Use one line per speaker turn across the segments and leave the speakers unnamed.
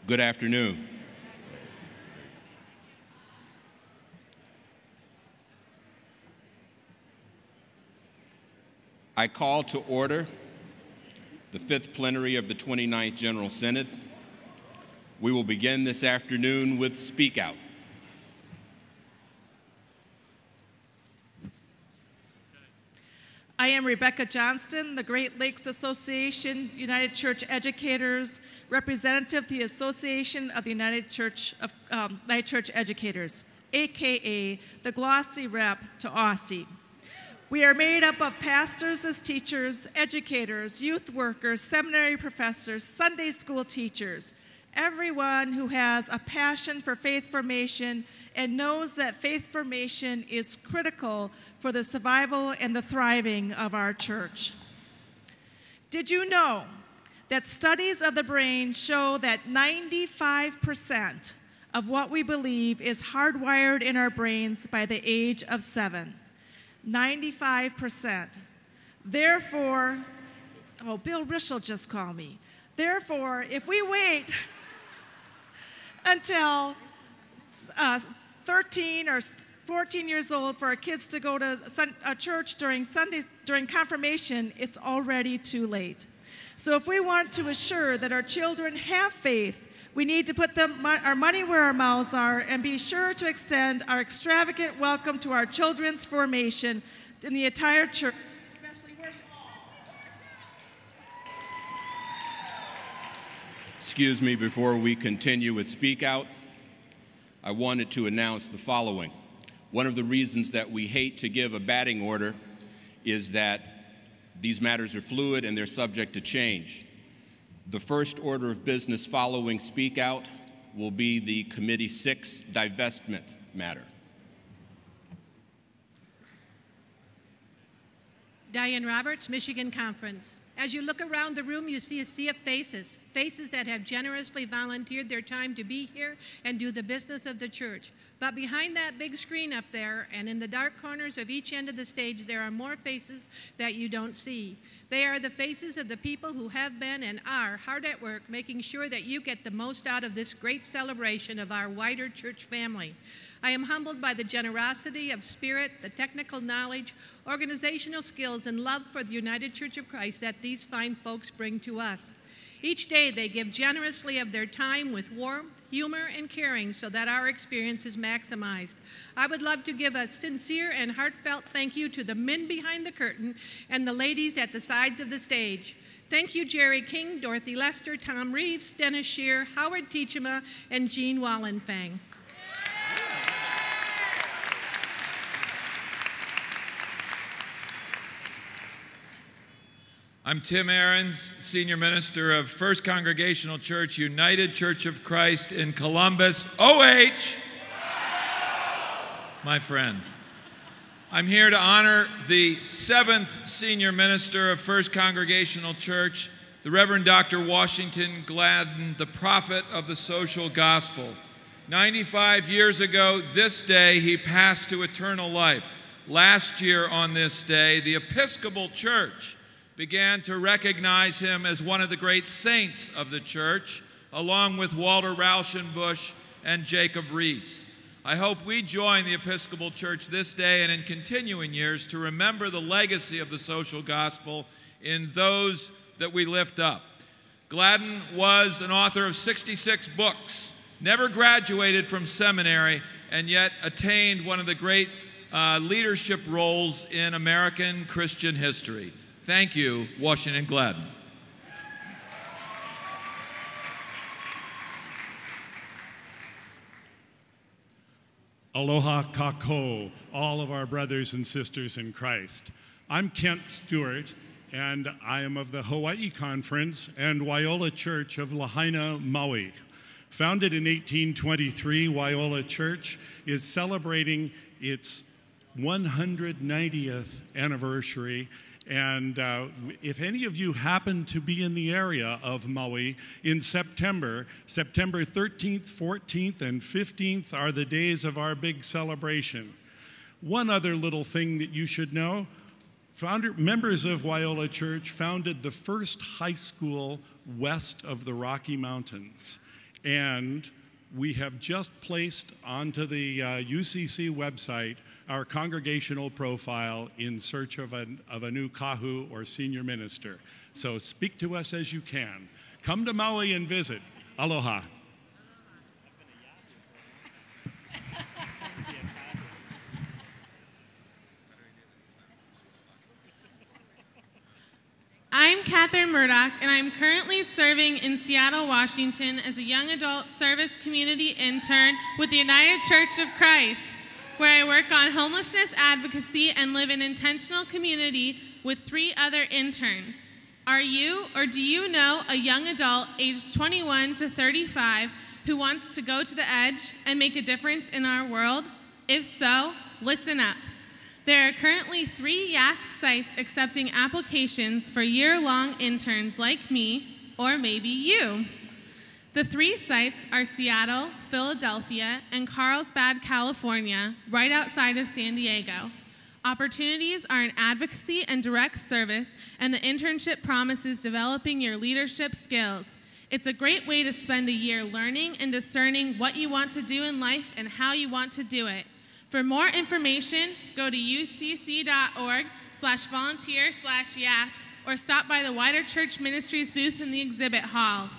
Good afternoon. I call to order the fifth plenary of the 29th General Synod. We will begin this afternoon with Speak Out.
I am Rebecca Johnston, the Great Lakes Association United Church Educators, representative of the Association of the United Church Educators, aka the glossy rep to Aussie. We are made up of pastors as teachers, educators, youth workers, seminary professors, Sunday school teachers, everyone who has a passion for faith formation and knows that faith formation is critical for the survival and the thriving of our church. Did you know that studies of the brain show that 95% of what we believe is hardwired in our brains by the age of 7? 95%. Therefore, oh, Bill Rischel just called me. Therefore, if we wait until 13 or 14 years old for our kids to go to a church during confirmation, it's already too late. So if we want to assure that our children have faith, we need to put our money where our mouths are and be sure to extend our extravagant welcome to our children's formation in the entire church, especially worship.
Excuse me, before we continue with Speak Out, I wanted to announce the following. One of the reasons that we hate to give a batting order is that these matters are fluid and they're subject to change. The first order of business following Speak Out will be the Committee 6 divestment matter.
Diane Roberts, Michigan Conference. As you look around the room, you see a sea of faces, faces that have generously volunteered their time to be here and do the business of the church. But behind that big screen up there and in the dark corners of each end of the stage, there are more faces that you don't see. They are the faces of the people who have been and are hard at work making sure that you get the most out of this great celebration of our wider church family. I am humbled by the generosity of spirit, the technical knowledge, organizational skills, and love for the United Church of Christ that these fine folks bring to us. Each day they give generously of their time with warmth, humor, and caring so that our experience is maximized. I would love to give a sincere and heartfelt thank you to the men behind the curtain and the ladies at the sides of the stage. Thank you, Jerry King, Dorothy Lester, Tom Reeves, Dennis Shear, Howard Teachema, and Jean Wallenfang.
I'm Tim Ahrens, Senior Minister of First Congregational Church, United Church of Christ in Columbus, OH! My friends, I'm here to honor the 7th Senior Minister of First Congregational Church, the Reverend Dr. Washington Gladden, the prophet of the social gospel. 95 years ago this day, he passed to eternal life. Last year on this day, the Episcopal Church began to recognize him as one of the great saints of the church, along with Walter Rauschenbusch and Jacob Riis. I hope we join the Episcopal Church this day and in continuing years to remember the legacy of the social gospel in those that we lift up. Gladden was an author of 66 books, never graduated from seminary, and yet attained one of the great leadership roles in American Christian history. Thank you, Washington Gladden.
Aloha kako, all of our brothers and sisters in Christ. I'm Kent Stewart, and I am of the Hawaii Conference and Waiола Church of Lahaina, Maui. Founded in 1823, Waiоla Church is celebrating its 190th anniversary. And if any of you happen to be in the area of Maui in September 13th, 14th, and 15th are the days of our big celebration. One other little thing that you should know, members of Waiоla Church founded the first high school west of the Rocky Mountains. And we have just placed onto the UCC website our congregational profile in search of a new kahu or senior minister. So speak to us as you can. Come to Maui and visit. Aloha.
I'm Catherine Murdoch, and I'm currently serving in Seattle, Washington as a young adult service community intern with the United Church of Christ, where I work on homelessness advocacy and live in intentional community with 3 other interns. Are you or do you know a young adult aged 21 to 35 who wants to go to the edge and make a difference in our world? If so, listen up. There are currently 3 YASK sites accepting applications for year-long interns like me, or maybe you. The 3 sites are Seattle, Philadelphia, and Carlsbad, California, right outside of San Diego. Opportunities are in advocacy and direct service, and the internship promises developing your leadership skills. It's a great way to spend a year learning and discerning what you want to do in life and how you want to do it. For more information, go to ucc.org/volunteer/YASK or stop by the Wider Church Ministries booth in the exhibit hall.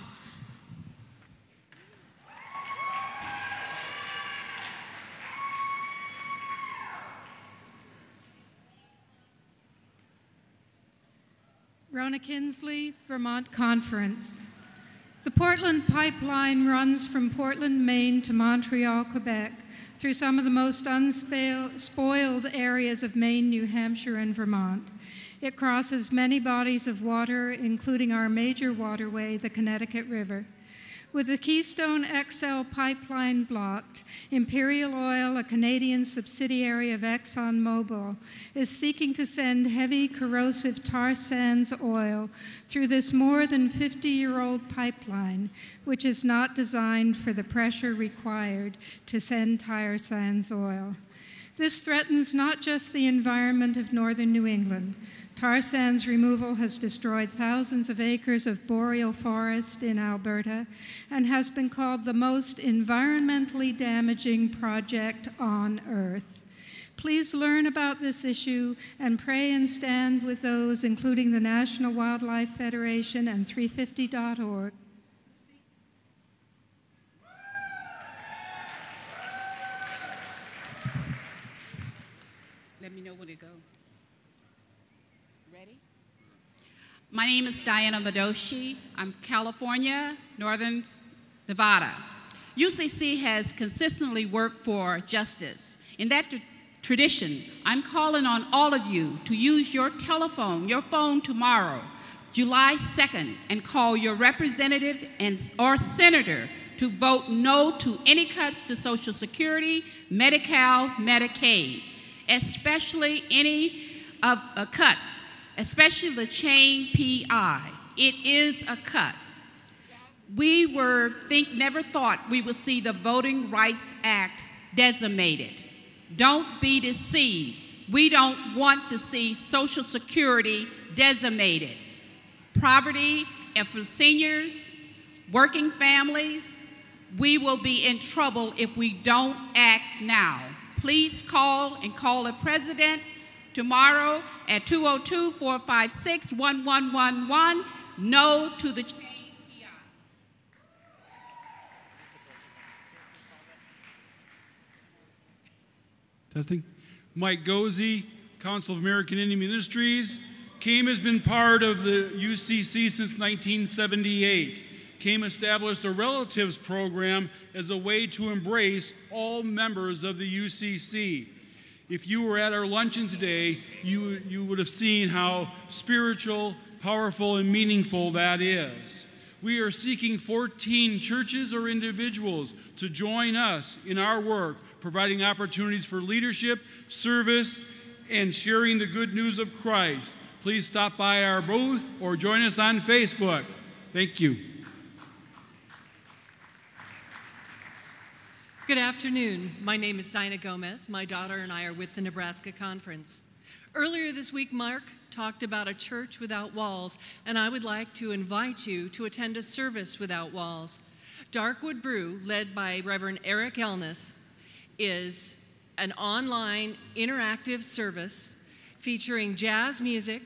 Rona Kinsley, Vermont Conference. The Portland Pipeline runs from Portland, Maine to Montreal, Quebec, through some of the most unspoiled areas of Maine, New Hampshire, and Vermont. It crosses many bodies of water, including our major waterway, the Connecticut River. With the Keystone XL pipeline blocked, Imperial Oil, a Canadian subsidiary of ExxonMobil, is seeking to send heavy corrosive tar sands oil through this more than 50-year-old pipeline, which is not designed for the pressure required to send tar sands oil. This threatens not just the environment of northern New England. Tar sands removal has destroyed thousands of acres of boreal forest in Alberta and has been called the most environmentally damaging project on Earth. Please learn about this issue and pray and stand with those, including the National Wildlife Federation and 350.org.
Let me know when to go. Ready? My name is Diana Madoshi. I'm California, Northern Nevada. UCC has consistently worked for justice. In that tradition, I'm calling on all of you to use your phone tomorrow, July 2nd, and call your representative or senator to vote no to any cuts to Social Security, Medi-Cal, Medicaid, especially any cuts, especially the chain PI. It is a cut. We never thought we would see the Voting Rights Act decimated. Don't be deceived. We don't want to see Social Security decimated. Poverty, and for seniors, working families, we will be in trouble if we don't act now. Please call the president tomorrow at 202-456-1111. No to the chain PI.
Testing. Mike Gozy, Council of American Indian Ministries. CAIM has been part of the UCC since 1978. CAIM established a relatives program as a way to embrace all members of the UCC. If you were at our luncheon today, you would have seen how spiritual, powerful, and meaningful that is. We are seeking 14 churches or individuals to join us in our work, providing opportunities for leadership, service, and sharing the good news of Christ. Please stop by our booth or join us on Facebook. Thank you.
Good afternoon. My name is Dinah Gomez. My daughter and I are with the Nebraska Conference. Earlier this week, Mark talked about a church without walls, and I would like to invite you to attend a service without walls. Darkwood Brew, led by Reverend Eric Elness, is an online interactive service featuring jazz music,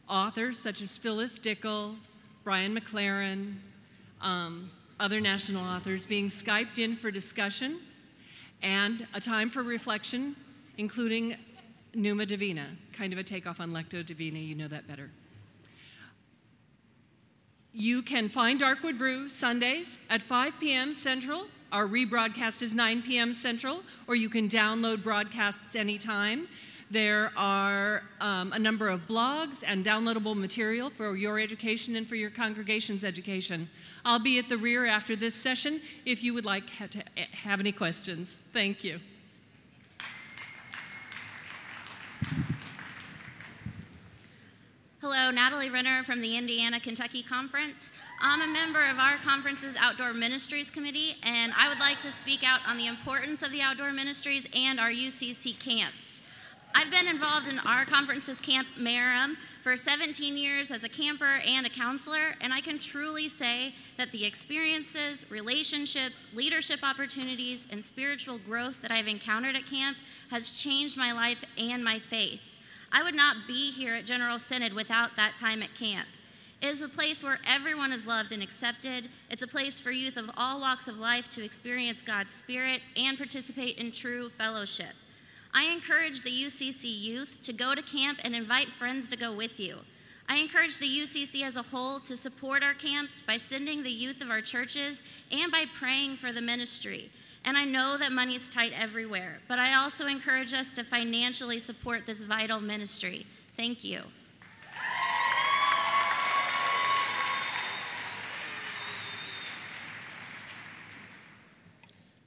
authors such as Phyllis Dickel, Brian McLaren, other national authors being Skyped in for discussion, and a time for reflection, including Numa Divina, kind of a takeoff on Lectio Divina, you know that better. You can find Darkwood Brew Sundays at 5 p.m. Central. Our rebroadcast is 9 p.m. Central, or you can download broadcasts anytime. There are a number of blogs and downloadable material for your education and for your congregation's education. I'll be at the rear after this session if you would like to have any questions. Thank you.
Hello, Natalie Renner from the Indiana-Kentucky Conference. I'm a member of our conference's Outdoor Ministries Committee, and I would like to speak out on the importance of the outdoor ministries and our UCC camps. I've been involved in our conference's Camp Merom for 17 years as a camper and a counselor, and I can truly say that the experiences, relationships, leadership opportunities, and spiritual growth that I've encountered at camp has changed my life and my faith. I would not be here at General Synod without that time at camp. It is a place where everyone is loved and accepted. It's a place for youth of all walks of life to experience God's Spirit and participate in true fellowship. I encourage the UCC youth to go to camp and invite friends to go with you. I encourage the UCC as a whole to support our camps by sending the youth of our churches and by praying for the ministry. And I know that money is tight everywhere, but I also encourage us to financially support this vital ministry. Thank you.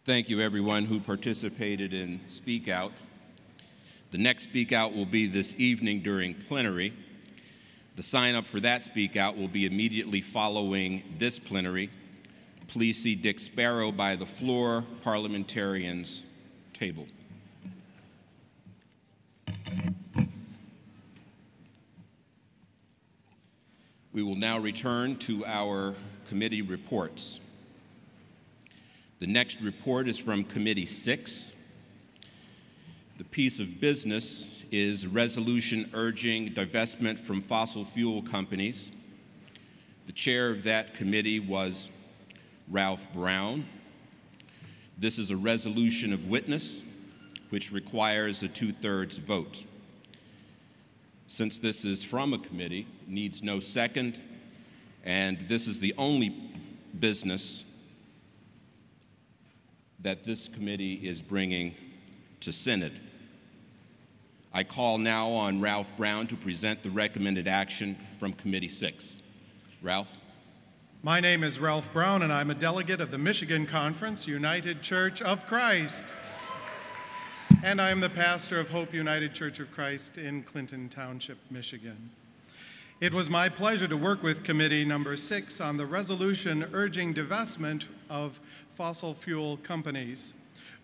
Thank you, everyone who participated in Speak Out. The next Speak Out will be this evening during plenary. The sign up for that Speak Out will be immediately following this plenary. Please see Dick Sparrow by the floor parliamentarians table. We will now return to our committee reports. The next report is from Committee 6. The piece of business is a resolution urging divestment from fossil fuel companies. The chair of that committee was Ralph Brown. This is a resolution of witness, which requires a 2/3 vote. Since this is from a committee, it needs no second, and this is the only business that this committee is bringing to Synod. I call now on Ralph Brown to present the recommended action from Committee 6. Ralph?
My name is Ralph Brown, and I'm a delegate of the Michigan Conference, United Church of Christ. And I'm the pastor of Hope United Church of Christ in Clinton Township, Michigan. It was my pleasure to work with Committee Number 6 on the resolution urging divestment of fossil fuel companies,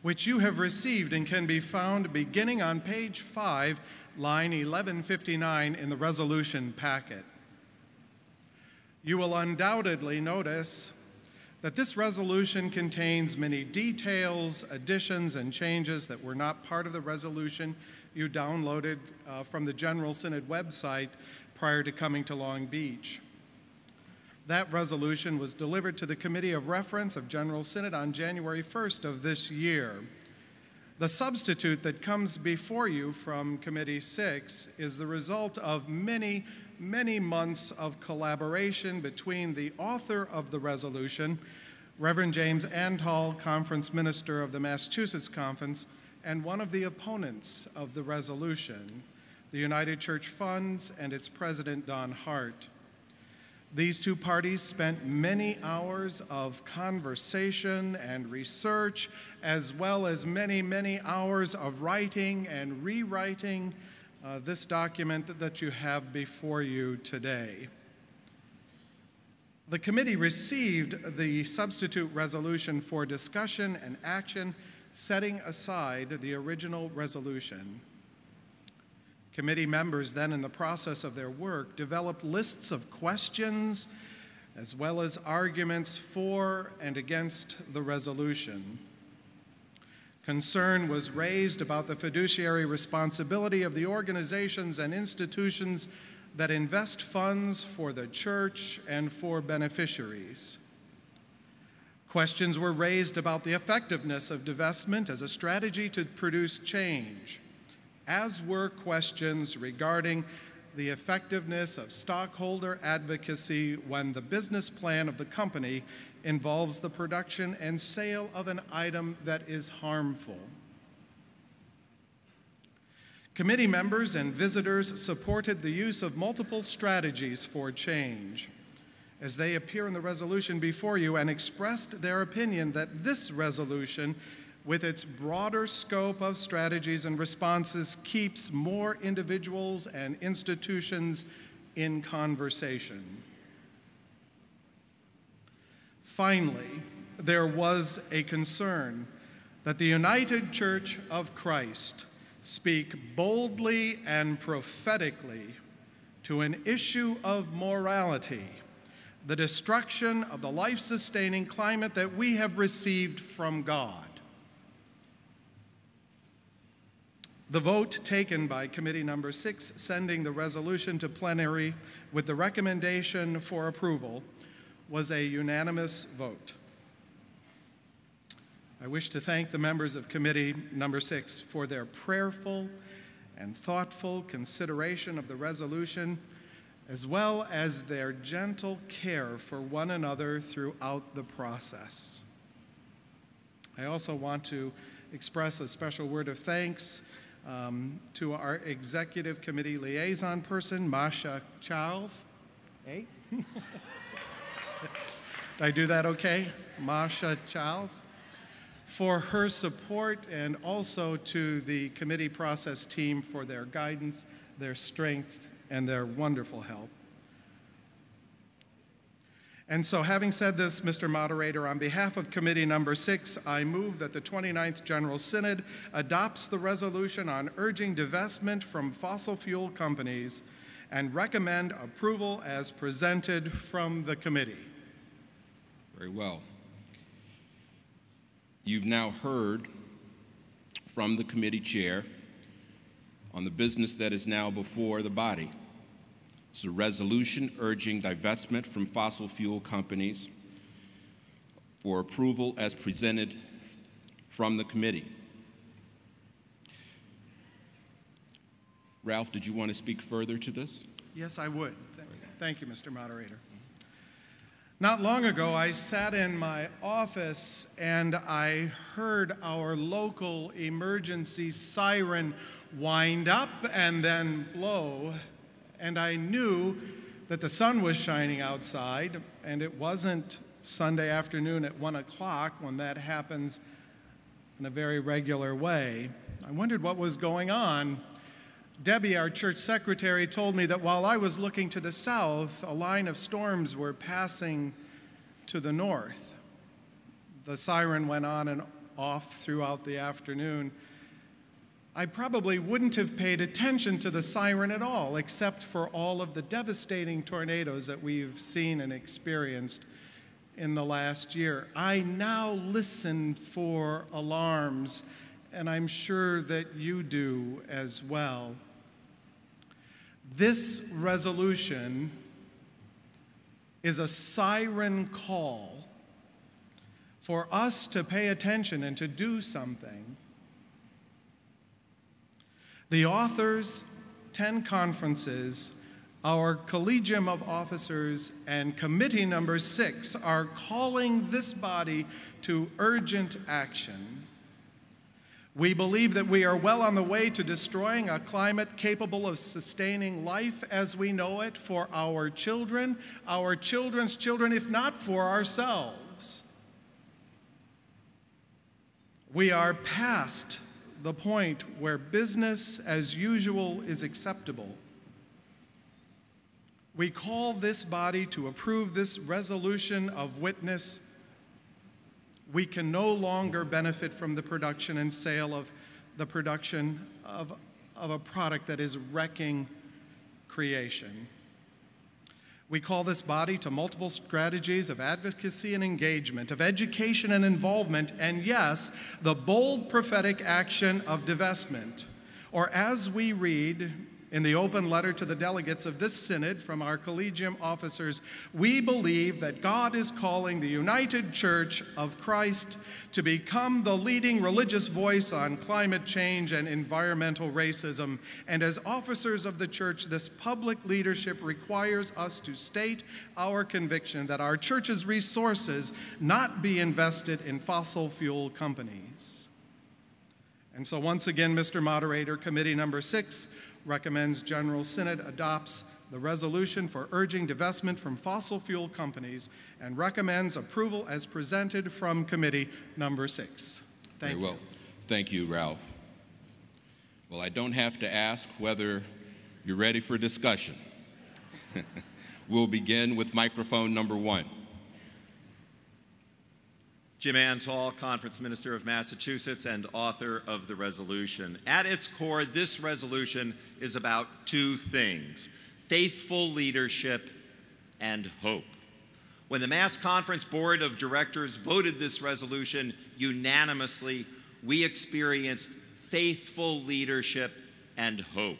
which you have received and can be found beginning on page 5, line 1159 in the resolution packet. You will undoubtedly notice that this resolution contains many details, additions, and changes that were not part of the resolution you downloaded from the General Synod website prior to coming to Long Beach. That resolution was delivered to the Committee of Reference of General Synod on January 1st of this year. The substitute that comes before you from Committee 6 is the result of many months of collaboration between the author of the resolution, Reverend James Antall, Conference Minister of the Massachusetts Conference, and one of the opponents of the resolution, the United Church Funds and its president, Don Hart. These two parties spent many hours of conversation and research, as well as many hours of writing and rewriting this document that you have before you today. The committee received the substitute resolution for discussion and action, setting aside the original resolution. Committee members then, in the process of their work, developed lists of questions, as well as arguments for and against the resolution. Concern was raised about the fiduciary responsibility of the organizations and institutions that invest funds for the church and for beneficiaries. Questions were raised about the effectiveness of divestment as a strategy to produce change, as were questions regarding the effectiveness of stockholder advocacy when the business plan of the company involves the production and sale of an item that is harmful. Committee members and visitors supported the use of multiple strategies for change as they appear in the resolution before you, and expressed their opinion that this resolution, with its broader scope of strategies and responses, keeps more individuals and institutions in conversation. Finally, there was a concern that the United Church of Christ speak boldly and prophetically to an issue of morality, the destruction of the life-sustaining climate that we have received from God. The vote taken by Committee Number 6, sending the resolution to plenary with the recommendation for approval, was a unanimous vote. I wish to thank the members of Committee Number 6 for their prayerful and thoughtful consideration of the resolution, as well as their gentle care for one another throughout the process. I also want to express a special word of thanks to our Executive Committee liaison person, Masha Charles. Hey? Did I do that okay? Masha Charles, for her support, and also to the committee process team for their guidance, their strength, and their wonderful help. And so, having said this, Mr. Moderator, on behalf of Committee Number 6, I move that the 29th General Synod adopts the resolution on urging divestment from fossil fuel companies and recommend approval as presented from the committee.
Very well. You've now heard from the committee chair on the business that is now before the body. It's a resolution urging divestment from fossil fuel companies for approval as presented from the committee. Ralph, did you want to speak further to this?
Yes, I would. Thank you, Mr. Moderator. Not long ago, I sat in my office and I heard our local emergency siren wind up and then blow, and I knew that the sun was shining outside, and it wasn't Sunday afternoon at 1 o'clock when that happens in a very regular way. I wondered what was going on. Debbie, our church secretary, told me that while I was looking to the south, a line of storms were passing to the north. The siren went on and off throughout the afternoon. I probably wouldn't have paid attention to the siren at all, except for all of the devastating tornadoes that we've seen and experienced in the last year. I now listen for alarms, and I'm sure that you do as well. This resolution is a siren call for us to pay attention and to do something. The authors, 10 conferences, our Collegium of Officers, and Committee Number 6 are calling this body to urgent action. We believe that we are well on the way to destroying a climate capable of sustaining life as we know it for our children, our children's children, if not for ourselves. We are past the point where business as usual is acceptable. We call this body to approve this resolution of witness. We can no longer benefit from the production and sale of the production of a product that is wrecking creation. We call this body to multiple strategies of advocacy and engagement, of education and involvement, and yes, the bold prophetic action of divestment. Or as we read in the open letter to the delegates of this synod from our collegium officers, we believe that God is calling the United Church of Christ to become the leading religious voice on climate change and environmental racism. And as officers of the church, this public leadership requires us to state our conviction that our church's resources not be invested in fossil fuel companies. And so once again, Mr. Moderator, Committee Number 6 recommends General Synod adopts the resolution for urging divestment from fossil fuel companies and recommends approval as presented from Committee Number 6. Thank you.
Very well. Thank you, Ralph. Well, I don't have to ask whether you're ready for discussion. We'll begin with microphone number 1.
Jim Antal, Conference Minister of Massachusetts and author of the resolution. At its core, this resolution is about two things: faithful leadership and hope. When the Mass Conference Board of Directors voted this resolution unanimously, we experienced faithful leadership and hope.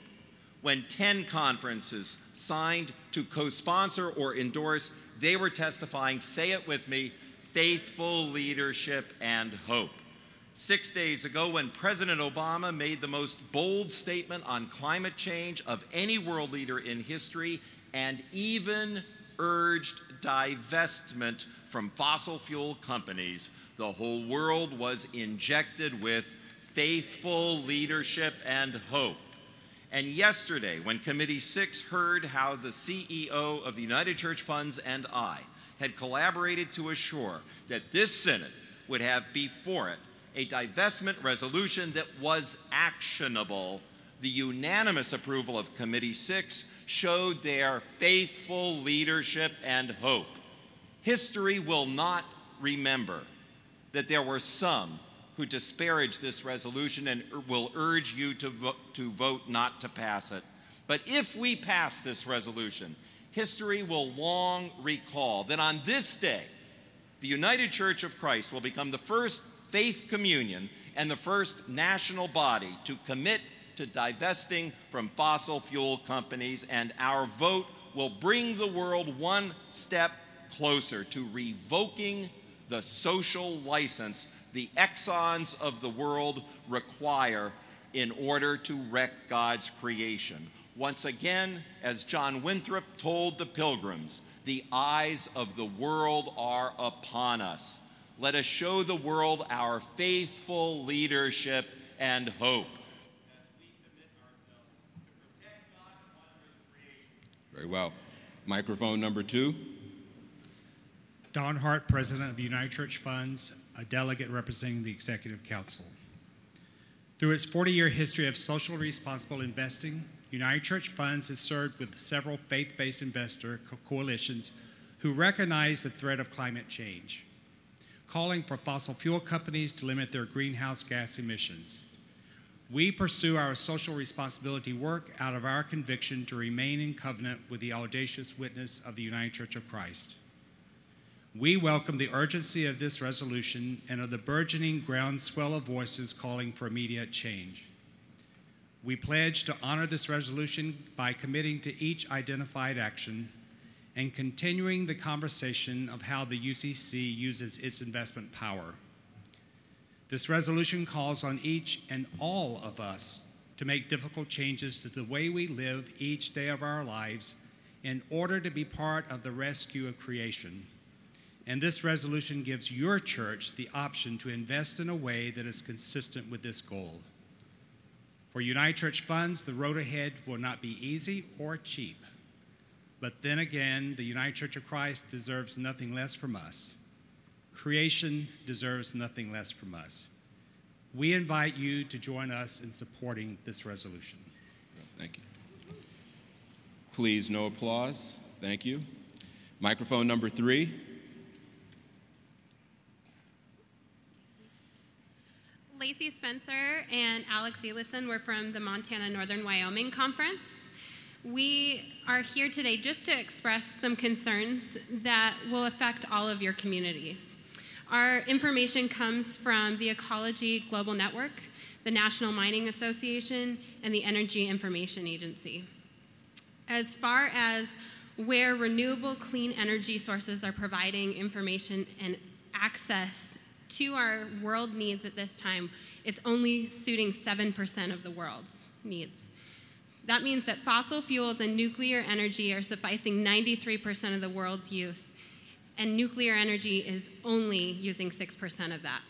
When 10 conferences signed to co-sponsor or endorse, they were testifying, say it with me, faithful leadership and hope. 6 days ago, when President Obama made the most bold statement on climate change of any world leader in history and even urged divestment from fossil fuel companies, the whole world was injected with faithful leadership and hope. And yesterday, when Committee 6 heard how the CEO of the United Church Funds and I had collaborated to assure that this synod would have before it a divestment resolution that was actionable, the unanimous approval of Committee 6 showed their faithful leadership and hope. History will not remember that there were some who disparaged this resolution and will urge you to vote not to pass it. But if we pass this resolution, history will long recall that on this day, the United Church of Christ will become the first faith communion and the first national body to commit to divesting from fossil fuel companies, and our vote will bring the world one step closer to revoking the social license the Exxons of the world require in order to wreck God's creation. Once again, as John Winthrop told the Pilgrims, the eyes of the world are upon us. Let us show the world our faithful leadership and hope as we commit ourselves to protect God's wondrous creation.
Very well. Microphone number 2.
Don Hart, President of the United Church Funds, a delegate representing the Executive Council. Through its 40-year history of social responsible investing, United Church Funds has served with several faith-based investor coalitions who recognize the threat of climate change, calling for fossil fuel companies to limit their greenhouse gas emissions. We pursue our social responsibility work out of our conviction to remain in covenant with the audacious witness of the United Church of Christ. We welcome the urgency of this resolution and of the burgeoning groundswell of voices calling for immediate change. We pledge to honor this resolution by committing to each identified action and continuing the conversation of how the UCC uses its investment power. This resolution calls on each and all of us to make difficult changes to the way we live each day of our lives in order to be part of the rescue of creation. And this resolution gives your church the option to invest in a way that is consistent with this goal. For United Church Funds, the road ahead will not be easy or cheap. But then again, the United Church of Christ deserves nothing less from us. Creation deserves nothing less from us. We invite you to join us in supporting this resolution.
Thank you. Please, no applause. Thank you. Microphone number 3.
Lacey Spencer and Alex Elison were from the Montana Northern Wyoming Conference. We are here today just to express some concerns that will affect all of your communities. Our information comes from the Ecology Global Network, the National Mining Association, and the Energy Information Agency. As far as where renewable clean energy sources are providing information and access to our world needs at this time, it's only suiting 7% of the world's needs. That means that fossil fuels and nuclear energy are sufficing 93% of the world's use, and nuclear energy is only using 6% of that.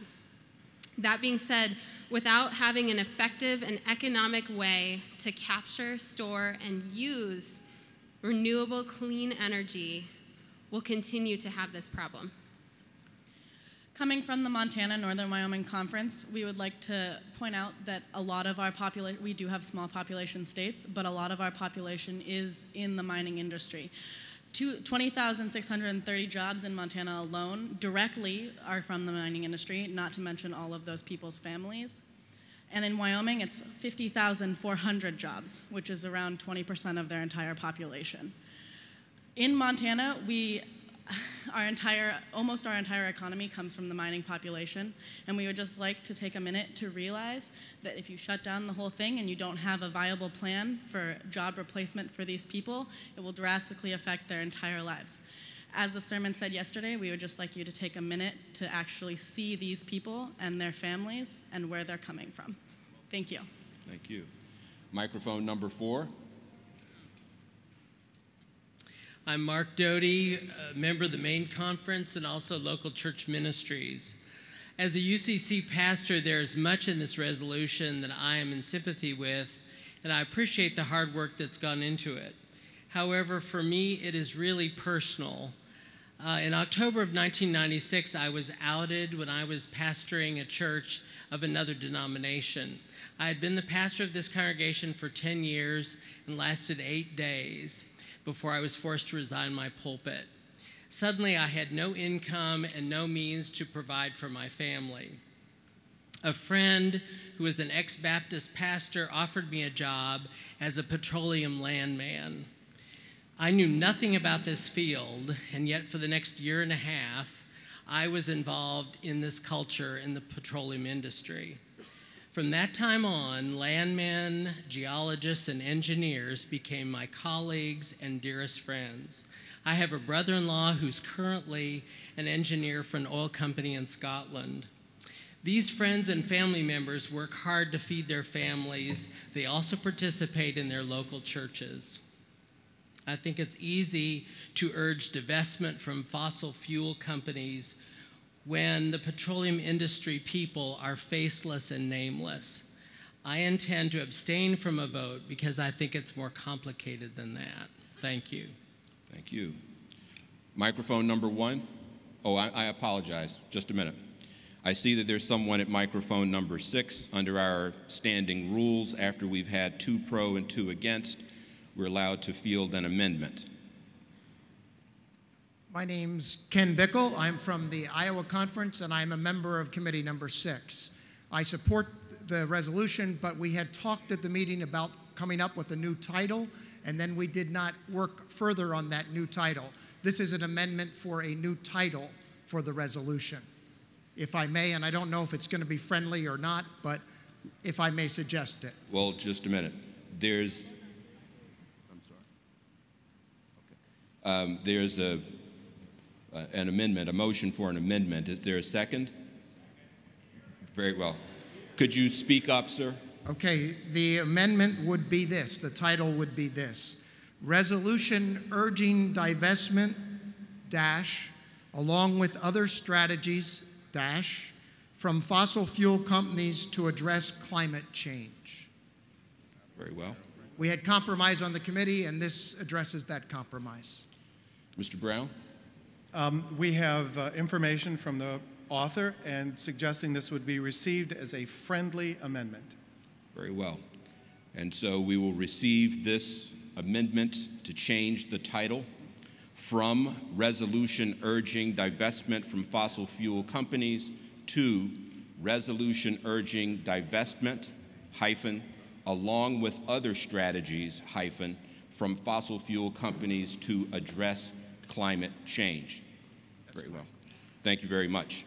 That being said, without having an effective and economic way to capture, store, and use renewable clean energy, we'll continue to have this problem.
Coming from the Montana Northern Wyoming Conference, we would like to point out that a lot of our population, we do have small population states, but a lot of our population is in the mining industry. 20,630 jobs in Montana alone directly are from the mining industry, not to mention all of those people's families. And in Wyoming, it's 50,400 jobs, which is around 20% of their entire population. In Montana, almost our entire economy comes from the mining population, and we would just like to take a minute to realize that if you shut down the whole thing and you don't have a viable plan for job replacement for these people, it will drastically affect their entire lives. As the sermon said yesterday, we would just like you to take a minute to actually see these people and their families and where they're coming from. Thank you.
Thank you. Microphone number 4.
I'm Mark Doty, a member of the main conference and also local church ministries. As a UCC pastor, there is much in this resolution that I am in sympathy with, and I appreciate the hard work that's gone into it. However, for me, it is really personal. In October of 1996, I was outed when I was pastoring a church of another denomination. I had been the pastor of this congregation for 10 years and lasted 8 days before I was forced to resign my pulpit. Suddenly, I had no income and no means to provide for my family. A friend who was an ex-Baptist pastor offered me a job as a petroleum landman. I knew nothing about this field, and yet for the next year and a half, I was involved in this culture in the petroleum industry. From that time on, landmen, geologists, and engineers became my colleagues and dearest friends. I have a brother-in-law who's currently an engineer for an oil company in Scotland. These friends and family members work hard to feed their families. They also participate in their local churches. I think it's easy to urge divestment from fossil fuel companies when the petroleum industry people are faceless and nameless. I intend to abstain from a vote because I think it's more complicated than that. Thank you.
Thank you. Microphone number 1. Oh, I apologize. Just a minute. I see that there's someone at microphone number 6. Under our standing rules, after we've had 2 pro and 2 against, we're allowed to field an amendment.
My name's Ken Bickle. I'm from the Iowa Conference, and I'm a member of Committee Number 6. I support the resolution, but we had talked at the meeting about coming up with a new title, and then we did not work further on that new title. This is an amendment for a new title for the resolution, if I may, and I don't know if it's going to be friendly or not, but if I may suggest it.
Well, just a minute. There's an amendment, a motion for an amendment. Is there a second? Very well. Could you speak up, sir?
Okay, the amendment would be this. The title would be this. Resolution urging divestment, along with other strategies, from fossil fuel companies to address climate change.
Very well.
We had compromise on the committee, and this addresses that compromise.
Mr. Brown?
We have information from the author and suggesting this would be received as a friendly amendment.
Very well. And so we will receive this amendment to change the title from Resolution Urging Divestment from Fossil Fuel Companies to Resolution Urging Divestment, along with other strategies, from fossil fuel companies to address climate change. Very well. Thank you very much.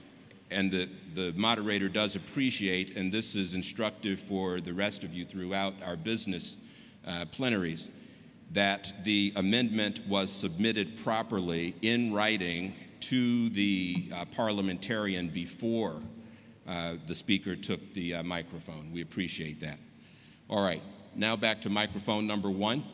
And the moderator does appreciate, and this is instructive for the rest of you throughout our business plenaries, that the amendment was submitted properly in writing to the parliamentarian before the speaker took the microphone. We appreciate that. All right, now back to microphone number 1.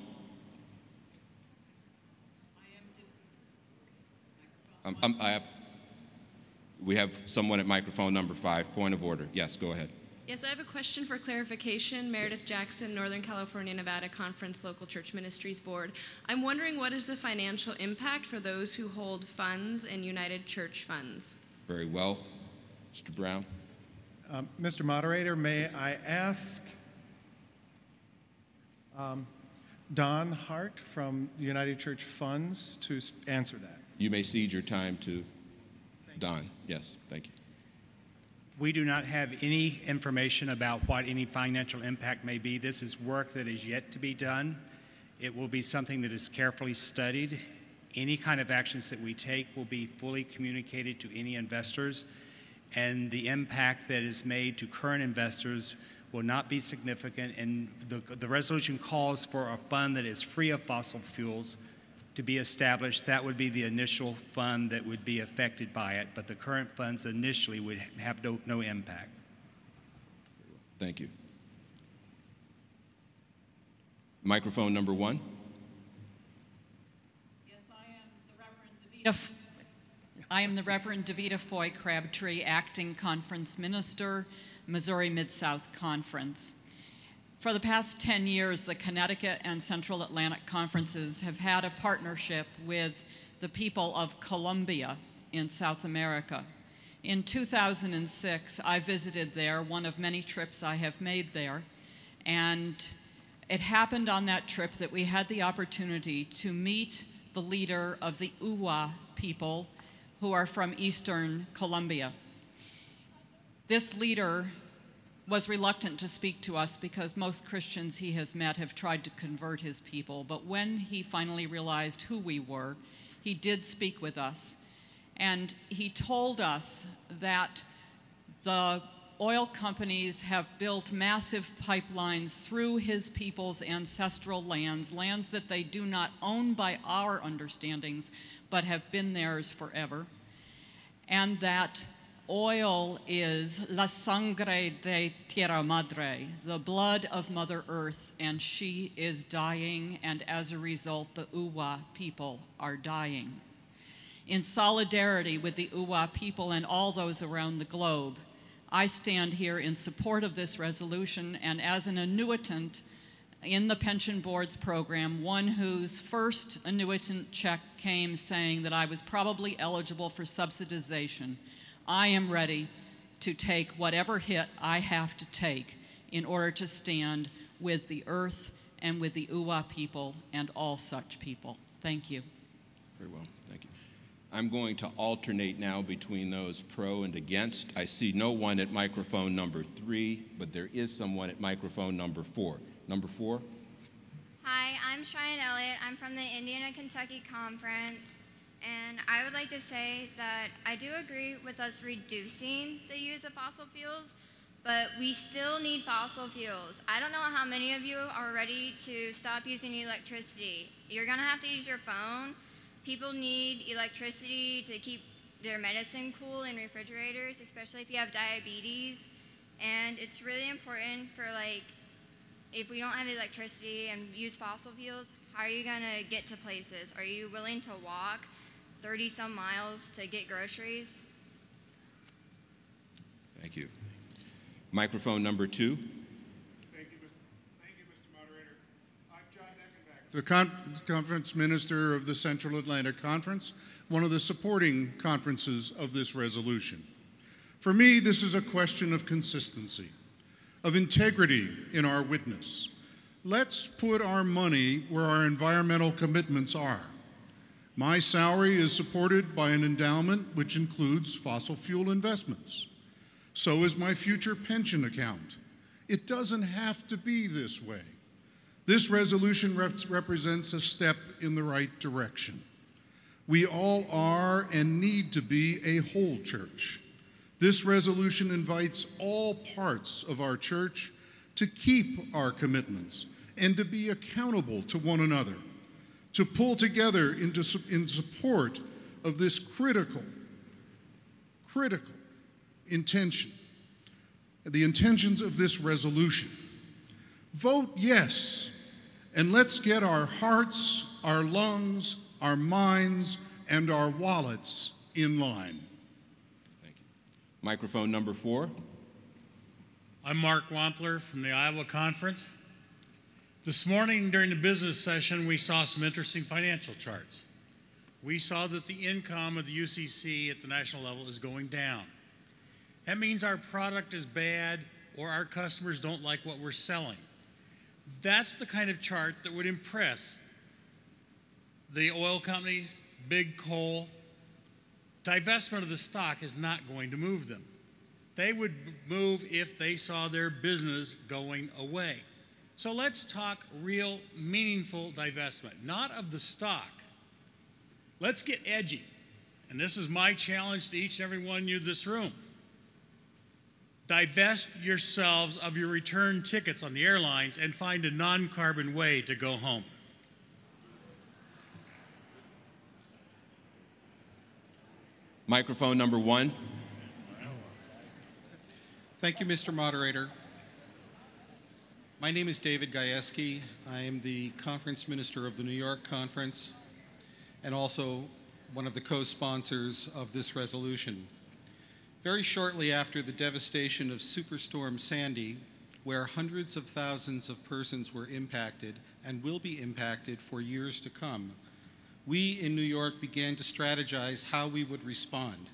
We have someone at microphone number 5. Point of order. Yes, go ahead.
Yes, I have a question for clarification. Meredith Jackson, Northern California, Nevada Conference Local Church Ministries Board. I'm wondering, what is the financial impact for those who hold funds in United Church funds?
Very well. Mr. Brown.
Mr. Moderator, may I ask Don Hart from the United Church Funds to answer that?
You may cede your time to Don. Yes, thank you.
We do not have any information about what any financial impact may be. This is work that is yet to be done. It will be something that is carefully studied. Any kind of actions that we take will be fully communicated to any investors, and the impact that is made to current investors will not be significant. And the resolution calls for a fund that is free of fossil fuels to be established. That would be the initial fund that would be affected by it, but the current funds initially would have no impact.
Thank you. Microphone number 1.
Yes, I am the Reverend Davita Foy Crabtree, Acting Conference Minister, Missouri Mid-South Conference. For the past 10 years, the Connecticut and Central Atlantic Conferences have had a partnership with the people of Colombia in South America. In 2006, I visited there, one of many trips I have made there, and it happened on that trip that we had the opportunity to meet the leader of the Uwa people, who are from eastern Colombia. This leader was reluctant to speak to us because most Christians he has met have tried to convert his people. But when he finally realized who we were, he did speak with us. And he told us that the oil companies have built massive pipelines through his people's ancestral lands, lands that they do not own by our understandings, but have been theirs forever. And that oil is la sangre de tierra madre, the blood of Mother Earth, and she is dying, and as a result, the Uwa people are dying. In solidarity with the Uwa people and all those around the globe, I stand here in support of this resolution, and as an annuitant in the Pension Board's program, one whose first annuitant check came saying that I was probably eligible for subsidization, I am ready to take whatever hit I have to take in order to stand with the earth and with the Uwa people and all such people. Thank you.
Very well, thank you. I'm going to alternate now between those pro and against. I see no one at microphone number 3, but there is someone at microphone number 4. Number 4?
Hi, I'm Cheyenne Elliott. I'm from the Indiana-Kentucky Conference. And I would like to say that I do agree with us reducing the use of fossil fuels, but we still need fossil fuels. I don't know how many of you are ready to stop using electricity. You're gonna have to use your phone. People need electricity to keep their medicine cool in refrigerators, especially if you have diabetes. And it's really important for, like, if we don't have electricity and use fossil fuels, how are you gonna get to places? Are you willing to walk 30-some miles to get groceries?
Thank you. Microphone number 2.
Thank you, Mr. Moderator. I'm John Deckenbach, the Conference Minister of the Central Atlantic Conference, one of the supporting conferences of this resolution. For me, this is a question of consistency, of integrity in our witness. Let's put our money where our environmental commitments are. My salary is supported by an endowment which includes fossil fuel investments. So is my future pension account. It doesn't have to be this way. This resolution represents a step in the right direction. We all are and need to be a whole church. This resolution invites all parts of our church to keep our commitments and to be accountable to one another, to pull together in support of this critical intention, the intentions of this resolution. Vote yes, and let's get our hearts, our lungs, our minds, and our wallets in line.
Thank you. Microphone number 4.
I'm Mark Wampler from the Iowa Conference. This morning during the business session, we saw some interesting financial charts. We saw that the income of the UCC at the national level is going down. That means our product is bad or our customers don't like what we're selling. That's the kind of chart that would impress the oil companies, big coal. Divestment of the stock is not going to move them. They would move if they saw their business going away. So let's talk real, meaningful divestment, not of the stock. Let's get edgy. And this is my challenge to each and every one of you in this room. Divest yourselves of your return tickets on the airlines and find a non-carbon way to go home.
Microphone number 1.
Thank you, Mr. Moderator. My name is David Gajewski. I am the conference minister of the New York Conference and also one of the co-sponsors of this resolution. Very shortly after the devastation of Superstorm Sandy, where hundreds of thousands of persons were impacted and will be impacted for years to come, we in New York began to strategize how we would respond.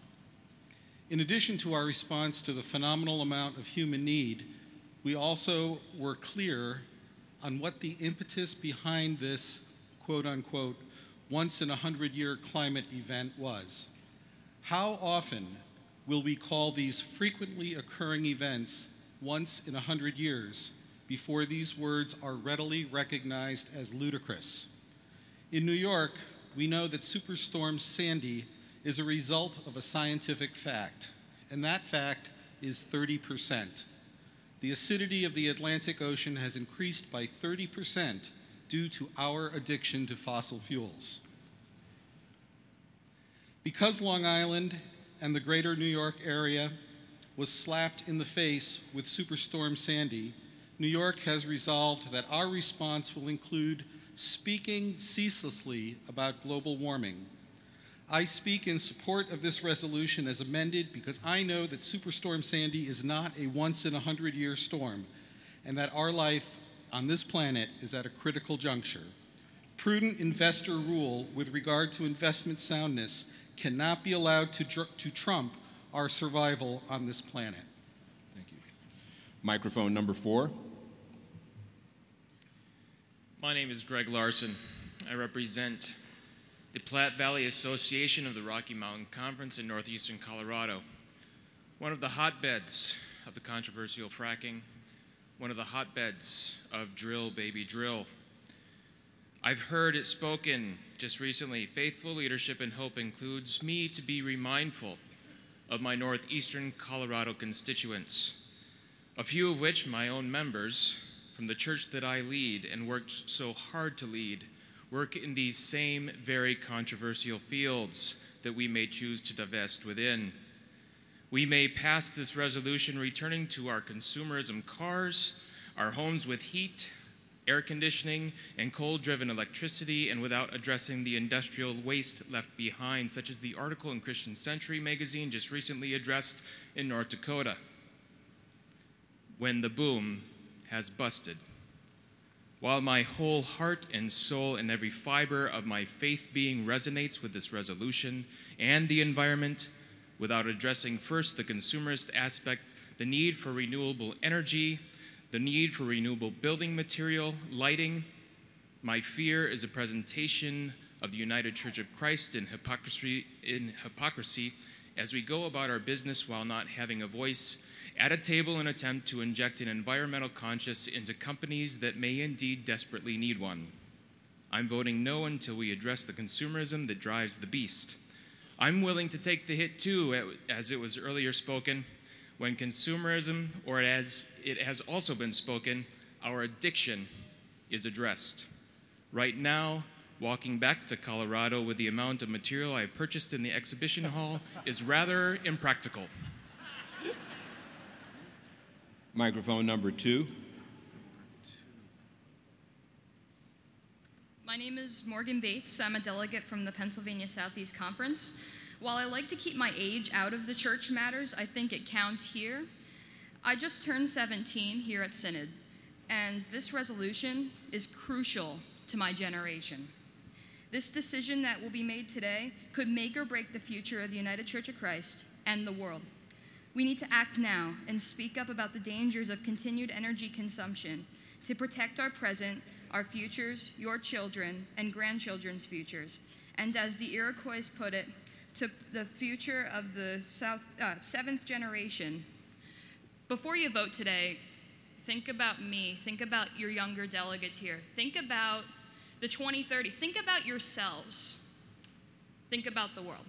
In addition to our response to the phenomenal amount of human need, we also were clear on what the impetus behind this quote-unquote once-in-a-100-year climate event was. How often will we call these frequently occurring events once in 100 years before these words are readily recognized as ludicrous? In New York, we know that Superstorm Sandy is a result of a scientific fact, and that fact is 30%. The acidity of the Atlantic Ocean has increased by 30% due to our addiction to fossil fuels. Because Long Island and the greater New York area was slapped in the face with Superstorm Sandy, New York has resolved that our response will include speaking ceaselessly about global warming. I speak in support of this resolution as amended because I know that Superstorm Sandy is not a once-in-a-100-year storm and that our life on this planet is at a critical juncture. Prudent investor rule with regard to investment soundness cannot be allowed to trump our survival on this planet.
Thank you. Microphone number 4.
My name is Greg Larson. I represent the Platte Valley Association of the Rocky Mountain Conference in northeastern Colorado, one of the hotbeds of the controversial fracking, one of the hotbeds of drill, baby, drill. I've heard it spoken just recently, faithful leadership and hope includes me to be mindful of my northeastern Colorado constituents, a few of which my own members from the church that I lead and worked so hard to lead work in these same very controversial fields that we may choose to divest within. We may pass this resolution returning to our consumerism cars, our homes with heat, air conditioning, and coal-driven electricity, and without addressing the industrial waste left behind, such as the article in Christian Century magazine just recently addressed in North Dakota. When the boom has busted. While my whole heart and soul and every fiber of my faith being resonates with this resolution and the environment, without addressing first the consumerist aspect, the need for renewable energy, the need for renewable building material, lighting, my fear is a presentation of the United Church of Christ in hypocrisy as we go about our business while not having a voice at a table in an attempt to inject an environmental conscience into companies that may indeed desperately need one. I'm voting no until we address the consumerism that drives the beast. I'm willing to take the hit too, as it was earlier spoken, when consumerism, or as it has also been spoken, our addiction is addressed. Right now, walking back to Colorado with the amount of material I purchased in the exhibition hall is rather impractical.
Microphone number 2.
My name is Morgan Bates. I'm a delegate from the Pennsylvania Southeast Conference. While I like to keep my age out of the church matters, I think it counts here. I just turned 17 here at Synod, and this resolution is crucial to my generation. This decision that will be made today could make or break the future of the United Church of Christ and the world. We need to act now and speak up about the dangers of continued energy consumption to protect our present, our futures, your children, and grandchildren's futures. And as the Iroquois put it, to the future of the seventh generation. Before you vote today, think about me. Think about your younger delegates here. Think about the 2030s. Think about yourselves. Think about the world.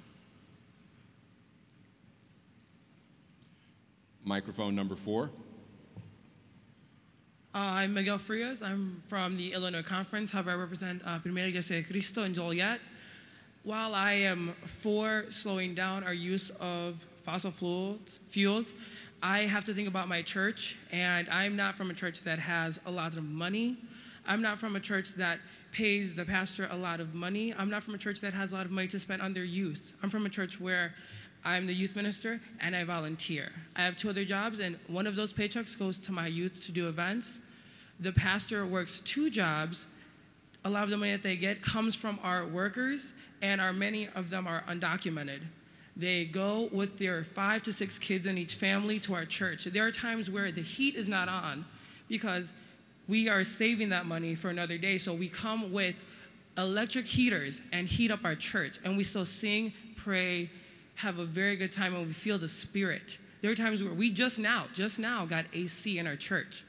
Microphone number 4.
I'm Miguel Frias. I'm from the Illinois Conference. However, I represent Primera Iglesia de Cristo in Joliet. While I am for slowing down our use of fossil fuels, I have to think about my church, and I'm not from a church that has a lot of money. I'm not from a church that pays the pastor a lot of money. I'm not from a church that has a lot of money to spend on their youth. I'm from a church where I'm the youth minister and I volunteer. I have 2 other jobs, and one of those paychecks goes to my youth to do events. The pastor works 2 jobs. A lot of the money that they get comes from our workers, and many of them are undocumented. They go with their 5 to 6 kids in each family to our church. There are times where the heat is not on because we are saving that money for another day, so we come with electric heaters and heat up our church, and we still sing, pray, have a very good time, and we feel the Spirit. There are times where we just now got AC in our church.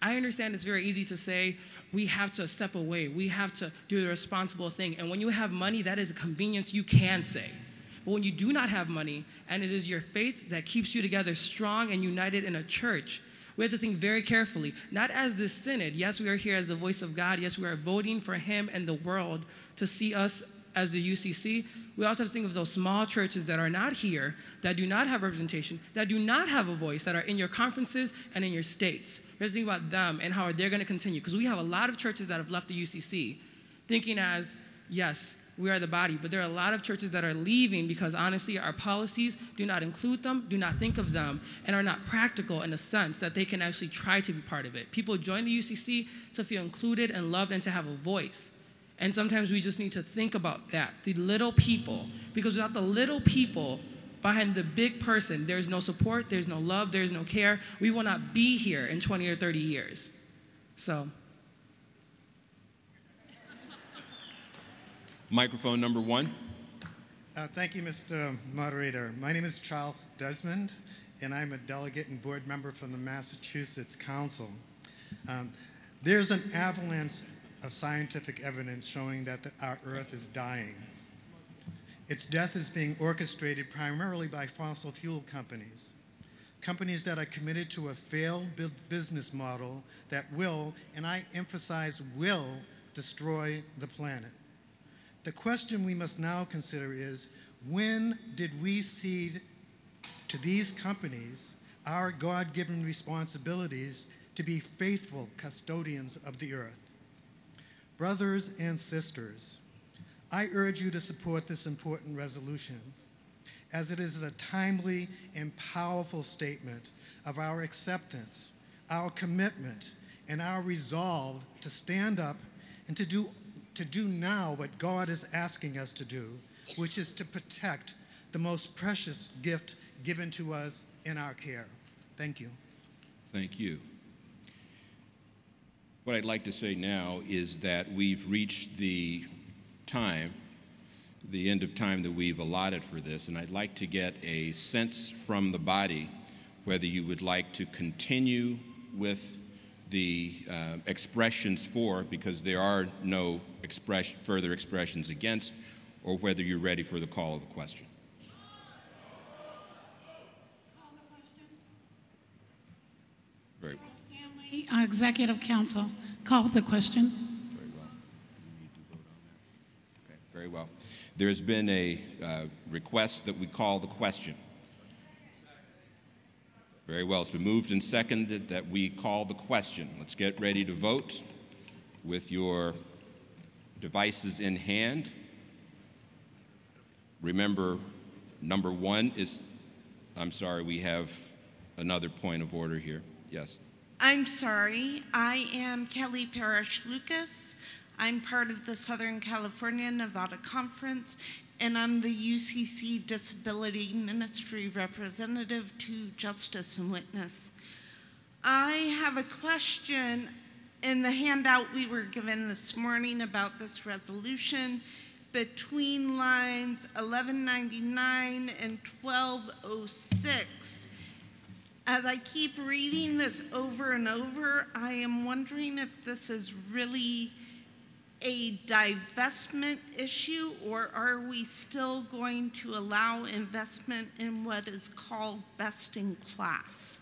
I understand it's very easy to say we have to step away, we have to do the responsible thing, and when you have money, that is a convenience you can say. But when you do not have money, and it is your faith that keeps you together strong and united in a church, we have to think very carefully, not as this synod. Yes, we are here as the voice of God. Yes, we are voting for him and the world to see us as the UCC. We also have to think of those small churches that are not here, that do not have representation, that do not have a voice, that are in your conferences and in your states. We have to think about them and how they're going to continue, because we have a lot of churches that have left the UCC thinking as, yes, we are the body, but there are a lot of churches that are leaving because honestly our policies do not include them, do not think of them, and are not practical in the sense that they can actually try to be part of it. People join the UCC to feel included and loved and to have a voice. And sometimes we just need to think about that, the little people, because without the little people behind the big person, there's no support, there's no love, there's no care. We will not be here in 20 or 30 years. So.
Microphone number 1.
Thank you, Mr. Moderator. My name is Charles Desmond, and I'm a delegate and board member from the Massachusetts Council. There's an avalanche of scientific evidence showing that our Earth is dying. Its death is being orchestrated primarily by fossil fuel companies, companies that are committed to a failed business model that will, and I emphasize will, destroy the planet. The question we must now consider is, when did we cede to these companies our God-given responsibilities to be faithful custodians of the earth? Brothers and sisters, I urge you to support this important resolution, as it is a timely and powerful statement of our acceptance, our commitment, and our resolve to stand up and to do now what God is asking us to do, which is to protect the most precious gift given to us in our care. Thank you.
Thank you. What I'd like to say now is that we've reached the end of time that we've allotted for this, and I'd like to get a sense from the body whether you would like to continue with the expressions for, because there are no further expressions against, or whether you're ready for the call of the question.
Call the question.
Very well.
Stanley, our Executive Council, call the question.
Very well. You need to vote on that. Okay, very well. There's been a request that we call the question. Very well. It's been moved and seconded that we call the question. Let's get ready to vote with your devices in hand. Remember, number one is, I'm sorry, we have another point of order here. Yes.
I'm sorry. I am Kelly Parrish Lucas. I'm part of the Southern California Nevada Conference, and I'm the UCC Disability Ministry representative to Justice and Witness. I have a question. In the handout we were given this morning about this resolution, between lines 1199 and 1206, as I keep reading this over and over, I am wondering if this is really a divestment issue, or are we still going to allow investment in what is called best in class?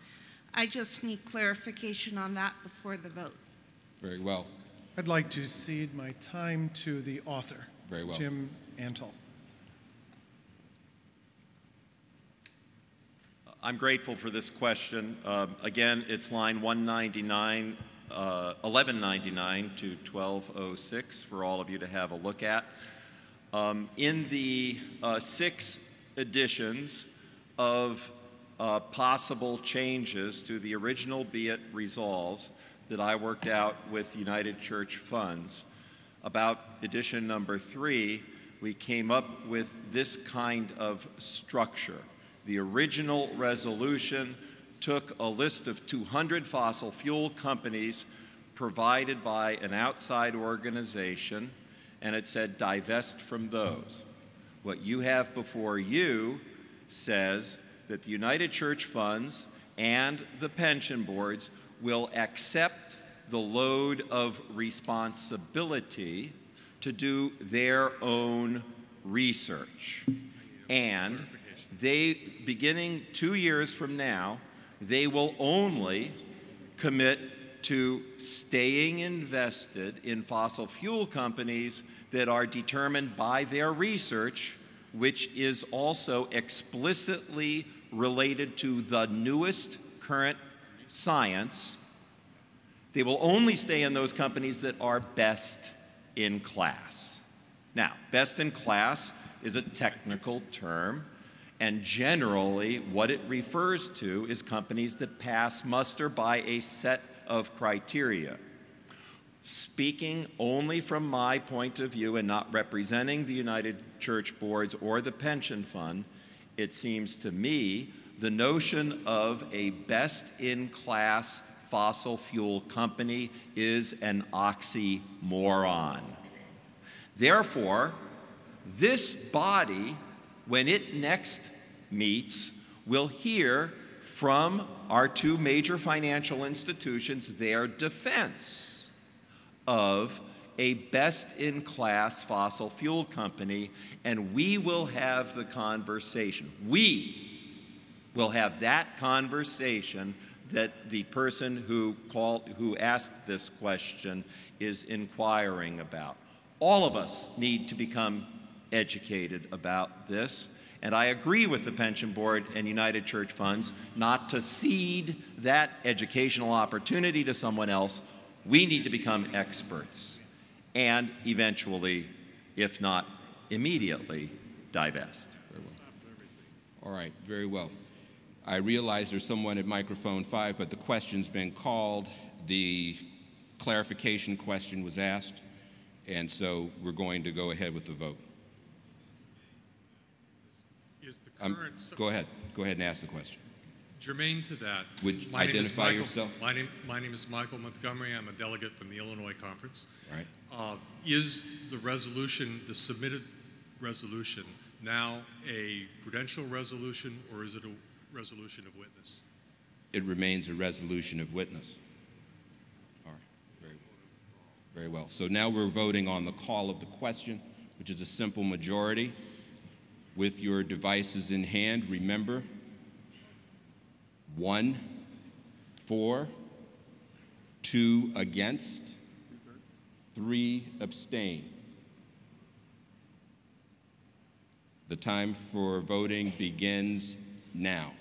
I just need clarification on that before the vote.
Very well.
I'd like to cede my time to the author,
very well.
Jim Antle.
I'm grateful for this question. Again, it's line 1199 to 1206 for all of you to have a look at. In the 6 editions of possible changes to the original Be It Resolves that I worked out with United Church Funds, about edition number 3, we came up with this kind of structure. The original resolution took a list of 200 fossil fuel companies provided by an outside organization, and it said divest from those. What you have before you says that the United Church Funds and the pension boards will accept the load of responsibility to do their own research. And they, beginning 2 years from now, they will only commit to staying invested in fossil fuel companies that are determined by their research, which is also explicitly related to the newest current science. They will only stay in those companies that are best in class. Now, best in class is a technical term, and generally what it refers to is companies that pass muster by a set of criteria. Speaking only from my point of view and not representing the United Church Boards or the pension fund, it seems to me the notion of a best-in-class fossil fuel company is an oxymoron. Therefore, this body, when it next meets, will hear from our 2 major financial institutions their defense of a best-in-class fossil fuel company, and we will have the conversation. We will have that conversation that the person who asked this question is inquiring about. All of us need to become educated about this, and I agree with the Pension Board and United Church Funds not to cede that educational opportunity to someone else. We need to become experts and eventually, if not immediately, divest.
Very well. All right, very well. I realize there's someone at microphone 5, but the question's been called. The clarification question was asked, and so we're going to go ahead with the vote. Go ahead and ask the question.
Germane to that,
would you identify yourself?
My name is Michael Montgomery. I'm a delegate from the Illinois Conference.
Right.
Is the resolution, the submitted resolution, now a prudential resolution, or is it a resolution of witness?
it remains a resolution of witness. All right, very well. So now we're voting on the call of the question, which is a simple majority. With your devices in hand, remember, 1 for, 2 against, 3 abstain. The time for voting begins now.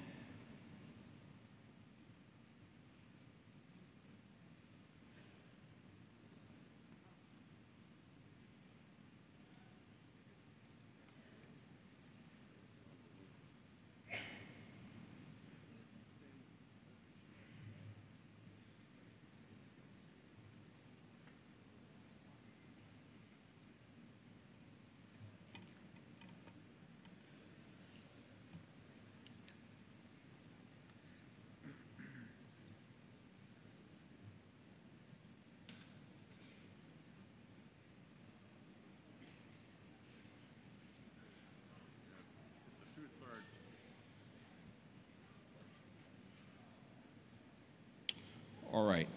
All right.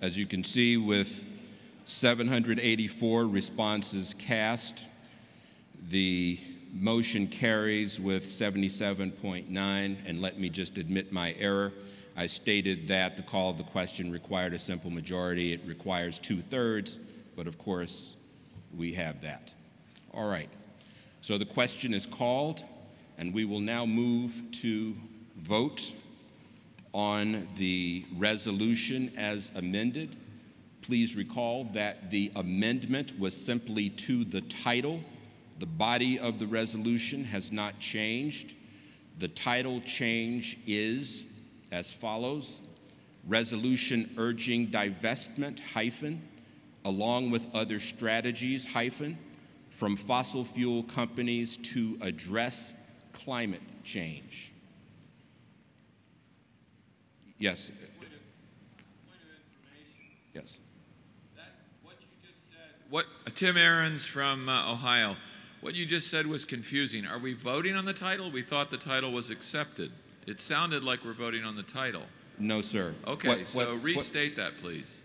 As you can see, with 784 responses cast, the motion carries with 77.9, and let me just admit my error. I stated that the call of the question required a simple majority. It requires 2/3, but of course, we have that. All right. So the question is called, and we will now move to vote on the resolution as amended. Please recall that the amendment was simply to the title. The body of the resolution has not changed. The title change is as follows: Resolution urging divestment, along with other strategies, from fossil fuel companies to address climate change. Yes. Yes.
Tim Ahrens from Ohio. What you just said was confusing. Are we voting on the title? We thought the title was accepted. It sounded like we're voting on the title.
No, sir.
Okay, restate that, please.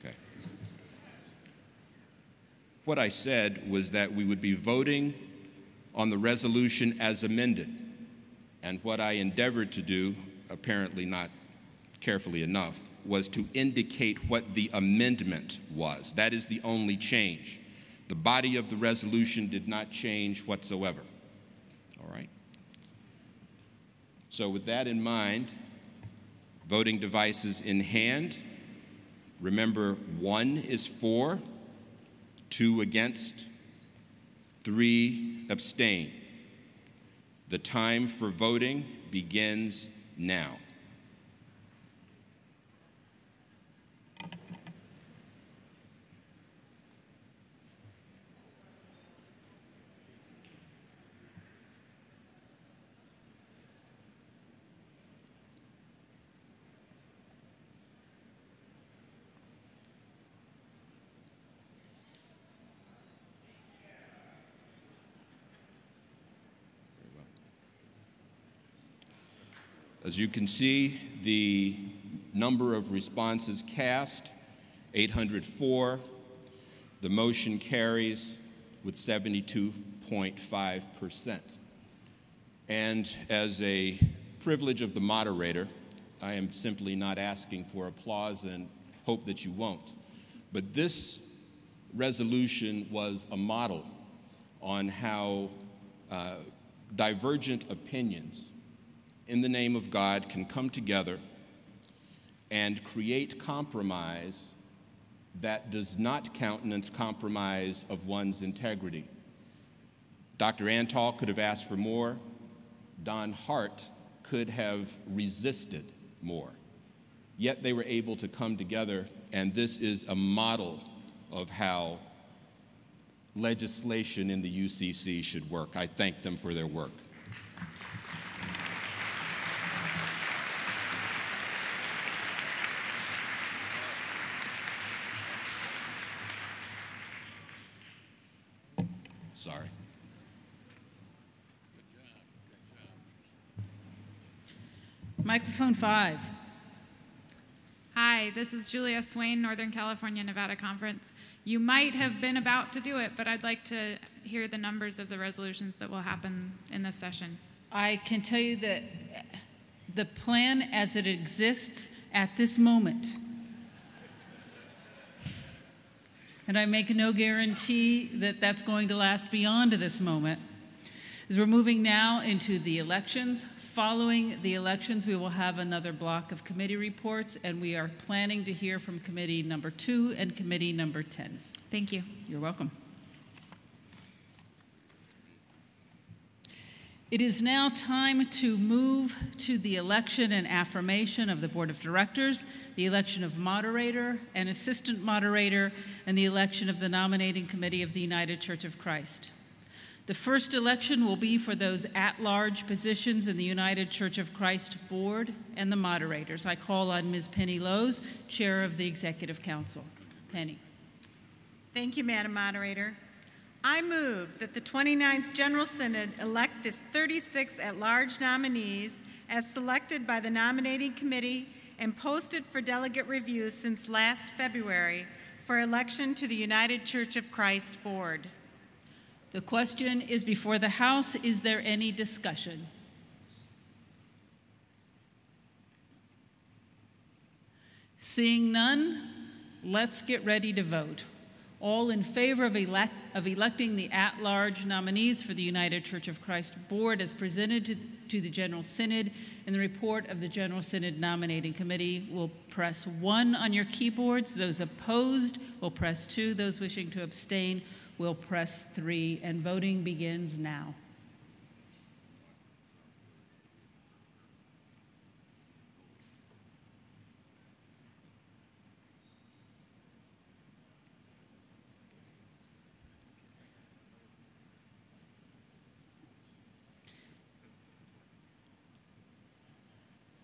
Okay. What I said was that we would be voting on the resolution as amended. And what I endeavored to do, apparently not carefully enough, was to indicate what the amendment was. That is the only change. The body of the resolution did not change whatsoever. All right? So with that in mind, voting devices in hand, remember 1 is for, 2 against, 3 abstain. The time for voting begins now. As you can see, the number of responses cast, 804. The motion carries with 72.5%. And as a privilege of the moderator, I am simply not asking for applause and hope that you won't. But this resolution was a model on how divergent opinions in the name of God can come together and create compromise that does not countenance compromise of one's integrity. Dr. Antal could have asked for more. Don Hart could have resisted more. Yet they were able to come together, and this is a model of how legislation in the UCC should work. I thank them for their work. Sorry.
Microphone 5.
Hi, this is Julia Swain, Northern California, Nevada Conference. You might have been about to do it, but I'd like to hear the numbers of the resolutions that will happen in this session.
I can tell you that the plan as it exists at this moment, and I make no guarantee that that's going to last beyond this moment, is we're moving now into the elections. Following the elections, we will have another block of committee reports, and we are planning to hear from committee number 2 and committee number 10.
Thank you.
You're welcome. It is now time to move to the election and affirmation of the Board of Directors, the election of moderator and assistant moderator, and the election of the nominating committee of the United Church of Christ. The first election will be for those at-large positions in the United Church of Christ Board and the moderators. I call on Ms. Penny Lowes, Chair of the Executive Council. Penny.
Thank you, Madam Moderator. I move that the 29th General Synod elect the 36 at-large nominees as selected by the nominating committee and posted for delegate review since last February for election to the United Church of Christ Board.
The question is before the House. Is there any discussion? Seeing none, let's get ready to vote. All in favor of electing the at-large nominees for the United Church of Christ Board as presented to the General Synod in the report of the General Synod Nominating Committee will press 1 on your keyboards. Those opposed will press 2. Those wishing to abstain will press 3, and voting begins now.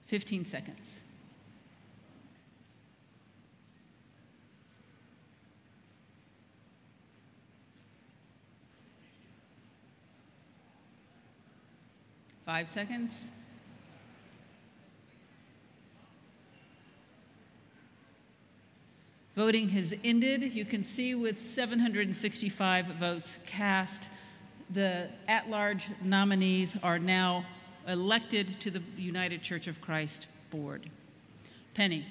Fifteen seconds. Five seconds. Voting has ended. You can see with 765 votes cast, the at-large nominees are now elected to the United Church of Christ Board. Penny.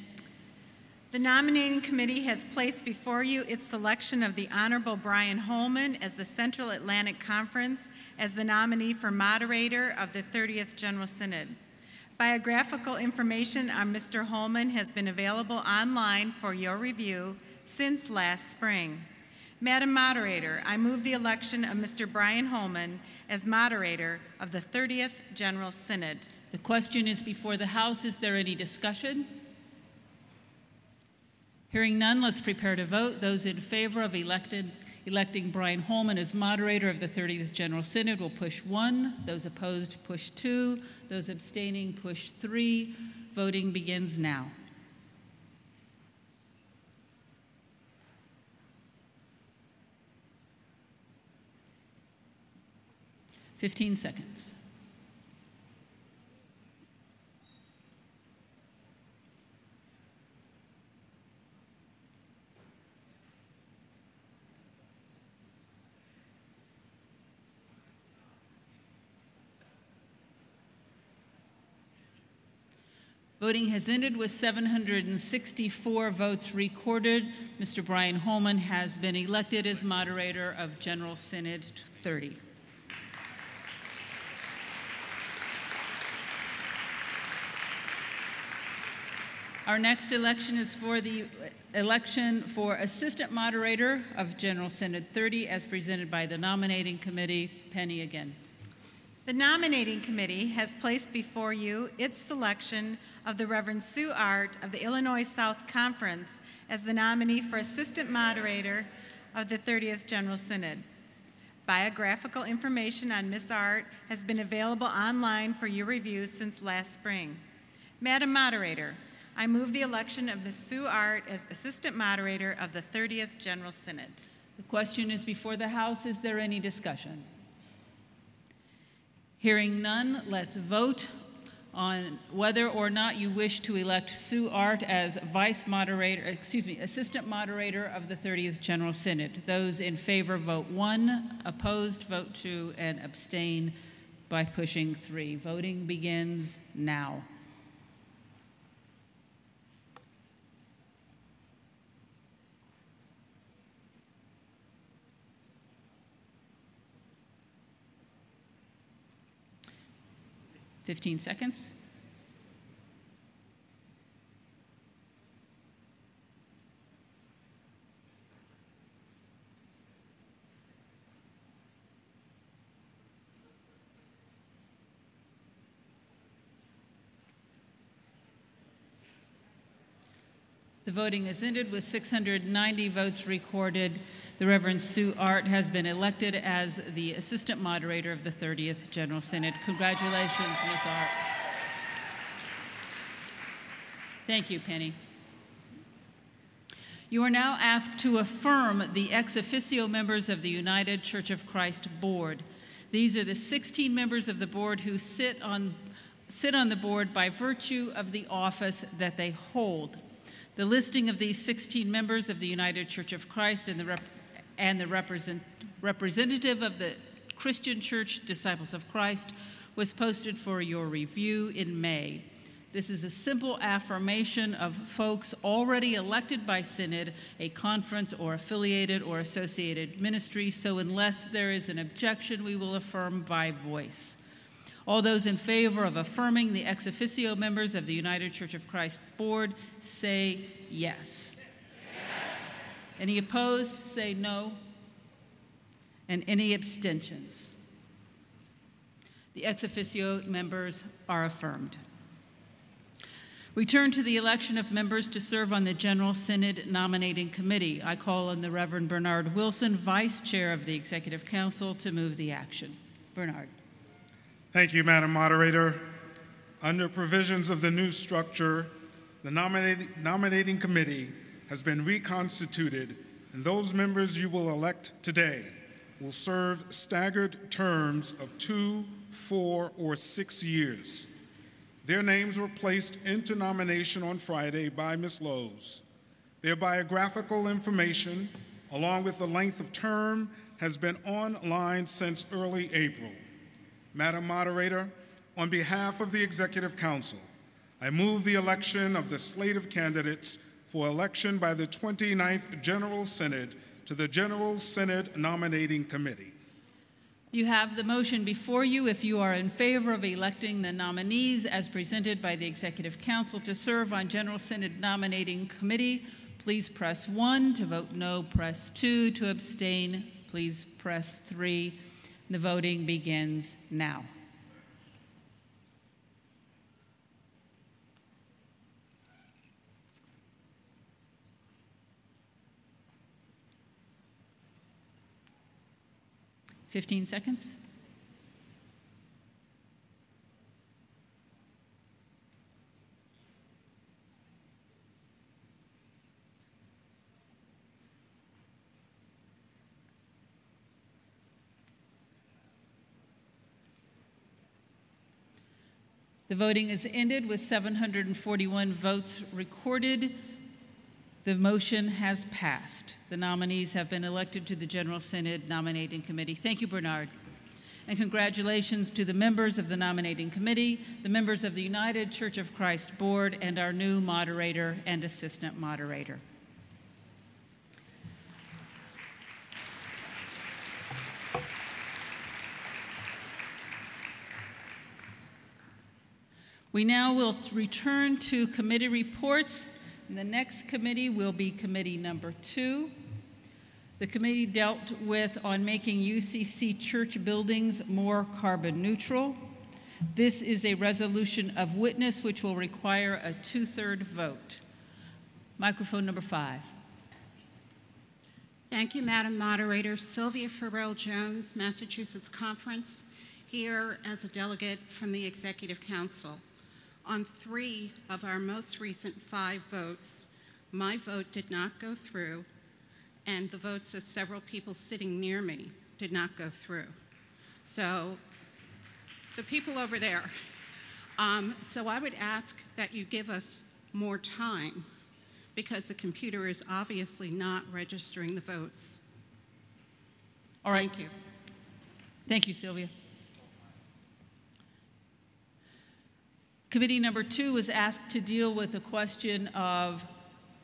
The nominating committee has placed before you its selection of the Honorable Brian Holman as the Central Atlantic Conference as the nominee for moderator of the 30th General Synod. Biographical information on Mr. Holman has been available online for your review since last spring. Madam Moderator, I move the election of Mr. Brian Holman as moderator of the 30th General Synod.
The question is before the House. Is there any discussion? Hearing none, let's prepare to vote. Those in favor of electing Brian Holman as moderator of the 30th General Synod will push 1. Those opposed, push 2. Those abstaining, push 3. Voting begins now. Fifteen seconds. Voting has ended with 764 votes recorded. Mr. Brian Holman has been elected as moderator of General Synod 30. Our next election is for the election for assistant moderator of General Synod 30 as presented by the nominating committee. Penny again.
The nominating committee has placed before you its selection of the Reverend Sue Art of the Illinois South Conference as the nominee for assistant moderator of the 30th General Synod. Biographical information on Ms. Art has been available online for your review since last spring. Madam Moderator, I move the election of Ms. Sue Art as assistant moderator of the 30th General Synod.
The question is before the House. Is there any discussion? Hearing none, let's vote. on whether or not you wish to elect Sue Art as assistant moderator of the 30th General Synod. Those in favor vote 1, opposed vote 2, and abstain by pushing 3. Voting begins now. Fifteen seconds. The voting is ended with 690 votes recorded. The Reverend Sue Art has been elected as the assistant moderator of the 30th General Synod. Congratulations, Ms. Art. Thank you, Penny. You are now asked to affirm the ex officio members of the United Church of Christ Board. These are the 16 members of the board who sit on the board by virtue of the office that they hold. The listing of these 16 members of the United Church of Christ and the representative of the Christian Church Disciples of Christ was posted for your review in May. This is a simple affirmation of folks already elected by Synod, a conference or affiliated or associated ministry, so unless there is an objection, we will affirm by voice. All those in favor of affirming the ex officio members of the United Church of Christ Board say yes. Yes. Any opposed, say no. And any abstentions? The ex officio members are affirmed. We turn to the election of members to serve on the General Synod Nominating Committee. I call on the Reverend Bernard Wilson, Vice Chair of the Executive Council, to move the action. Bernard.
Thank you, Madam Moderator. Under provisions of the new structure, the nominating committee has been reconstituted, and those members you will elect today will serve staggered terms of 2, 4, or 6 years. Their names were placed into nomination on Friday by Ms. Lowe's. Their biographical information, along with the length of term, has been online since early April. Madam Moderator, on behalf of the Executive Council, I move the election of the slate of candidates for election by the 29th General Synod to the General Synod Nominating Committee.
You have the motion before you. If you are in favor of electing the nominees as presented by the Executive Council to serve on General Synod Nominating Committee, please press 1. To vote no, press 2. To abstain, please press 3. The voting begins now. Fifteen seconds. The voting is ended with 741 votes recorded. The motion has passed. The nominees have been elected to the General Synod Nominating Committee. Thank you, Bernard. And congratulations to the members of the Nominating Committee, the members of the United Church of Christ Board, and our new moderator and assistant moderator. We now will return to committee reports. And the next committee will be committee number 2. The committee dealt with on making UCC church buildings more carbon neutral. This is a resolution of witness which will require a 2/3 vote. Microphone number 5.
Thank you, Madam Moderator. Sylvia Farrell-Jones, Massachusetts Conference, here as a delegate from the Executive Council. On 3 of our most recent 5 votes, my vote did not go through, and the votes of several people sitting near me did not go through. So, the people over there, So I would ask that you give us more time because the computer is obviously not registering the votes.
All right.
Thank you.
Thank you, Sylvia. Committee number 2 was asked to deal with the question of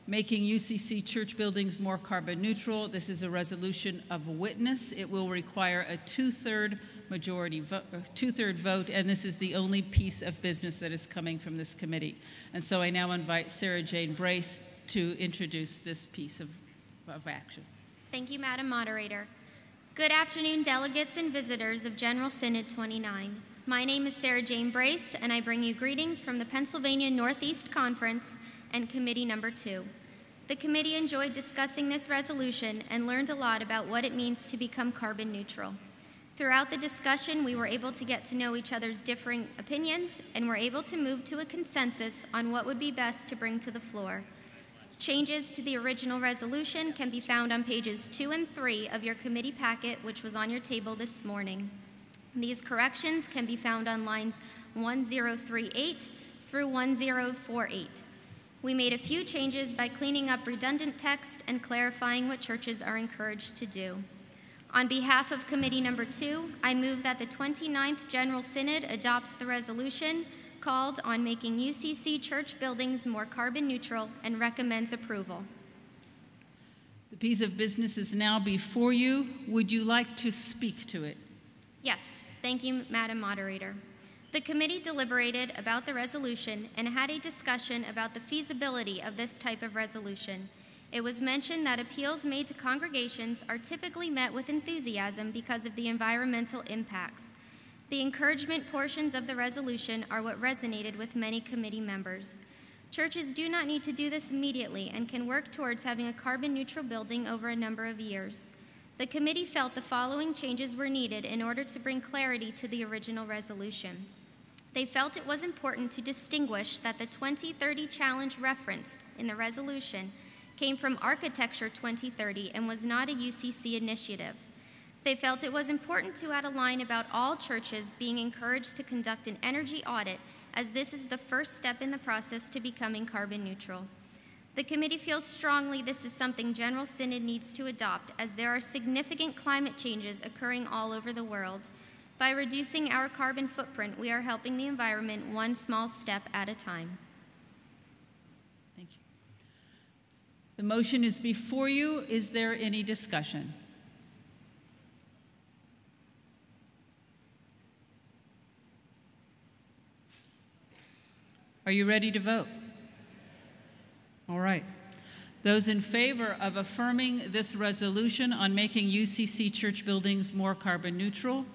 making UCC church buildings more carbon neutral. This is a resolution of witness. It will require a two-third vote, and this is the only piece of business that is coming from this committee. And so I now invite Sarah Jane Brace to introduce this piece of action.
Thank you, Madam Moderator. Good afternoon, delegates and visitors of General Synod 29. My name is Sarah Jane Brace, and I bring you greetings from the Pennsylvania Northeast Conference and Committee number 2. The committee enjoyed discussing this resolution and learned a lot about what it means to become carbon neutral. Throughout the discussion, we were able to get to know each other's differing opinions and were able to move to a consensus on what would be best to bring to the floor. Changes to the original resolution can be found on pages 2 and 3 of your committee packet, which was on your table this morning. These corrections can be found on lines 1038 through 1048. We made a few changes by cleaning up redundant text and clarifying what churches are encouraged to do. On behalf of Committee number 2, I move that the 29th General Synod adopts the resolution called on making UCC church buildings more carbon neutral and recommends approval.
The piece of business is now before you. Would you like to speak to it?
Yes, thank you, Madam Moderator. The committee deliberated about the resolution and had a discussion about the feasibility of this type of resolution. It was mentioned that appeals made to congregations are typically met with enthusiasm because of the environmental impacts. The encouragement portions of the resolution are what resonated with many committee members. Churches do not need to do this immediately and can work towards having a carbon-neutral building over a number of years. The committee felt the following changes were needed in order to bring clarity to the original resolution. They felt it was important to distinguish that the 2030 challenge referenced in the resolution came from Architecture 2030 and was not a UCC initiative. They felt it was important to add a line about all churches being encouraged to conduct an energy audit, as this is the first step in the process to becoming carbon neutral. The committee feels strongly this is something General Synod needs to adopt, as there are significant climate changes occurring all over the world. By reducing our carbon footprint, we are helping the environment one small step at a time.
Thank you. The motion is before you. Is there any discussion? Are you ready to vote? All right. Those in favor of affirming this resolution on making UCC church buildings more carbon neutral,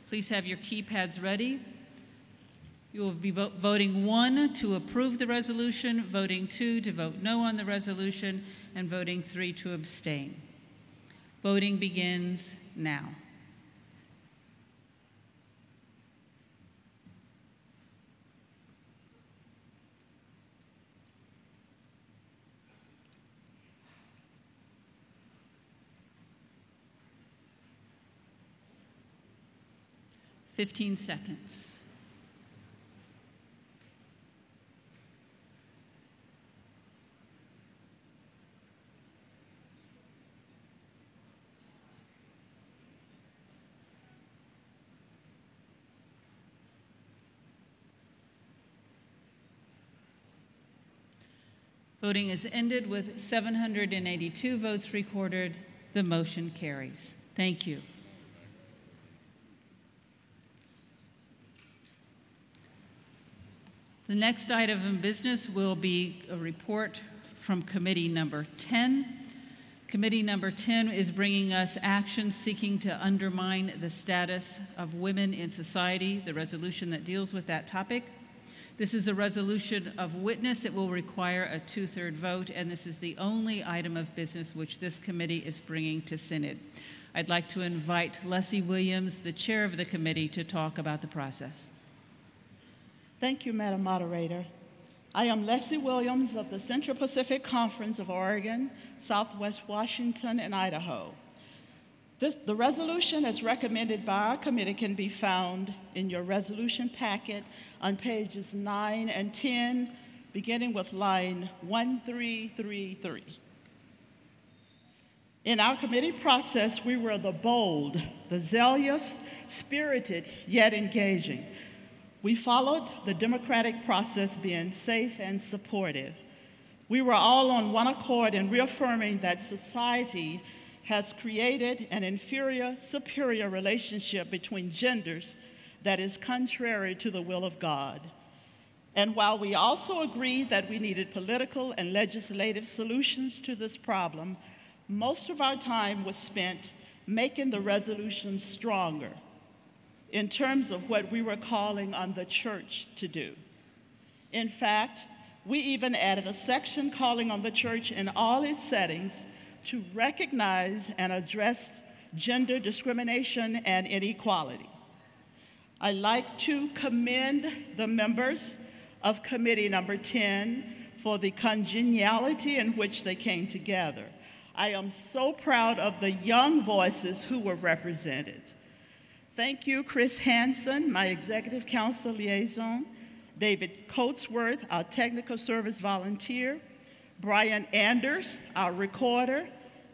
please have your keypads ready. You will be voting 1 to approve the resolution, voting 2 to vote no on the resolution, and voting 3 to abstain. Voting begins now. Fifteen seconds. Voting is ended with 782 votes recorded. The motion carries. Thank you. The next item of business will be a report from Committee number 10. Committee number 10 is bringing us actions seeking to undermine the status of women in society, the resolution that deals with that topic. This is a resolution of witness. It will require a 2/3 vote, and this is the only item of business which this committee is bringing to Synod. I'd like to invite Leslie Williams, the chair of the committee, to talk about the process.
Thank you, Madam Moderator. I am Leslie Williams of the Central Pacific Conference of Oregon, Southwest Washington, and Idaho. The resolution as recommended by our committee can be found in your resolution packet on pages 9 and 10, beginning with line 1333. In our committee process, we were the bold, the zealous, spirited, yet engaging. We followed the democratic process, being safe and supportive. We were all on one accord in reaffirming that society has created an inferior-superior relationship between genders that is contrary to the will of God. And while we also agreed that we needed political and legislative solutions to this problem, most of our time was spent making the resolution stronger in terms of what we were calling on the church to do. In fact, we even added a section calling on the church in all its settings to recognize and address gender discrimination and inequality. I'd like to commend the members of Committee Number 10 for the congeniality in which they came together. I am so proud of the young voices who were represented. Thank you, Chris Hansen, my Executive Council Liaison, David Coatsworth, our Technical Service Volunteer, Brian Anders, our Recorder,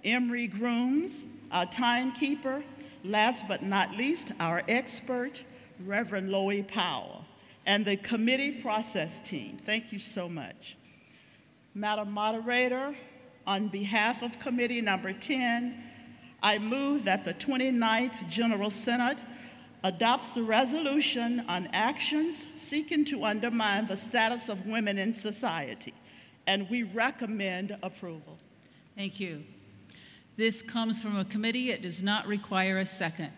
Emery Grooms, our Timekeeper, last but not least, our expert, Reverend Loie Powell, and the committee process team. Thank you so much. Madam Moderator, on behalf of Committee Number 10, I move that the 29th General Synod adopts the resolution on actions seeking to undermine the status of women in society, and we recommend approval.
Thank you. This comes from a committee. It does not require a second.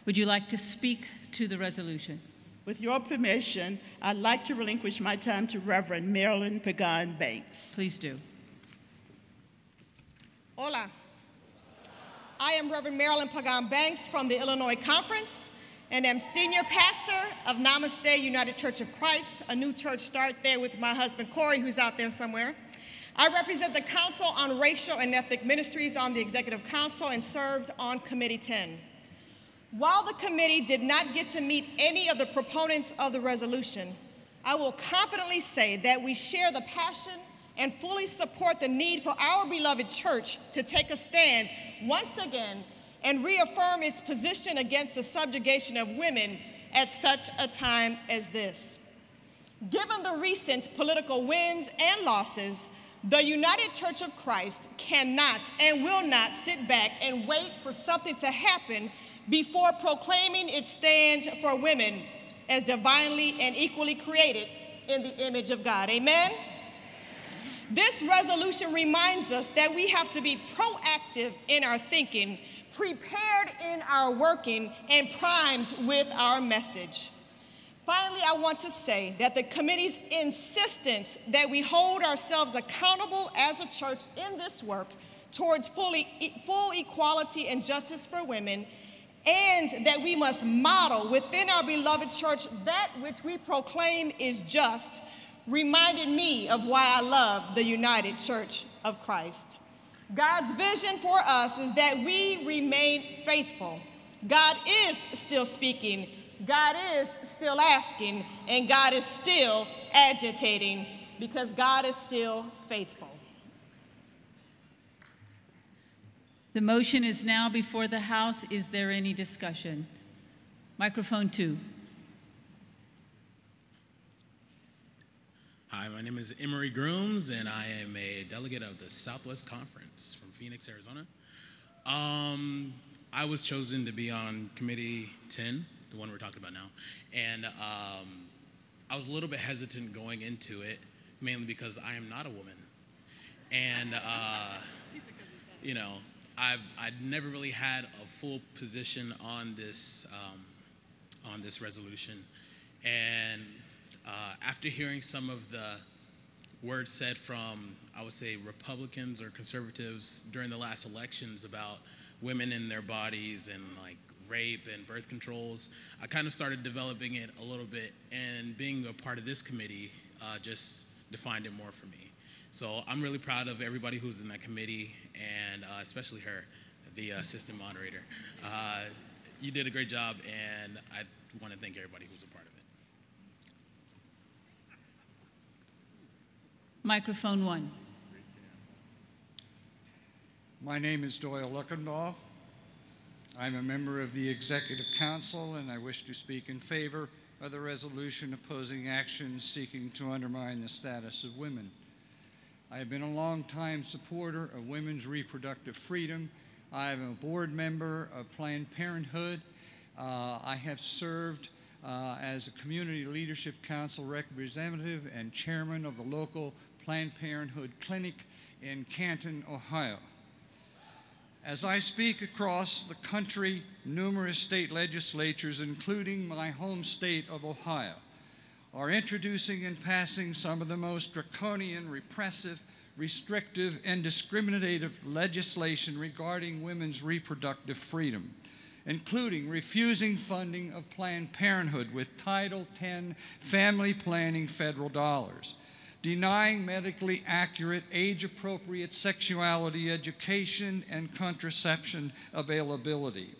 Would you like to speak to the resolution?
With your permission, I'd like to relinquish my time to Reverend Marilyn Pagan Banks.
Please do.
Hola. I am Reverend Marilyn Pagan Banks from the Illinois Conference, and am senior pastor of Namaste United Church of Christ, a new church start there with my husband Corey, who's out there somewhere. I represent the Council on Racial and Ethnic Ministries on the Executive Council and served on Committee 10. While the committee did not get to meet any of the proponents of the resolution, I will confidently say that we share the passion and fully support the need for our beloved church to take a stand once again and reaffirm its position against the subjugation of women at such a time as this. Given the recent political wins and losses, the United Church of Christ cannot and will not sit back and wait for something to happen before proclaiming its stand for women as divinely and equally created in the image of God. Amen? This resolution reminds us that we have to be proactive in our thinking, prepared in our working, and primed with our message. Finally, I want to say that the committee's insistence that we hold ourselves accountable as a church in this work towards full equality and justice for women, and that we must model within our beloved church that which we proclaim is just, reminded me of why I love the United Church of Christ. God's vision for us is that we remain faithful. God is still speaking, God is still asking, and God is still agitating, because God is still faithful.
The motion is now before the House. Is there any discussion? Microphone 2.
Hi, my name is Emery Grooms, and I am a delegate of the Southwest Conference from Phoenix, Arizona. I was chosen to be on Committee 10, the one we're talking about now, and I was a little bit hesitant going into it, mainly because I am not a woman. And, you know, I'd never really had a full position on this resolution. And after hearing some of the words said from, I would say, Republicans or conservatives during the last elections about women in their bodies and like rape and birth controls, I kind of started developing it a little bit, and being a part of this committee just defined it more for me. So I'm really proud of everybody who's in that committee, and especially her. the assistant moderator. You did a great job, and I want to thank everybody who's a part of it.
Microphone 1.
My name is Doyle Luckendahl. I'm a member of the Executive Council, and I wish to speak in favor of the resolution opposing actions seeking to undermine the status of women. I have been a long-time supporter of women's reproductive freedom. I am a board member of Planned Parenthood. I have served as a Community Leadership Council representative and chairman of the local Planned Parenthood clinic in Canton, Ohio. As I speak across the country, numerous state legislatures, including my home state of Ohio, are introducing and passing some of the most draconian, repressive, restrictive, and discriminative legislation regarding women's reproductive freedom, including refusing funding of Planned Parenthood with Title X family planning federal dollars, denying medically accurate, age-appropriate sexuality education and contraception availability.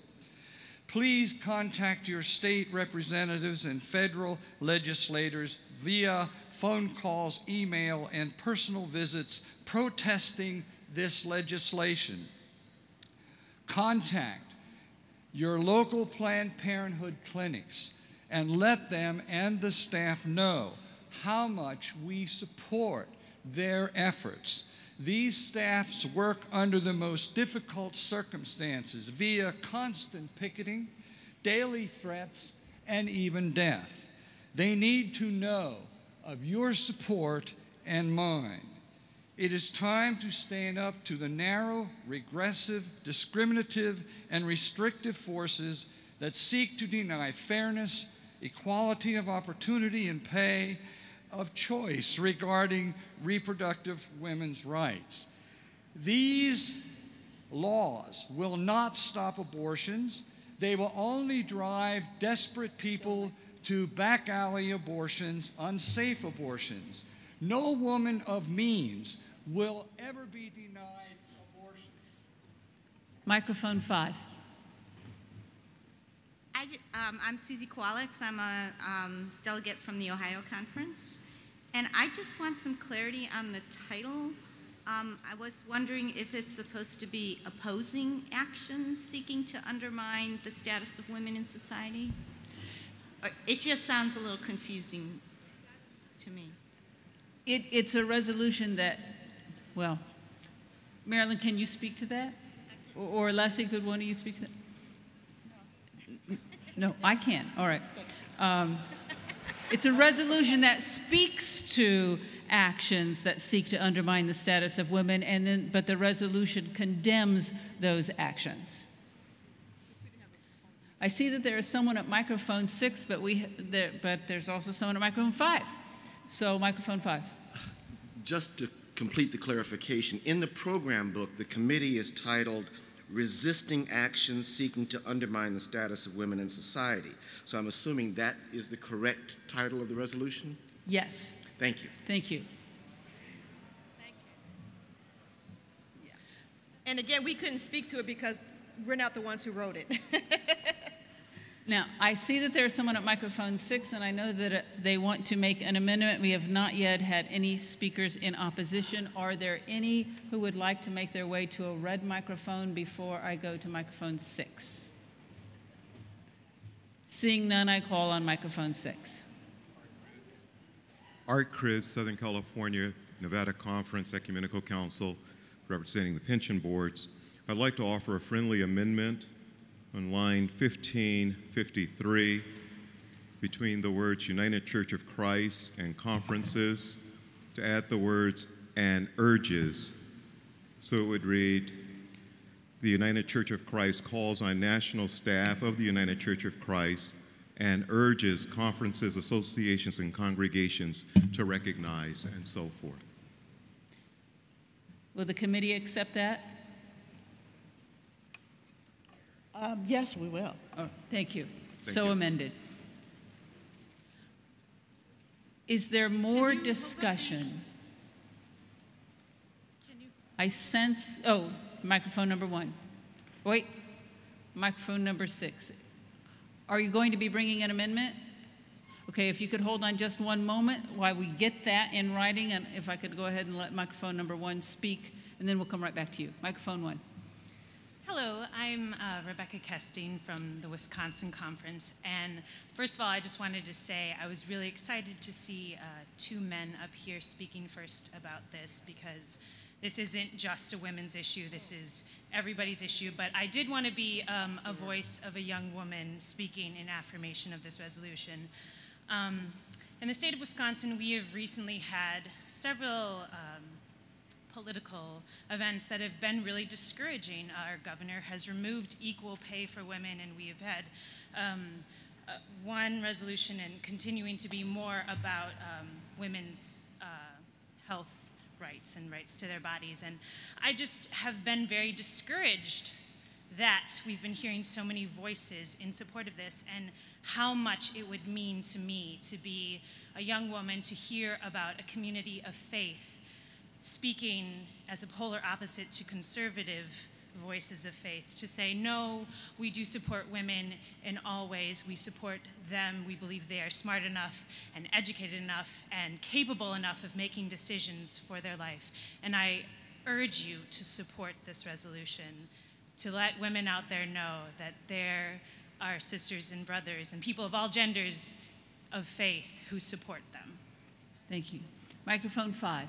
Please contact your state representatives and federal legislators via phone calls, email, and personal visits protesting this legislation. Contact your local Planned Parenthood clinics and let them and the staff know how much we support their efforts. These staffs work under the most difficult circumstances via constant picketing, daily threats, and even death. They need to know of your support and mine. It is time to stand up to the narrow, regressive, discriminative, and restrictive forces that seek to deny fairness, equality of opportunity and pay, of choice regarding reproductive women's rights. These laws will not stop abortions. They will only drive desperate people to back alley abortions, unsafe abortions. No woman of means will ever be denied abortion.
Microphone 5.
I'm Susie Kowalix. I'm a delegate from the Ohio Conference. And I just want some clarity on the title. I was wondering if it's supposed to be opposing actions seeking to undermine the status of women in society. It just sounds a little confusing to me.
It's a resolution that, well, Marilyn, can you speak to that? Or Leslie, could one of you speak to that? No, I can. All right. It's a resolution that speaks to actions that seek to undermine the status of women, but the resolution condemns those actions. I see that there is someone at microphone 6, but there's also someone at microphone 5. So microphone 5.
Just to complete the clarification, in the program book, the committee is titled Resisting Actions Seeking to Undermine the Status of Women in Society. So I'm assuming that is the correct title of the resolution?
Yes.
Thank you.
Thank you.
And again, we couldn't speak to it because we're not the ones who wrote it.
Now, I see that there's someone at microphone 6, and I know that they want to make an amendment. We have not yet had any speakers in opposition. Are there any who would like to make their way to a red microphone before I go to microphone 6? Seeing none, I call on microphone 6.
Art Cribs, Southern California, Nevada Conference, Ecumenical Council, representing the pension boards. I'd like to offer a friendly amendment on line 1553 between the words United Church of Christ and conferences to add the words and urges. So it would read, the United Church of Christ calls on national staff of the United Church of Christ and urges conferences, associations, and congregations to recognize and so forth.
Will the committee accept that?
Yes, we will.
Oh, thank you.
Thank
so
you.
amended. Is there more discussion? I sense, oh, microphone number 1. Wait, microphone number 6. Are you going to be bringing an amendment? Okay, if you could hold on just one moment while we get that in writing, and if I could go ahead and let microphone number 1 speak, and then we'll come right back to you. Microphone 1.
Hello, I'm Rebecca Kesting from the Wisconsin Conference, and first of all, I just wanted to say I was really excited to see 2 men up here speaking first about this, because this isn't just a women's issue, this is everybody's issue, but I did want to be a voice of a young woman speaking in affirmation of this resolution. In the state of Wisconsin, we have recently had several political events that have been really discouraging. Our governor has removed equal pay for women, and we have had one resolution and continuing to be more about women's health rights and rights to their bodies. And I just have been very discouraged that we've been hearing so many voices in support of this, and how much it would mean to me to be a young woman, to hear about a community of faith speaking as a polar opposite to conservative voices of faith, to say, no, we do support women in all ways. We support them. We believe they are smart enough and educated enough and capable enough of making decisions for their life. And I urge you to support this resolution, to let women out there know that there are sisters and brothers and people of all genders of faith who support them.
Thank you. Microphone 5.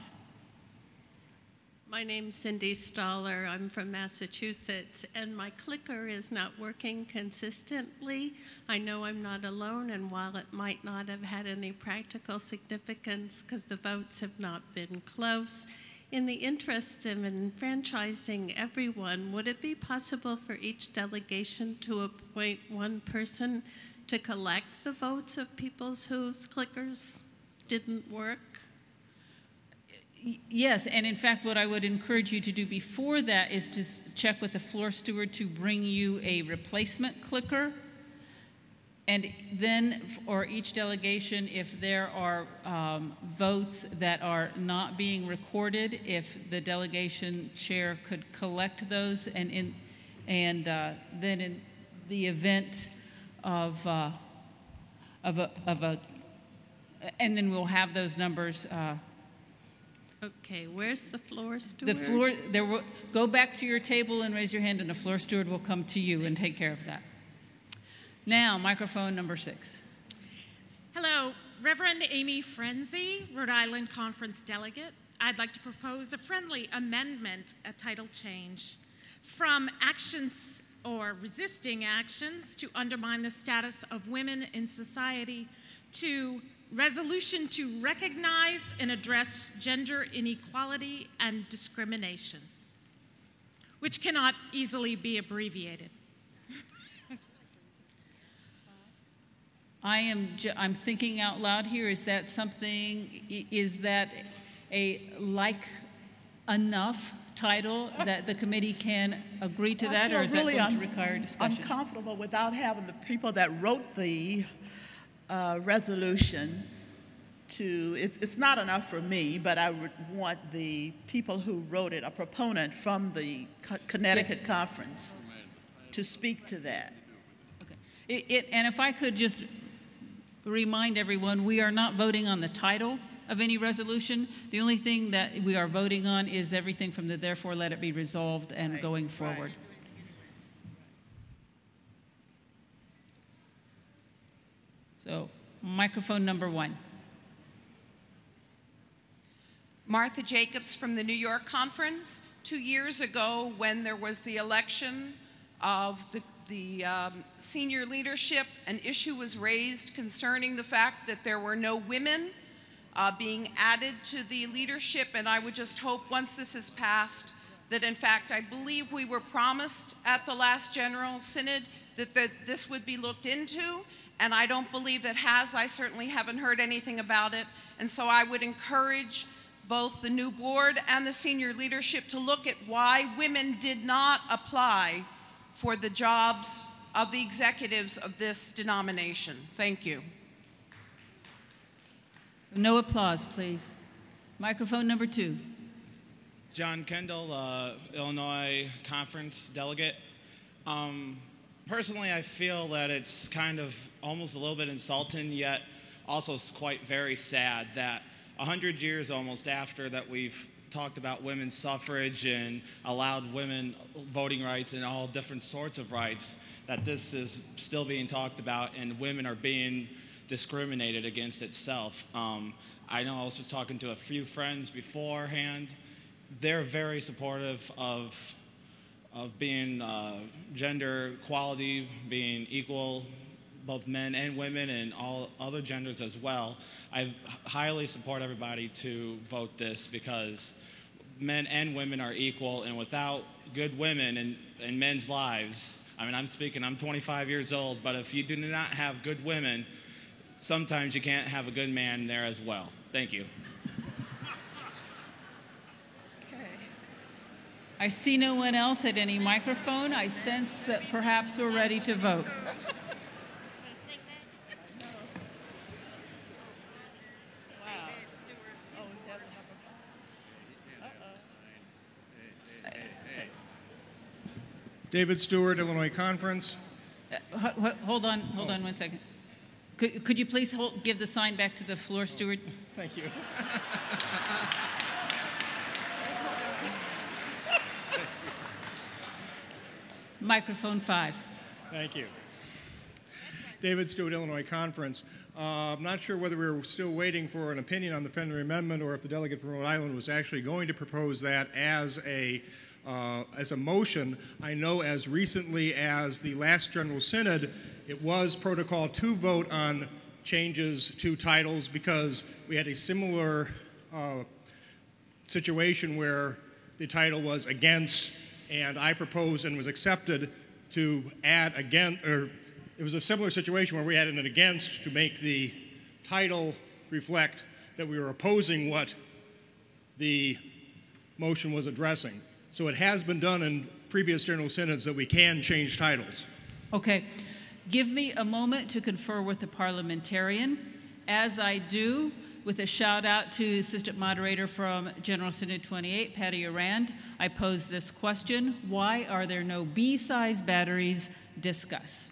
My name's Cindy Stoller. I'm from Massachusetts, and my clicker is not working consistently. I know I'm not alone, and while it might not have had any practical significance because the votes have not been close, in the interest of enfranchising everyone, would it be possible for each delegation to appoint one person to collect the votes of people whose clickers didn't work?
Yes, and in fact, what I would encourage you to do before that is to check with the floor steward to bring you a replacement clicker. And then for each delegation, if there are votes that are not being recorded, if the delegation chair could collect those, and then in the event of and then we'll have those numbers.
Okay, where's the floor steward?
The floor, go back to your table and raise your hand, and the floor steward will come to you and take care of that. Now, microphone number 6.
Hello, Reverend Amy Frenzy, Rhode Island Conference Delegate. I'd like to propose a friendly amendment, a title change, from actions or resisting actions to undermine the status of women in society to resolution to recognize and address gender inequality and discrimination, which cannot easily be abbreviated.
I'm thinking out loud here. Is that something, is that a like enough title that the committee can agree to that, or is that going to require discussion?
I'm comfortable without having the people that wrote the resolution to, it's not enough for me, but I would want the people who wrote it, a proponent from the Connecticut Conference, to speak to that.
Okay. And if I could just remind everyone, we are not voting on the title of any resolution. The only thing that we are voting on is everything from the therefore let it be resolved and going forward. So, microphone number 1.
Martha Jacobs from the New York Conference. 2 years ago, when there was the election of the senior leadership, an issue was raised concerning the fact that there were no women being added to the leadership, and I would just hope once this is passed that, in fact, I believe we were promised at the last General Synod that this would be looked into, and I don't believe it has. I certainly haven't heard anything about it, and so I would encourage both the new board and the senior leadership to look at why women did not apply for the jobs of the executives of this denomination. Thank you.
No applause, please. Microphone number 2.
John Kendall, Illinois Conference Delegate.
Personally, I feel that it's kind of almost a little bit insulting, yet also quite very sad that 100 years almost after that we've talked about women's suffrage and allowed women voting rights and all different sorts of rights, that this is still being talked about and women are being discriminated against itself. I know I was just talking to a few friends beforehand. They're very supportive of being gender equality, being equal, both men and women and all other genders as well. I highly support everybody to vote this because men and women are equal, and without good women in men's lives, I mean, I'm 25 years old, but if you do not have good women, sometimes you can't have a good man there as well. Thank you.
I see no one else at any microphone. I sense that perhaps we're ready to vote.
David Stewart, Illinois Conference.
Hold on 1 second. Could you please give the sign back to the floor, Stewart?
Thank you.
Microphone 5.
Thank you. David Stewart, Illinois Conference. I'm not sure whether we're still waiting for an opinion on the Plenary Amendment or if the delegate from Rhode Island was actually going to propose that as a motion. I know as recently as the last General Synod, it was protocol to vote on changes to titles because we had a similar situation where the title was against, and I proposed and was accepted to add again, or it was a similar situation where we added an against to make the title reflect that we were opposing what the motion was addressing. So it has been done in previous General Synods that we can change titles.
Okay. Give me a moment to confer with the parliamentarian. As I do, with a shout out to Assistant Moderator from General Synod 28, Patty Arand, I pose this question: why are there no B-size batteries? Discuss.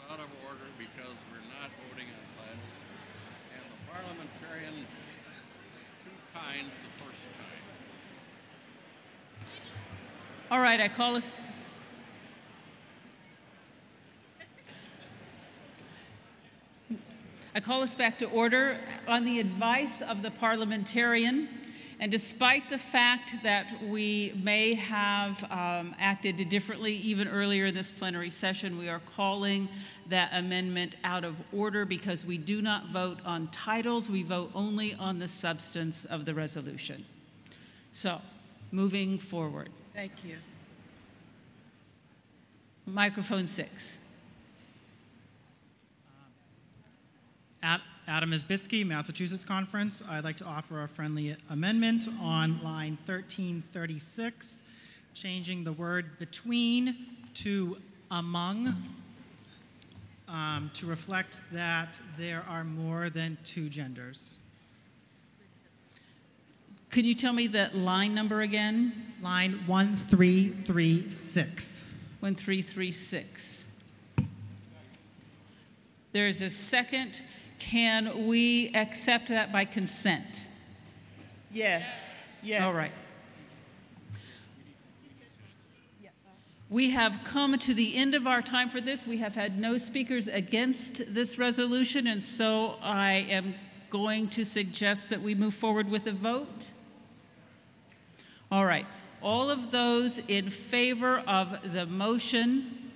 Out of order because we're not voting on titles, and the parliamentarian was too kind the first time.
All right, I call us back to order on the advice of the parliamentarian. And despite the fact that we may have acted differently even earlier in this plenary session, we are calling that amendment out of order because we do not vote on titles, we vote only on the substance of the resolution. So, moving forward.
Thank you.
Microphone 6.
Adam Isbitsky, Massachusetts Conference. I'd like to offer a friendly amendment on line 1336, changing the word between to among to reflect that there are more than two genders.
Could you tell me that line number again?
Line 1336.
1336. There's a second. Can we accept that by consent?
Yes. Yes.
All right. We have come to the end of our time for this. We have had no speakers against this resolution, and so I am going to suggest that we move forward with a vote. All right. All of those in favor of the motion,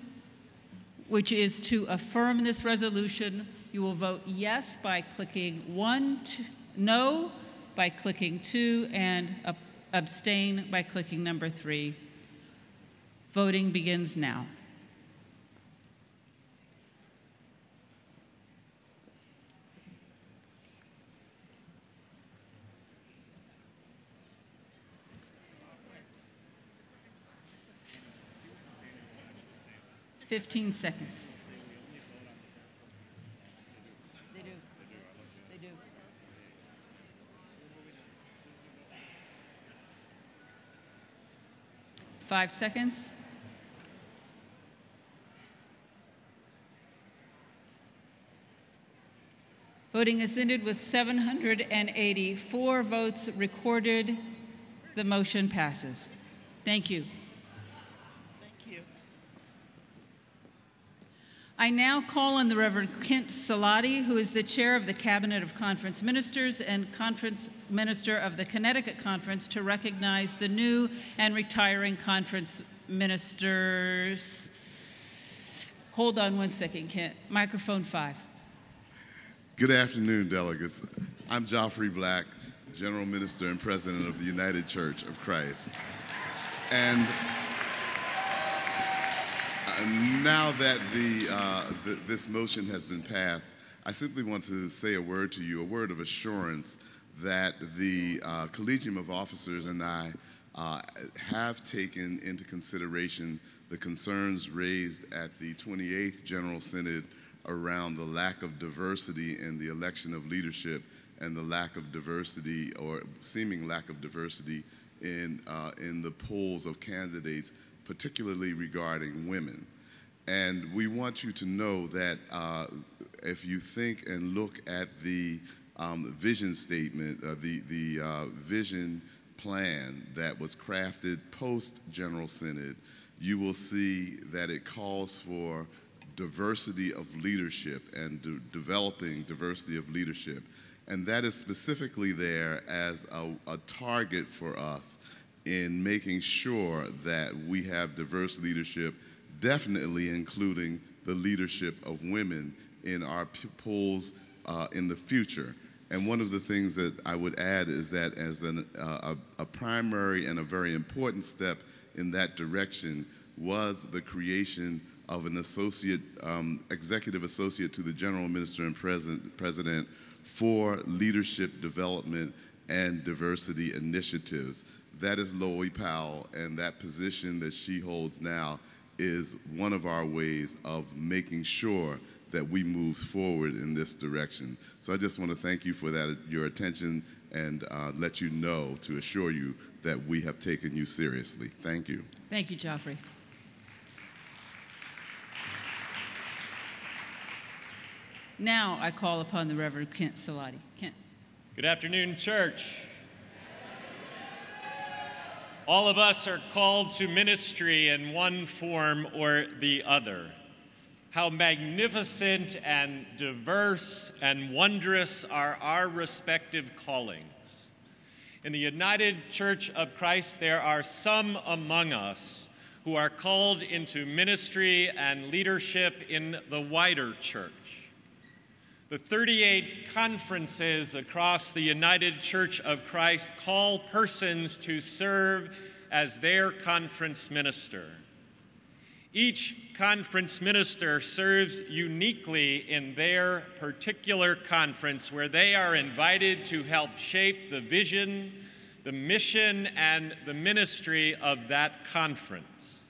which is to affirm this resolution, you will vote yes by clicking 1, no by clicking 2, and abstain by clicking number 3. Voting begins now. Fifteen seconds. They do. They do. Five seconds. Voting is ended with 784 votes recorded. The motion passes. Thank you.
Thank you.
I now call on the Reverend Kent Salati, who is the chair of the Cabinet of Conference Ministers and Conference Minister of the Connecticut Conference, to recognize the new and retiring conference ministers. Hold on one second, Kent. Microphone 5.
Good afternoon, delegates. I'm Joffrey Black, General Minister and President of the United Church of Christ. And now that this motion has been passed, I simply want to say a word to you, a word of assurance that the Collegium of Officers and I have taken into consideration the concerns raised at the 28th General Synod around the lack of diversity in the election of leadership and the lack of diversity, or seeming lack of diversity, in the polls of candidates, particularly regarding women. And we want you to know that if you think and look at the vision statement, the vision plan that was crafted post-General Synod, you will see that it calls for diversity of leadership and developing diversity of leadership. And that is specifically there as a target for us in making sure that we have diverse leadership, definitely including the leadership of women in our polls in the future. And one of the things that I would add is that as a primary and a very important step in that direction was the creation of an executive associate to the General Minister and President for leadership development and diversity initiatives. That is Loie Powell, and that position that she holds now is one of our ways of making sure that we move forward in this direction. So I just want to thank you for that, your attention, and let you know, to assure you that we have taken you seriously. Thank you.
Thank you, Joffrey. Now I call upon the Reverend Kent Salati. Kent.
Good afternoon, church. All of us are called to ministry in one form or the other. How magnificent and diverse and wondrous are our respective callings. In the United Church of Christ, there are some among us who are called into ministry and leadership in the wider church. The 38 conferences across the United Church of Christ call persons to serve as their conference minister. Each conference minister serves uniquely in their particular conference, where they are invited to help shape the vision, the mission, and the ministry of that conference.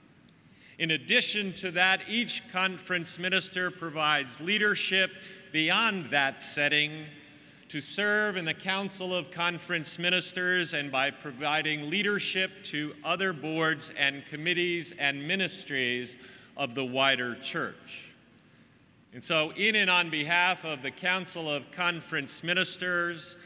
In addition to that, each conference minister provides leadership beyond that setting to serve in the Council of Conference Ministers and by providing leadership to other boards and committees and ministries of the wider church. And so in and on behalf of the Council of Conference Ministers,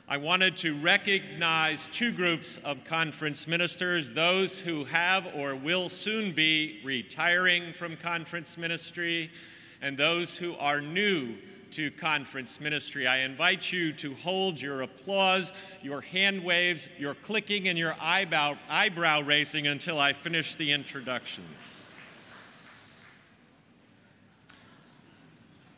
I wanted to recognize two groups of conference ministers, those who have or will soon be retiring from conference ministry, and those who are new to conference ministry. I invite you to hold your applause, your hand waves, your clicking, and your eyebrow raising until I finish the introductions.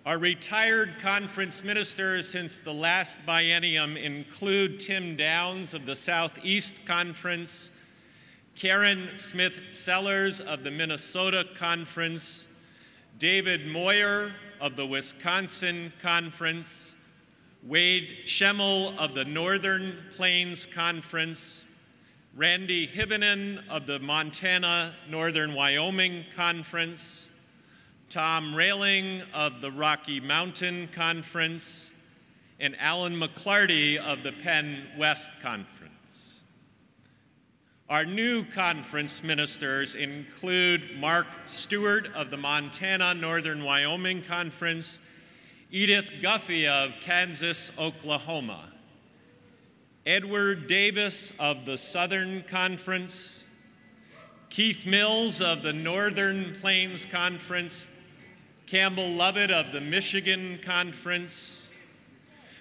Our retired conference ministers since the last biennium include Tim Downs of the Southeast Conference, Karen Smith-Sellers of the Minnesota Conference, David Moyer of the Wisconsin Conference, Wade Schemmel of the Northern Plains Conference, Randy Hivenen of the Montana Northern Wyoming Conference, Tom Railing of the Rocky Mountain Conference, and Alan McClarty of the Penn West Conference. Our new conference ministers include Mark Stewart of the Montana Northern Wyoming Conference, Edith Guffey of Kansas, Oklahoma, Edward Davis of the Southern Conference, Keith Mills of the Northern Plains Conference, Campbell Lovett of the Michigan Conference.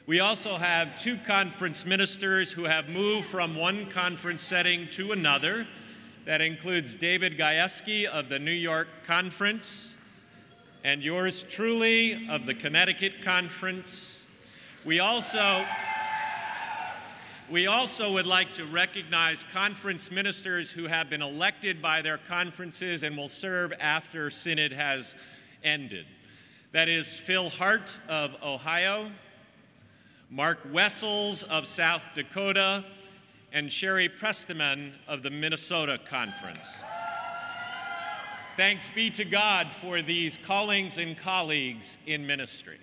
We also have two conference ministers who have moved from one conference setting to another. That includes David Gajewski of the New York Conference and yours truly of the Connecticut Conference. We also would like to recognize conference ministers who have been elected by their conferences and will serve after Synod has ended. That is Phil Hart of Ohio, Mark Wessels of South Dakota, and Sherry Presteman of the Minnesota Conference. Thanks be to God for these callings and colleagues in ministry.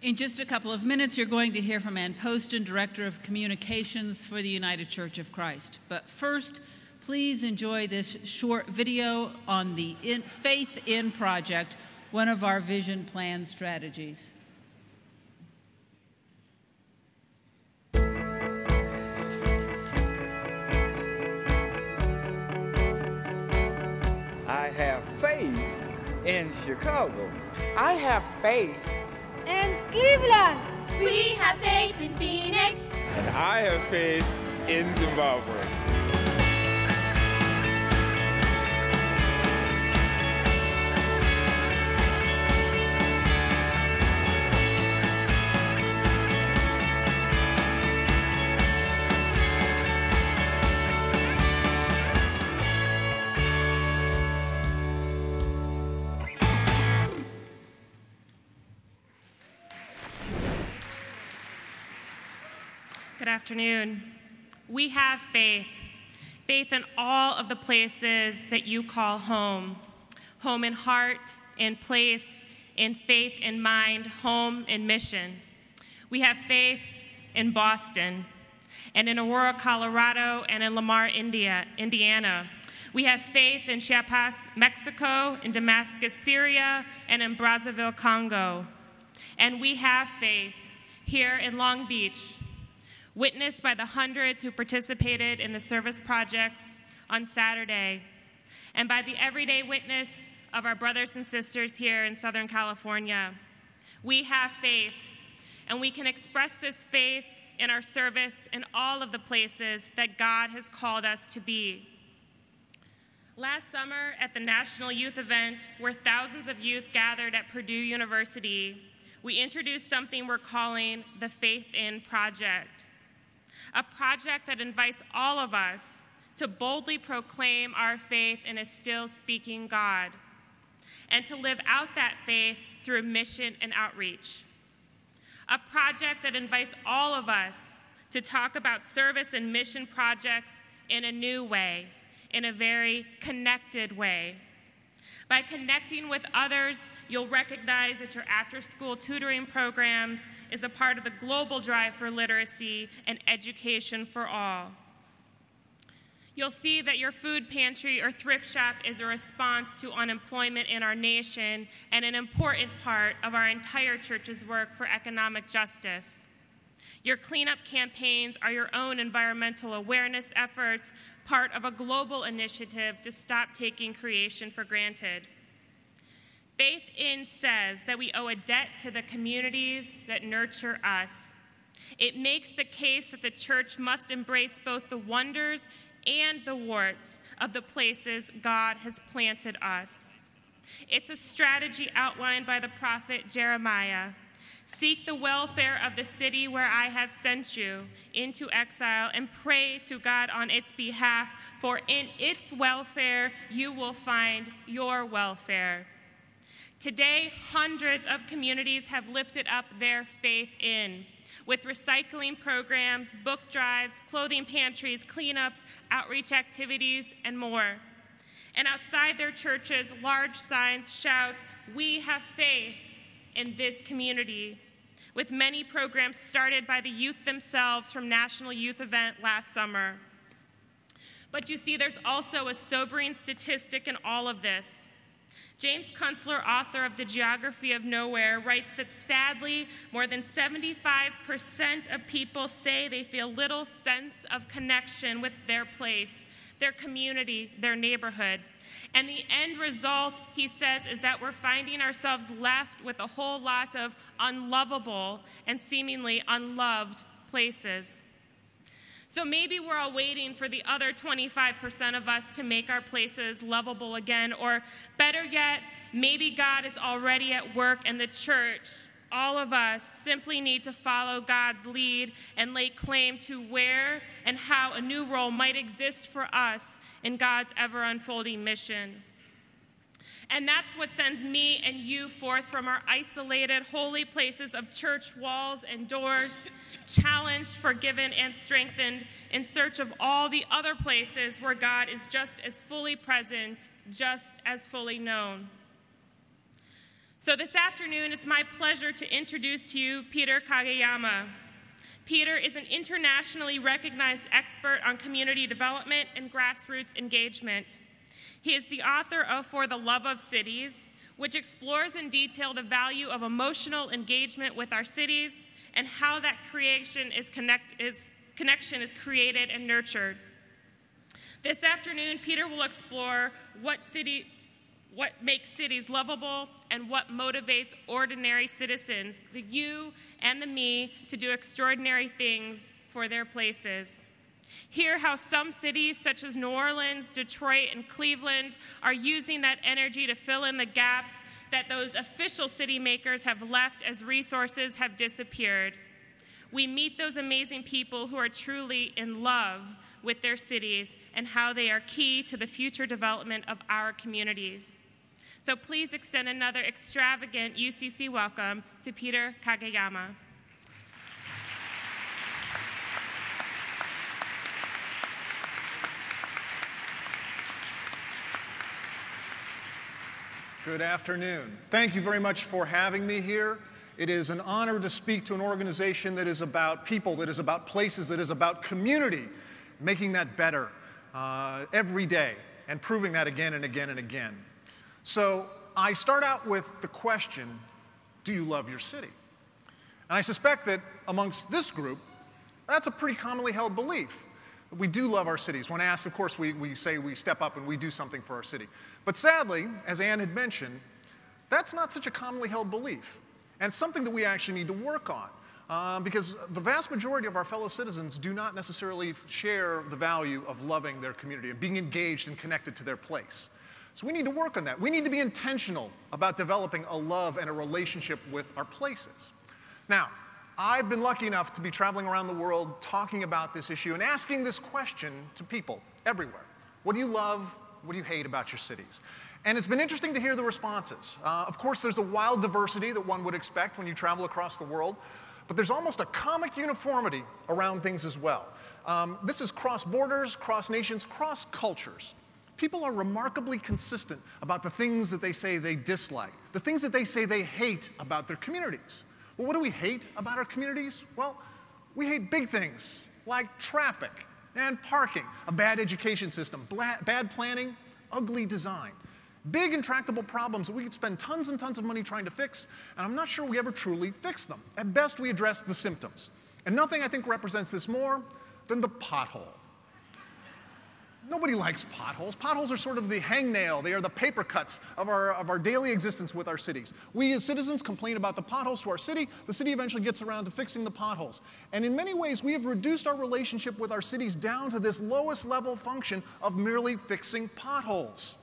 In just a couple of minutes, you're going to hear from Ann Poston, Director of Communications for the United Church of Christ. But first, please enjoy this short video on the Faith In Project, one of our vision plan strategies.
I have faith in Chicago.
I have faith
in Cleveland.
We have faith in Phoenix.
And I have faith in Zimbabwe.
Good afternoon. We have faith. Faith in all of the places that you call home. Home in heart, in place, in faith in mind, home in mission. We have faith in Boston, and in Aurora, Colorado, and in Lamar, Indiana. We have faith in Chiapas, Mexico, in Damascus, Syria, and in Brazzaville, Congo. And we have faith here in Long Beach, witnessed by the hundreds who participated in the service projects on Saturday, and by the everyday witness of our brothers and sisters here in Southern California. We have faith, and we can express this faith in our service in all of the places that God has called us to be. Last summer at the National Youth Event, where thousands of youth gathered at Purdue University, we introduced something we're calling the Faith In Project. A project that invites all of us to boldly proclaim our faith in a still speaking God, and to live out that faith through mission and outreach. A project that invites all of us to talk about service and mission projects in a new way, in a very connected way. By connecting with others, you'll recognize that your after-school tutoring programs is a part of the global drive for literacy and education for all. You'll see that your food pantry or thrift shop is a response to unemployment in our nation and an important part of our entire church's work for economic justice. Your cleanup campaigns are your own environmental awareness efforts, part of a global initiative to stop taking creation for granted. Faith In says that we owe a debt to the communities that nurture us. It makes the case that the church must embrace both the wonders and the warts of the places God has planted us. It's a strategy outlined by the prophet Jeremiah. Seek the welfare of the city where I have sent you into exile and pray to God on its behalf, for in its welfare you will find your welfare. Today, hundreds of communities have lifted up their faith in, with recycling programs, book drives, clothing pantries, cleanups, outreach activities, and more. And outside their churches, large signs shout, "We have faith in this community," with many programs started by the youth themselves from National Youth Event last summer. But you see, there's also a sobering statistic in all of this. James Kunstler, author of The Geography of Nowhere, writes that sadly, more than 75% of people say they feel little sense of connection with their place, their community, their neighborhood. And the end result, he says, is that we're finding ourselves left with a whole lot of unlovable and seemingly unloved places. So maybe we're all waiting for the other 25% of us to make our places lovable again, or better yet, maybe God is already at work and the church, all of us, simply need to follow God's lead and lay claim to where and how a new role might exist for us in God's ever-unfolding mission. And that's what sends me and you forth from our isolated, holy places of church walls and doors, challenged, forgiven, and strengthened in search of all the other places where God is just as fully present, just as fully known. So this afternoon, it's my pleasure to introduce to you Peter Kageyama. Peter is an internationally recognized expert on community development and grassroots engagement. He is the author of For the Love of Cities, which explores in detail the value of emotional engagement with our cities and how that connection is created and nurtured. This afternoon, Peter will explore what makes cities lovable and what motivates ordinary citizens, the you and the me, to do extraordinary things for their places. Hear how some cities, such as New Orleans, Detroit, and Cleveland, are using that energy to fill in the gaps that those official city makers have left as resources have disappeared. We meet those amazing people who are truly in love with their cities and how they are key to the future development of our communities. So please extend another extravagant UCC welcome to Peter Kageyama.
Good afternoon. Thank you very much for having me here. It is an honor to speak to an organization that is about people, that is about places, that is about community, making that better every day and proving that again and again and again. So I start out with the question, do you love your city? And I suspect that amongst this group, that's a pretty commonly held belief. We do love our cities. When asked, of course, we say we step up and we do something for our city. But sadly, as Ann had mentioned, that's not such a commonly held belief. And it's something that we actually need to work on because the vast majority of our fellow citizens do not necessarily share the value of loving their community and being engaged and connected to their place. So we need to work on that. We need to be intentional about developing a love and a relationship with our places. Now, I've been lucky enough to be traveling around the world talking about this issue and asking this question to people everywhere. What do you love? What do you hate about your cities? And it's been interesting to hear the responses. Of course, there's a wild diversity that one would expect when you travel across the world. but there's almost a comic uniformity around things as well. This is cross borders, cross nations, cross cultures. People are remarkably consistent about the things that they say they dislike, the things that they say they hate about their communities. Well, what do we hate about our communities? Well, we hate big things like traffic and parking, a bad education system, bad planning, ugly design. Big intractable problems that we could spend tons and tons of money trying to fix, and I'm not sure we ever truly fix them. At best, we address the symptoms. And nothing, I think, represents this more than the pothole. Nobody likes potholes. Potholes are sort of the hangnail. They are the paper cuts of our daily existence with our cities. We as citizens complain about the potholes to our city. The city eventually gets around to fixing the potholes. And in many ways, we have reduced our relationship with our cities down to this lowest level function of merely fixing potholes.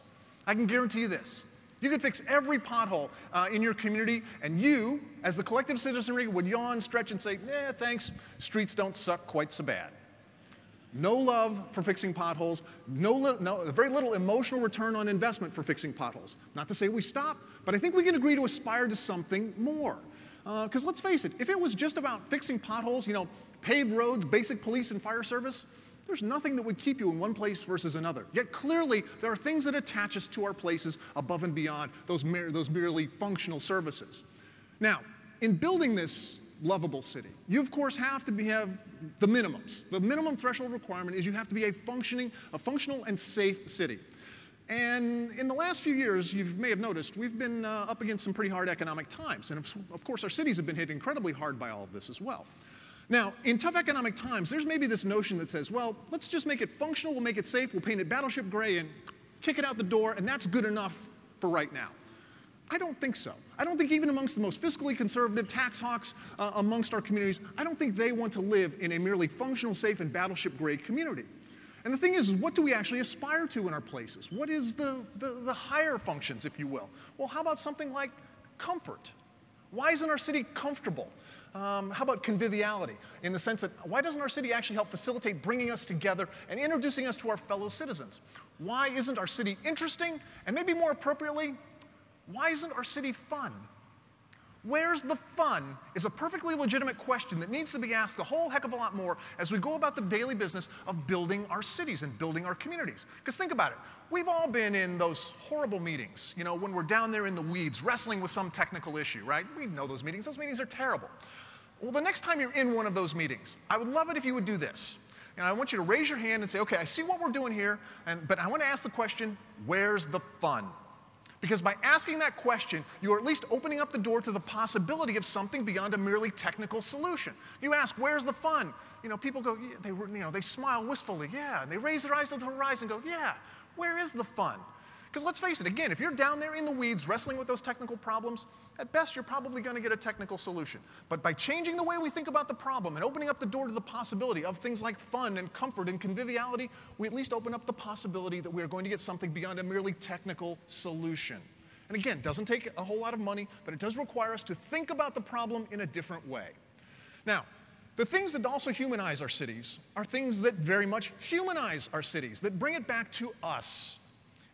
I can guarantee you this. You could fix every pothole in your community, and you, as the collective citizenry, would yawn, stretch, and say, thanks, streets don't suck quite so bad. No love for fixing potholes, very little emotional return on investment for fixing potholes. Not to say we stop, but I think we can agree to aspire to something more. Because let's face it, if it was just about fixing potholes, paved roads, basic police and fire service, there's nothing that would keep you in one place versus another. Yet clearly, there are things that attach us to our places above and beyond those merely functional services. Now, in building this lovable city, you of course have to have the minimums. The minimum threshold requirement is you have to be a functional and safe city. And in the last few years, you may have noticed, we've been up against some pretty hard economic times. And of course, our cities have been hit incredibly hard by all of this as well. Now, in tough economic times, there's maybe this notion that says, well, let's just make it functional, we'll make it safe, we'll paint it battleship gray and kick it out the door, and that's good enough for right now. I don't think so. I don't think even amongst the most fiscally conservative tax hawks amongst our communities, I don't think they want to live in a merely functional, safe, and battleship-grade community. And the thing is, what do we actually aspire to in our places? What is the higher functions, if you will? Well, how about something like comfort? Why isn't our city comfortable? How about conviviality? In the sense that, why doesn't our city actually help facilitate bringing us together and introducing us to our fellow citizens? Why isn't our city interesting? And maybe more appropriately, why isn't our city fun? Where's the fun is a perfectly legitimate question that needs to be asked a whole heck of a lot more as we go about the daily business of building our cities and building our communities. Because think about it. We've all been in those horrible meetings, when we're down there in the weeds wrestling with some technical issue, right? We know those meetings. Those meetings are terrible. Well, the next time you're in one of those meetings, I would love it if you would do this. I want you to raise your hand and say, okay, I see what we're doing here, but I want to ask the question, where's the fun? Because by asking that question, you are at least opening up the door to the possibility of something beyond a merely technical solution. You ask, where's the fun? People go, yeah, they smile wistfully, yeah, and they raise their eyes to the horizon and go, yeah, where is the fun? Because let's face it, again, if you're down there in the weeds wrestling with those technical problems, at best you're probably going to get a technical solution. But by changing the way we think about the problem and opening up the door to the possibility of things like fun and comfort and conviviality, we at least open up the possibility that we are going to get something beyond a merely technical solution. And again, it doesn't take a whole lot of money, but it does require us to think about the problem in a different way. Now, the things that also humanize our cities are things that very much humanize our cities, that bring it back to us.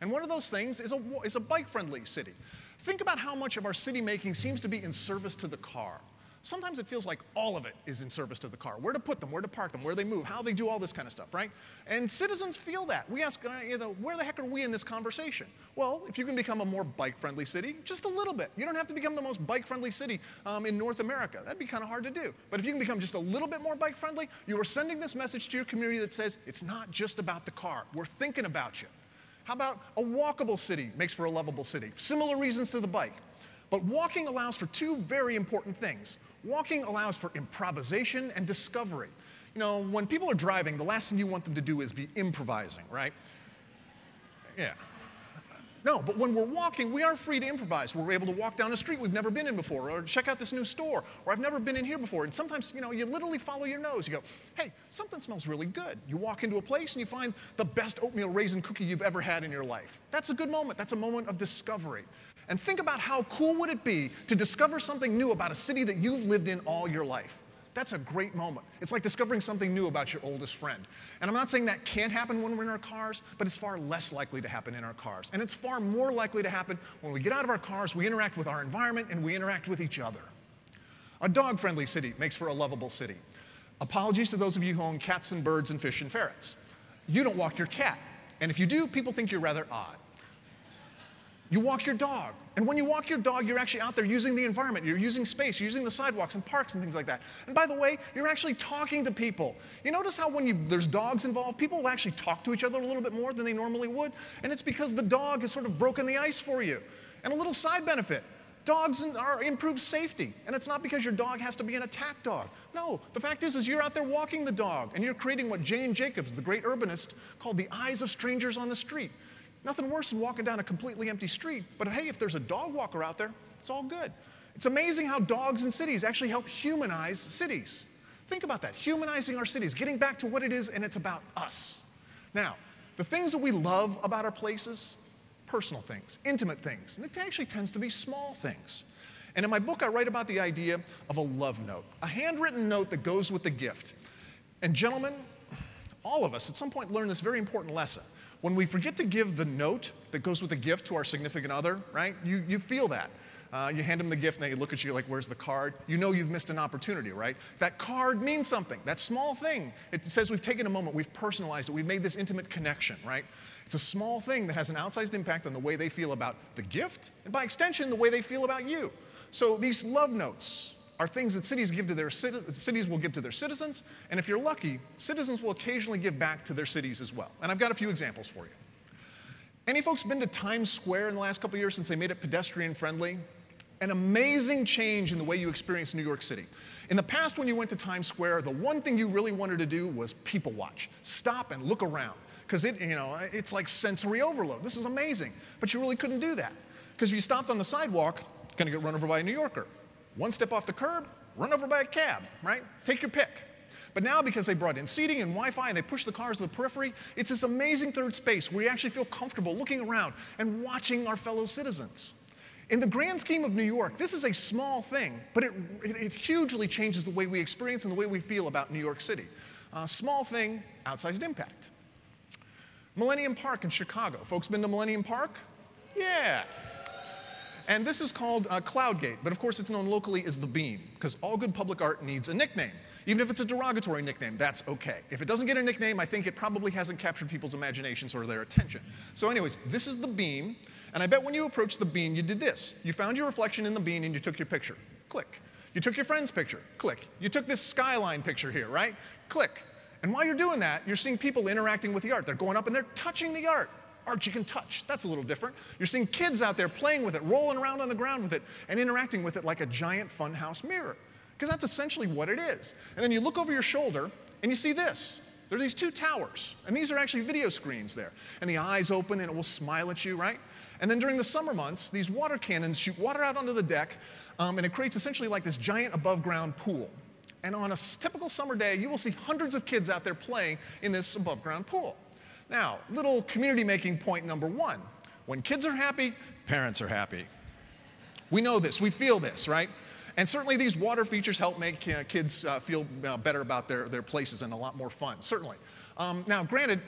And one of those things is a bike-friendly city. Think about how much of our city making seems to be in service to the car. Sometimes it feels like all of it is in service to the car. Where to put them, where to park them, where they move, how they do all this kind of stuff, right? And citizens feel that. We ask, where the heck are we in this conversation? Well, if you can become a more bike-friendly city, just a little bit. You don't have to become the most bike-friendly city in North America. That'd be kind of hard to do. But if you can become just a little bit more bike-friendly, you are sending this message to your community that says, it's not just about the car. We're thinking about you. How about a walkable city makes for a lovable city? Similar reasons to the bike. But walking allows for two very important things. Walking allows for improvisation and discovery. When people are driving, the last thing you want them to do is be improvising, right? Yeah. No, but when we're walking, we are free to improvise. We're able to walk down a street we've never been in before, or check out this new store, or I've never been in here before. And sometimes, you literally follow your nose. You go, hey, something smells really good. You walk into a place and you find the best oatmeal raisin cookie you've ever had in your life. That's a good moment. That's a moment of discovery. And think about how cool would it be to discover something new about a city that you've lived in all your life. That's a great moment. It's like discovering something new about your oldest friend. And I'm not saying that can't happen when we're in our cars, but it's far less likely to happen in our cars. And it's far more likely to happen when we get out of our cars, we interact with our environment, and we interact with each other. A dog-friendly city makes for a lovable city. Apologies to those of you who own cats and birds and fish and ferrets. You don't walk your cat, and if you do, people think you're rather odd. You walk your dog, and when you walk your dog, you're actually out there using the environment, you're using space, you're using the sidewalks and parks and things like that. And by the way, you're actually talking to people. You notice how when there's dogs involved, people will actually talk to each other a little bit more than they normally would, and it's because the dog has sort of broken the ice for you. And a little side benefit, dogs improve safety, and it's not because your dog has to be an attack dog. No, the fact is you're out there walking the dog, and you're creating what Jane Jacobs, the great urbanist, called the eyes of strangers on the street. Nothing worse than walking down a completely empty street, but hey, if there's a dog walker out there, it's all good. It's amazing how dogs in cities actually help humanize cities. Think about that, humanizing our cities, getting back to what it is, and it's about us. Now, the things that we love about our places, personal things, intimate things, and it actually tends to be small things. And in my book, I write about the idea of a love note, a handwritten note that goes with the gift. And gentlemen, all of us at some point learn this very important lesson. When we forget to give the note that goes with the gift to our significant other, right? You feel that. You hand them the gift and they look at you like, where's the card? You know you've missed an opportunity, right? That card means something. That small thing, it says we've taken a moment, we've personalized it, we've made this intimate connection, right? It's a small thing that has an outsized impact on the way they feel about the gift, and by extension, the way they feel about you. So these love notes are things that cities will give to their citizens, and if you're lucky, citizens will occasionally give back to their cities as well. And I've got a few examples for you. Any folks been to Times Square in the last couple of years since they made it pedestrian friendly? An amazing change in the way you experience New York City. In the past, when you went to Times Square, the one thing you really wanted to do was people watch. Stop and look around, because it's like sensory overload. This is amazing, but you really couldn't do that. Because if you stopped on the sidewalk, you're going to get run over by a New Yorker. One step off the curb, run over by a cab, right? Take your pick. But now, because they brought in seating and Wi-Fi and they push the cars to the periphery, it's this amazing third space where you actually feel comfortable looking around and watching our fellow citizens. In the grand scheme of New York, this is a small thing, but it hugely changes the way we experience and the way we feel about New York City. Small thing, outsized impact. Millennium Park in Chicago. Folks been to Millennium Park? Yeah. And this is called Cloudgate, but of course it's known locally as the Beam, because all good public art needs a nickname. Even if it's a derogatory nickname, that's okay. If it doesn't get a nickname, I think it probably hasn't captured people's imaginations or their attention. So anyways, this is the Beam, and I bet when you approached the Beam, you did this. You found your reflection in the Beam and you took your picture. Click. You took your friend's picture. Click. You took this skyline picture here, right? Click. And while you're doing that, you're seeing people interacting with the art. They're going up and they're touching the art. Art you can touch. That's a little different. You're seeing kids out there playing with it, rolling around on the ground with it, and interacting with it like a giant funhouse mirror. Because that's essentially what it is. And then you look over your shoulder, and you see this. There are these two towers, and these are actually video screens there. And the eyes open, and it will smile at you, right? And then during the summer months, these water cannons shoot water out onto the deck, and it creates essentially like this giant above-ground pool. And on a typical summer day, you will see hundreds of kids out there playing in this above-ground pool. Now, little community making point number one. When kids are happy, parents are happy. We know this, we feel this, right? And certainly these water features help make kids feel better about their places and a lot more fun, certainly. Now, granted,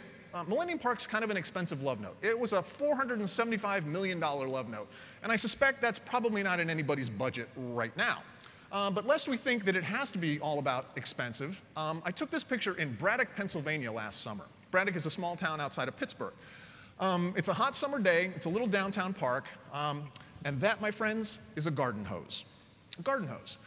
Millennium Park's kind of an expensive love note. It was a $475 million love note, and I suspect that's probably not in anybody's budget right now. But lest we think that it has to be all about expensive, I took this picture in Braddock, Pennsylvania last summer. Braddock is a small town outside of Pittsburgh. It's a hot summer day, it's a little downtown park, and that, my friends, is a garden hose. A garden hose.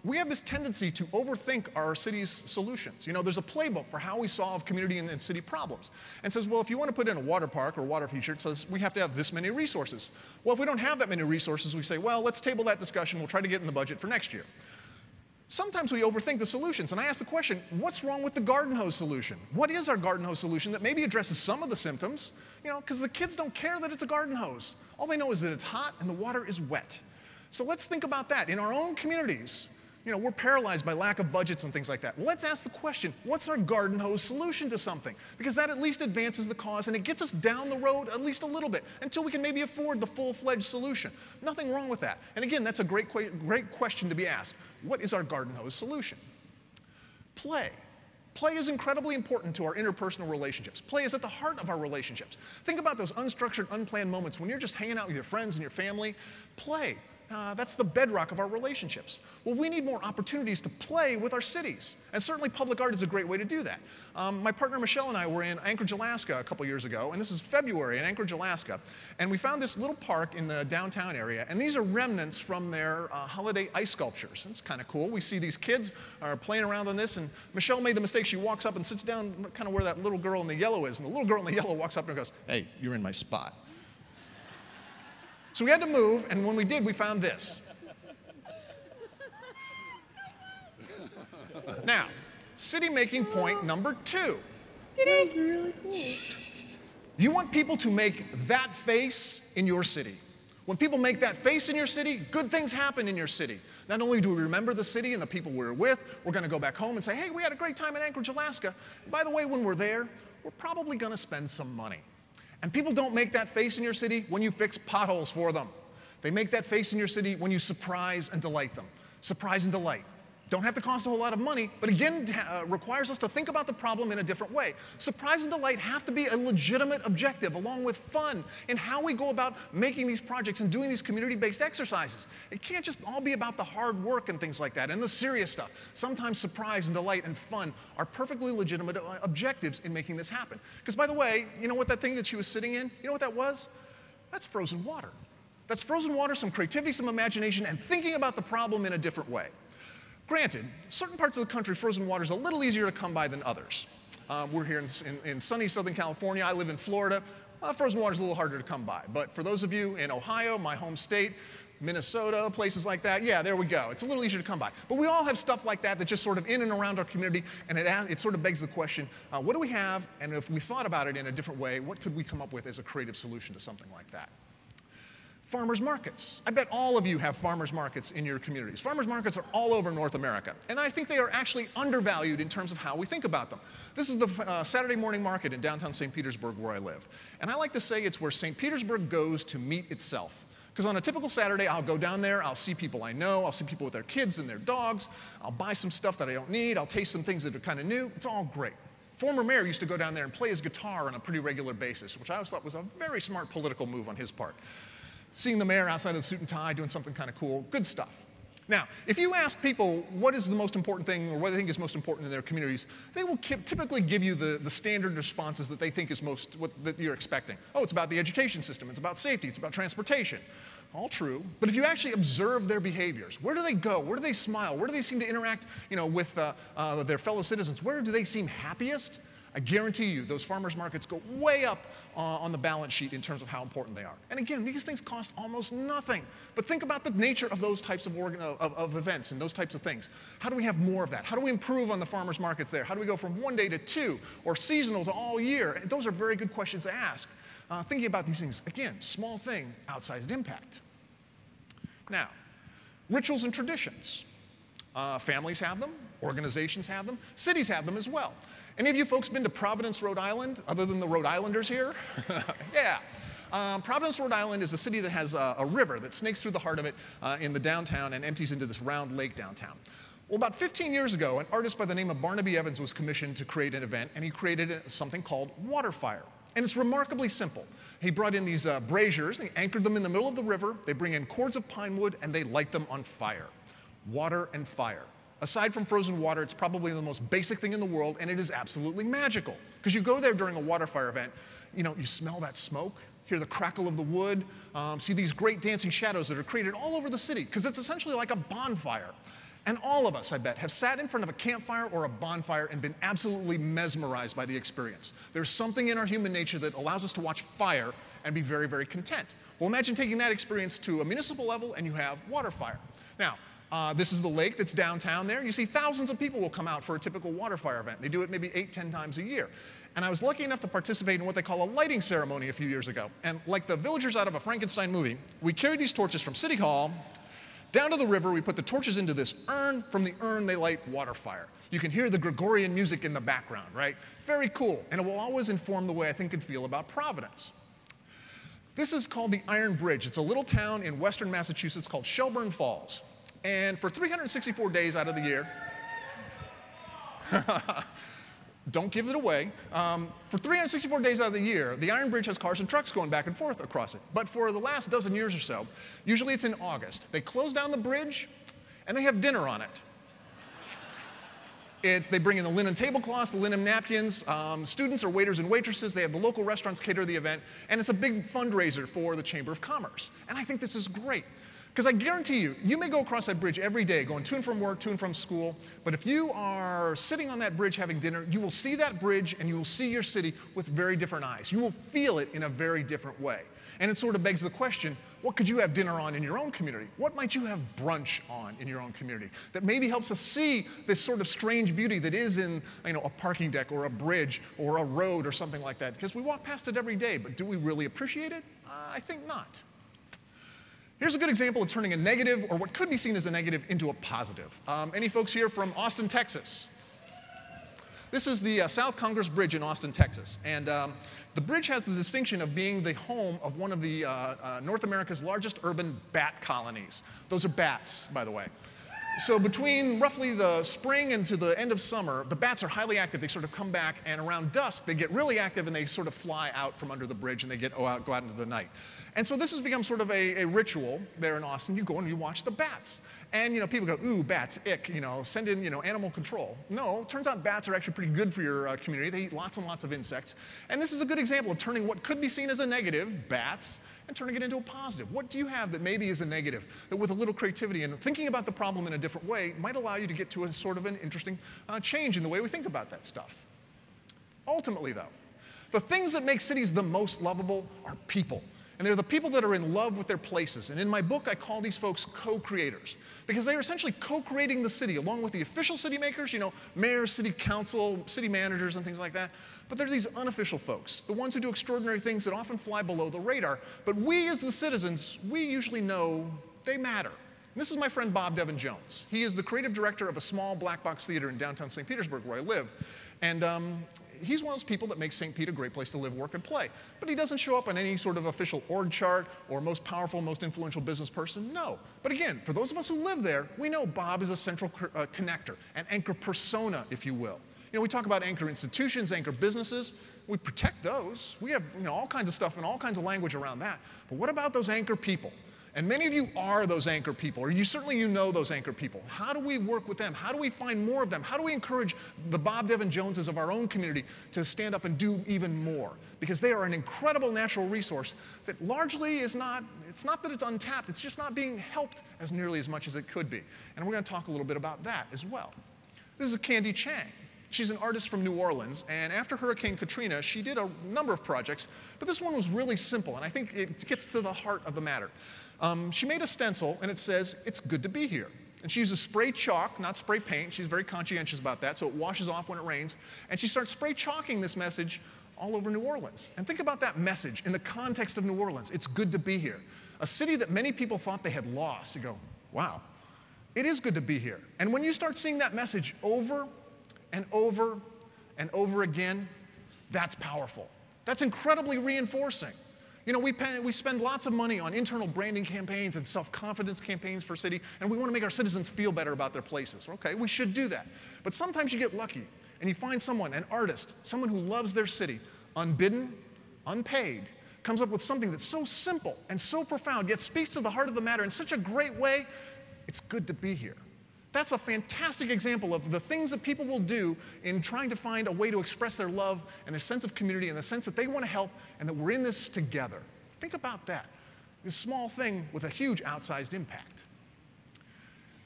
We have this tendency to overthink our city's solutions. You know, there's a playbook for how we solve community and city problems. And it says, well, if you want to put in a water park or a water feature, it says we have to have this many resources. Well, if we don't have that many resources, we say, well, let's table that discussion, we'll try to get in the budget for next year. Sometimes we overthink the solutions, and I ask the question, what's wrong with the garden hose solution? What is our garden hose solution that maybe addresses some of the symptoms? You know, because the kids don't care that it's a garden hose. All they know is that it's hot and the water is wet. So let's think about that. In our own communities, you know, we're paralyzed by lack of budgets and things like that. Well, let's ask the question, what's our garden hose solution to something? Because that at least advances the cause and it gets us down the road at least a little bit until we can maybe afford the full-fledged solution. Nothing wrong with that. And again, that's a great question to be asked. What is our garden hose solution? Play. Play is incredibly important to our interpersonal relationships. Play is at the heart of our relationships. Think about those unstructured, unplanned moments when you're just hanging out with your friends and your family. Play. That's the bedrock of our relationships. Well, we need more opportunities to play with our cities. And certainly public art is a great way to do that. My partner Michelle and I were in Anchorage, Alaska a couple years ago, and this is February in Anchorage, Alaska. And we found this little park in the downtown area, and these are remnants from their holiday ice sculptures. It's kind of cool. We see these kids are playing around on this, and Michelle made the mistake. She walks up and sits down kind of where that little girl in the yellow is, and the little girl in the yellow walks up and goes, "Hey, you're in my spot." So we had to move, and when we did, we found this. Now, city making point number 2.
That's really cool.
You want people to make that face in your city. When people make that face in your city, good things happen in your city. Not only do we remember the city and the people we're with, we're going to go back home and say, hey, we had a great time in Anchorage, Alaska. And by the way, when we're there, we're probably going to spend some money. And people don't make that face in your city when you fix potholes for them. They make that face in your city when you surprise and delight them. Surprise and delight. Don't have to cost a whole lot of money, but again, requires us to think about the problem in a different way. Surprise and delight have to be a legitimate objective, along with fun in how we go about making these projects and doing these community-based exercises. It can't just all be about the hard work and things like that and the serious stuff. Sometimes surprise and delight and fun are perfectly legitimate objectives in making this happen. Because by the way, you know what that thing that she was sitting in? You know what that was? That's frozen water. That's frozen water, some creativity, some imagination, and thinking about the problem in a different way. Granted, certain parts of the country, frozen water is a little easier to come by than others. We're here in sunny Southern California. I live in Florida. Frozen water is a little harder to come by. But for those of you in Ohio, my home state, Minnesota, places like that, yeah, there we go. It's a little easier to come by. But we all have stuff like that that's just sort of in and around our community, and it sort of begs the question, what do we have? And if we thought about it in a different way, what could we come up with as a creative solution to something like that? Farmers markets. I bet all of you have farmers markets in your communities. Farmers markets are all over North America, and I think they are actually undervalued in terms of how we think about them. This is the Saturday morning market in downtown St. Petersburg where I live. And I like to say it's where St. Petersburg goes to meet itself. Because on a typical Saturday, I'll go down there, I'll see people I know, I'll see people with their kids and their dogs, I'll buy some stuff that I don't need, I'll taste some things that are kind of new. It's all great. Former mayor used to go down there and play his guitar on a pretty regular basis, which I always thought was a very smart political move on his part. Seeing the mayor outside of the suit and tie doing something kind of cool, good stuff. Now, if you ask people what is the most important thing or what they think is most important in their communities, they will typically give you the standard responses that they think is that you're expecting. Oh, it's about the education system, it's about safety, it's about transportation. All true, but if you actually observe their behaviors, where do they go? Where do they smile? Where do they seem to interact, with their fellow citizens? Where do they seem happiest? I guarantee you those farmers markets go way up on the balance sheet in terms of how important they are. And again, these things cost almost nothing. But think about the nature of those types of events and those types of things. How do we have more of that? How do we improve on the farmers markets there? How do we go from 1 day to 2 or seasonal to all year? And those are very good questions to ask. Thinking about these things, again, small thing, outsized impact. Now, rituals and traditions. Families have them, organizations have them, cities have them as well. Any of you folks been to Providence, Rhode Island, other than the Rhode Islanders here? Yeah. Providence, Rhode Island is a city that has a river that snakes through the heart of it in the downtown and empties into this round lake downtown. Well, about 15 years ago, an artist by the name of Barnaby Evans was commissioned to create an event, and he created something called Waterfire. And it's remarkably simple. He brought in these braziers, he anchored them in the middle of the river, they bring in cords of pine wood, and they light them on fire. Water and fire. Aside from frozen water, it's probably the most basic thing in the world, and it is absolutely magical. Because you go there during a water fire event, you smell that smoke, hear the crackle of the wood, see these great dancing shadows that are created all over the city, because it's essentially like a bonfire. And all of us, I bet, have sat in front of a campfire or a bonfire and been absolutely mesmerized by the experience. There's something in our human nature that allows us to watch fire and be very, very content. Well, imagine taking that experience to a municipal level and you have water fire. Now, this is the lake that's downtown there. You see thousands of people will come out for a typical water fire event. They do it maybe 8-10 times a year. And I was lucky enough to participate in what they call a lighting ceremony a few years ago. And like the villagers out of a Frankenstein movie, we carried these torches from City Hall down to the river. We put the torches into this urn. From the urn, they light water fire. You can hear the Gregorian music in the background, right? Very cool. And it will always inform the way I think and feel about Providence. This is called the Iron Bridge. It's a little town in western Massachusetts called Shelburne Falls. And for 364 days out of the year, Don't give it away. For 364 days out of the year, the Iron Bridge has cars and trucks going back and forth across it. But for the last dozen years or so, usually it's in August, they close down the bridge and they have dinner on it. They bring in the linen tablecloths, the linen napkins, students or waiters and waitresses, they have the local restaurants cater the event, and it's a big fundraiser for the Chamber of Commerce. And I think this is great. Because I guarantee you, you may go across that bridge every day, going to and from work, to and from school, but if you are sitting on that bridge having dinner, you will see that bridge and you will see your city with very different eyes. You will feel it in a very different way. And it sort of begs the question, what could you have dinner on in your own community? What might you have brunch on in your own community that maybe helps us see this sort of strange beauty that is in, you know, a parking deck or a bridge or a road or something like that? Because we walk past it every day, but do we really appreciate it? I think not. Here's a good example of turning a negative, or what could be seen as a negative, into a positive. Any folks here from Austin, Texas? This is the South Congress Bridge in Austin, Texas. And the bridge has the distinction of being the home of one of the North America's largest urban bat colonies. Those are bats, by the way. So between roughly the spring and to the end of summer, the bats are highly active. They sort of come back, and around dusk, they get really active, and they sort of fly out from under the bridge, and they go out into the night. And so this has become sort of a ritual there in Austin. You go and you watch the bats. And, you know, people go, ooh, bats, ick, you know, send in, you know, animal control. No, it turns out bats are actually pretty good for your community. They eat lots and lots of insects. And this is a good example of turning what could be seen as a negative, bats, and turning it into a positive. What do you have that maybe is a negative, that with a little creativity and thinking about the problem in a different way might allow you to get to a sort of an interesting change in the way we think about that stuff? Ultimately, though, the things that make cities the most lovable are people. And they're the people that are in love with their places. And in my book, I call these folks co-creators, because they are essentially co-creating the city along with the official city makers, you know, mayors, city council, city managers, and things like that. But they're these unofficial folks, the ones who do extraordinary things that often fly below the radar. But we as the citizens, we usually know they matter. And this is my friend Bob Devin Jones. He is the creative director of a small black box theater in downtown St. Petersburg, where I live. And he's one of those people that makes St. Pete a great place to live, work, and play. But he doesn't show up on any sort of official org chart or most powerful, most influential business person, no. But again, for those of us who live there, we know Bob is a central connector, an anchor persona, if you will. You know, we talk about anchor institutions, anchor businesses. We protect those. We have, you know, all kinds of stuff and all kinds of language around that. But what about those anchor people? And many of you are those anchor people, or you know those anchor people. How do we work with them? How do we find more of them? How do we encourage the Bob Devin Joneses of our own community to stand up and do even more? Because they are an incredible natural resource that largely is not, it's not that it's untapped, it's just not being helped as nearly as much as it could be. And we're going to talk a little bit about that as well. This is Candy Chang. She's an artist from New Orleans, and after Hurricane Katrina, she did a number of projects, but this one was really simple, and I think it gets to the heart of the matter. She made a stencil, and it says, "It's good to be here." And she uses spray chalk, not spray paint. She's very conscientious about that, so it washes off when it rains. And she starts spray chalking this message all over New Orleans. And think about that message in the context of New Orleans. It's good to be here. A city that many people thought they had lost. You go, wow, it is good to be here. And when you start seeing that message over and over and over again, that's powerful. That's incredibly reinforcing. You know, we spend lots of money on internal branding campaigns and self-confidence campaigns for city, and we want to make our citizens feel better about their places. Okay, we should do that. But sometimes you get lucky, and you find someone, an artist, someone who loves their city, unbidden, unpaid, comes up with something that's so simple and so profound, yet speaks to the heart of the matter in such a great way. It's good to be here. That's a fantastic example of the things that people will do in trying to find a way to express their love and their sense of community and the sense that they want to help and that we're in this together. Think about that. This small thing with a huge outsized impact.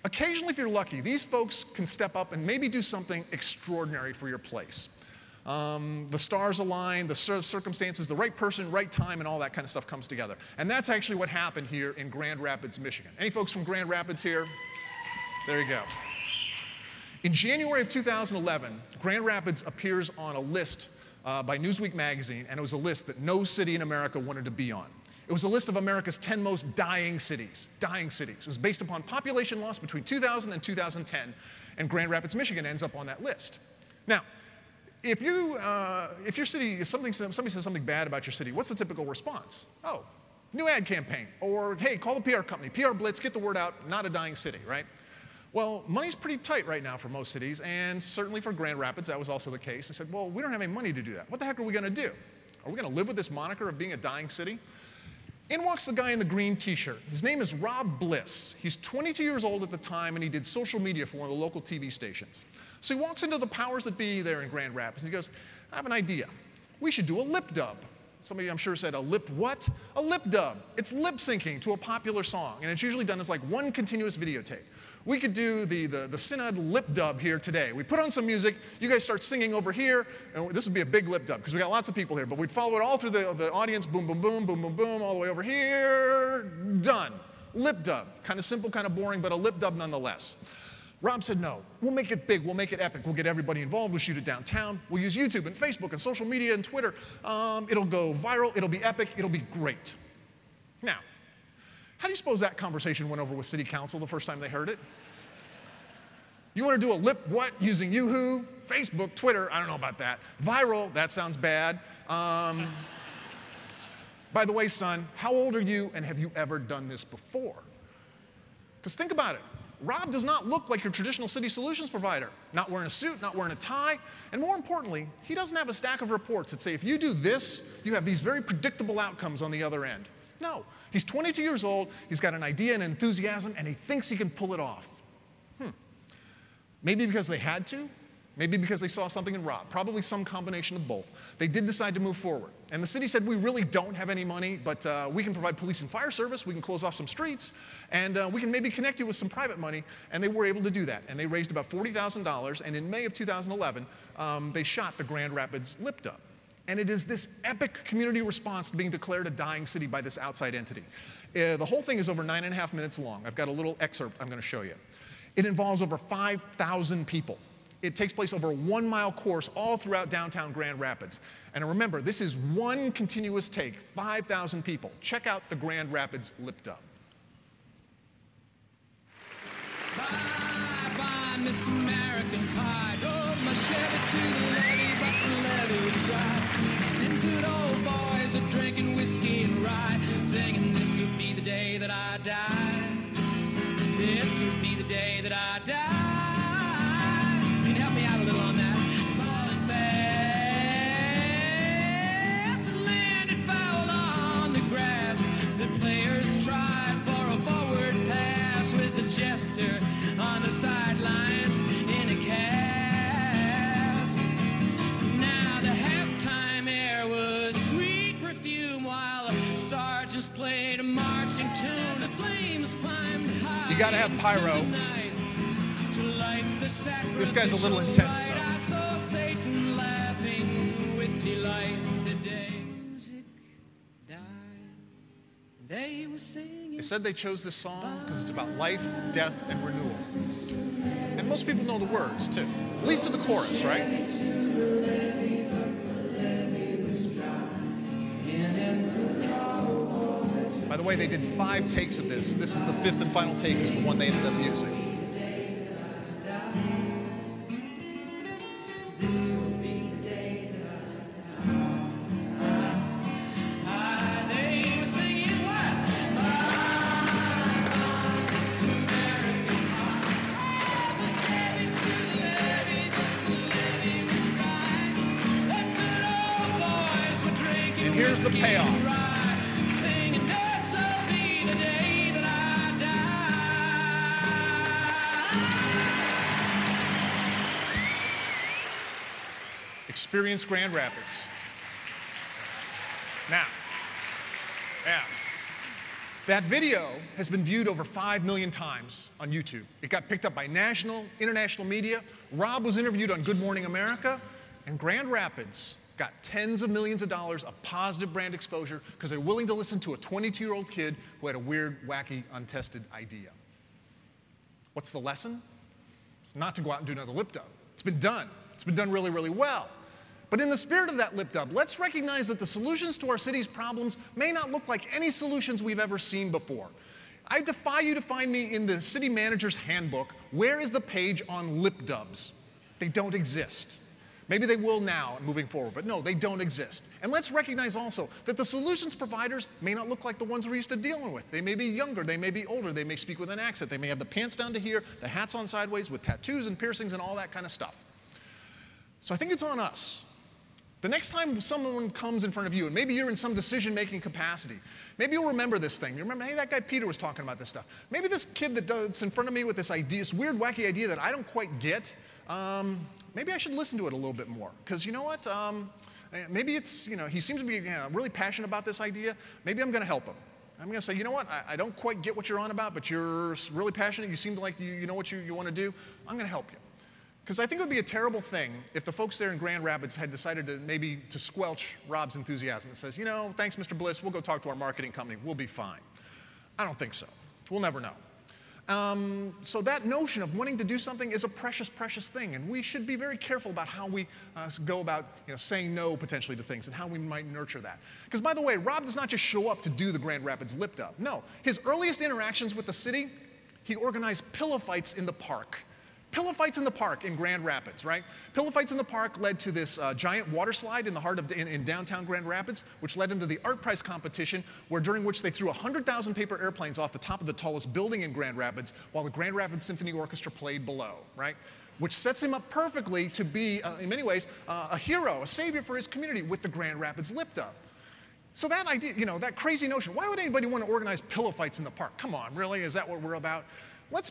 Occasionally, if you're lucky, these folks can step up and maybe do something extraordinary for your place. The stars align, the circumstances, the right person, right time, and all that kind of stuff comes together. And that's actually what happened here in Grand Rapids, Michigan. Any folks from Grand Rapids here? There you go. In January of 2011, Grand Rapids appears on a list by Newsweek magazine, and it was a list that no city in America wanted to be on. It was a list of America's 10 most dying cities. It was based upon population loss between 2000 and 2010, and Grand Rapids, Michigan ends up on that list. Now, if your city, if somebody says something bad about your city, what's the typical response? Oh, new ad campaign, or hey, call the PR company, PR Blitz, get the word out, not a dying city, right? Well, money's pretty tight right now for most cities, and certainly for Grand Rapids, that was also the case. They said, well, we don't have any money to do that. What the heck are we going to do? Are we going to live with this moniker of being a dying city? In walks the guy in the green t-shirt. His name is Rob Bliss. He's 22 years old at the time, and he did social media for one of the local TV stations. So he walks into the powers that be there in Grand Rapids, and he goes, I have an idea. We should do a lip dub. Somebody, I'm sure, said, a lip what? A lip dub. It's lip syncing to a popular song, and it's usually done as like one continuous videotape. We could do the Synod lip dub here today. We put on some music, you guys start singing over here, and this would be a big lip dub because we got lots of people here, but we'd follow it all through the audience, boom, boom, boom, boom, boom, boom, all the way over here, done. Lip dub. Kind of simple, kind of boring, but a lip dub nonetheless. Rob said, no, we'll make it big, we'll make it epic, we'll get everybody involved, we'll shoot it downtown, we'll use YouTube and Facebook and social media and Twitter. It'll go viral, it'll be epic, it'll be great. Now, how do you suppose that conversation went over with City Council the first time they heard it? You want to do a lip what using Yoo-hoo, Facebook, Twitter, I don't know about that. Viral, that sounds bad. By the way, son, how old are you and have you ever done this before? Because think about it. Rob does not look like your traditional city solutions provider. Not wearing a suit, not wearing a tie, and more importantly, he doesn't have a stack of reports that say if you do this, you have these very predictable outcomes on the other end. No, he's 22 years old, he's got an idea and enthusiasm, and he thinks he can pull it off. Maybe because they had to, maybe because they saw something in Rob, probably some combination of both. They did decide to move forward. And the city said, we really don't have any money, but we can provide police and fire service, we can close off some streets, and we can maybe connect you with some private money. And they were able to do that. And they raised about $40,000, and in May of 2011, they shot the Grand Rapids lip dub. And it is this epic community response to being declared a dying city by this outside entity. The whole thing is over 9.5 minutes long. I've got a little excerpt I'm going to show you. It involves over 5,000 people. It takes place over a 1-mile course all throughout downtown Grand Rapids. And remember, this is one continuous take, 5,000 people. Check out the Grand Rapids lip dub.
Bye, bye, Miss American Pie. Drove my Chevy to the levee, but the levee was dry. And good old boys are drinking whiskey and rye, singing, this will be the day that I die. This will be the day that I die. Can you help me out a little on that? Falling fast, and landed foul on the grass. The players tried for a forward pass with a jester on the sidelines in a cast. Now the halftime air was sweet perfume while the sergeants played a marching tune. The flames climbed high.
You gotta have pyro. This guy's a little intense, though.
I saw Satan laughing with delight the day music died. They were singing.
They said they chose this song because it's about life, death, and renewal. And most people know the words, too. At least to the chorus, right? By the way, they did 5 takes of this. This is the 5th and final take, is the one they ended up using.
This will be the day that I die. They were singing what? This American pie. The Chevy to the levee, but the levee was dry. The good old boys were drinking.
And here's the payoff. Experience Grand Rapids. Now, that video has been viewed over 5 million times on YouTube. It got picked up by national, international media. Rob was interviewed on Good Morning America, and Grand Rapids got tens of millions of dollars of positive brand exposure because they're willing to listen to a 22-year-old kid who had a weird, wacky, untested idea. What's the lesson? It's not to go out and do another lip dub. It's been done. It's been done really, really well. But in the spirit of that lip dub, let's recognize that the solutions to our city's problems may not look like any solutions we've ever seen before. I defy you to find me in the city manager's handbook, where is the page on lip dubs? They don't exist. Maybe they will now moving forward, but no, they don't exist. And let's recognize also that the solutions providers may not look like the ones we're used to dealing with. They may be younger, they may be older, they may speak with an accent, they may have the pants down to here, the hats on sideways with tattoos and piercings and all that kind of stuff. So I think it's on us. The next time someone comes in front of you, and maybe you're in some decision-making capacity, maybe you'll remember this thing. You remember, hey, that guy Peter was talking about this stuff. Maybe this kid that's in front of me with this idea, this weird, wacky idea that I don't quite get, maybe I should listen to it a little bit more. Because you know what? Maybe it's, he seems to be really passionate about this idea. Maybe I'm going to help him. I'm going to say, you know what? I don't quite get what you're on about, but you're really passionate. You seem like you know what you want to do. I'm going to help you. Because I think it would be a terrible thing if the folks there in Grand Rapids had decided to squelch Rob's enthusiasm and says, thanks, Mr. Bliss, we'll go talk to our marketing company, we'll be fine. I don't think so. We'll never know. So that notion of wanting to do something is a precious, precious thing, and we should be very careful about how we go about saying no potentially to things and how we might nurture that. Because by the way, Rob does not just show up to do the Grand Rapids Lip Dub. No, his earliest interactions with the city, he organized pillow fights in the park. Pillow fights in the park in Grand Rapids, right? Pillow fights in the park led to this giant water slide in the heart of in downtown Grand Rapids, which led him to the art prize competition, during which they threw 100,000 paper airplanes off the top of the tallest building in Grand Rapids, while the Grand Rapids Symphony Orchestra played below, right? Which sets him up perfectly to be, in many ways, a hero, a savior for his community with the Grand Rapids Lip Dub. So that idea, that crazy notion, why would anybody want to organize pillow fights in the park? Come on, really? Is that what we're about? Let's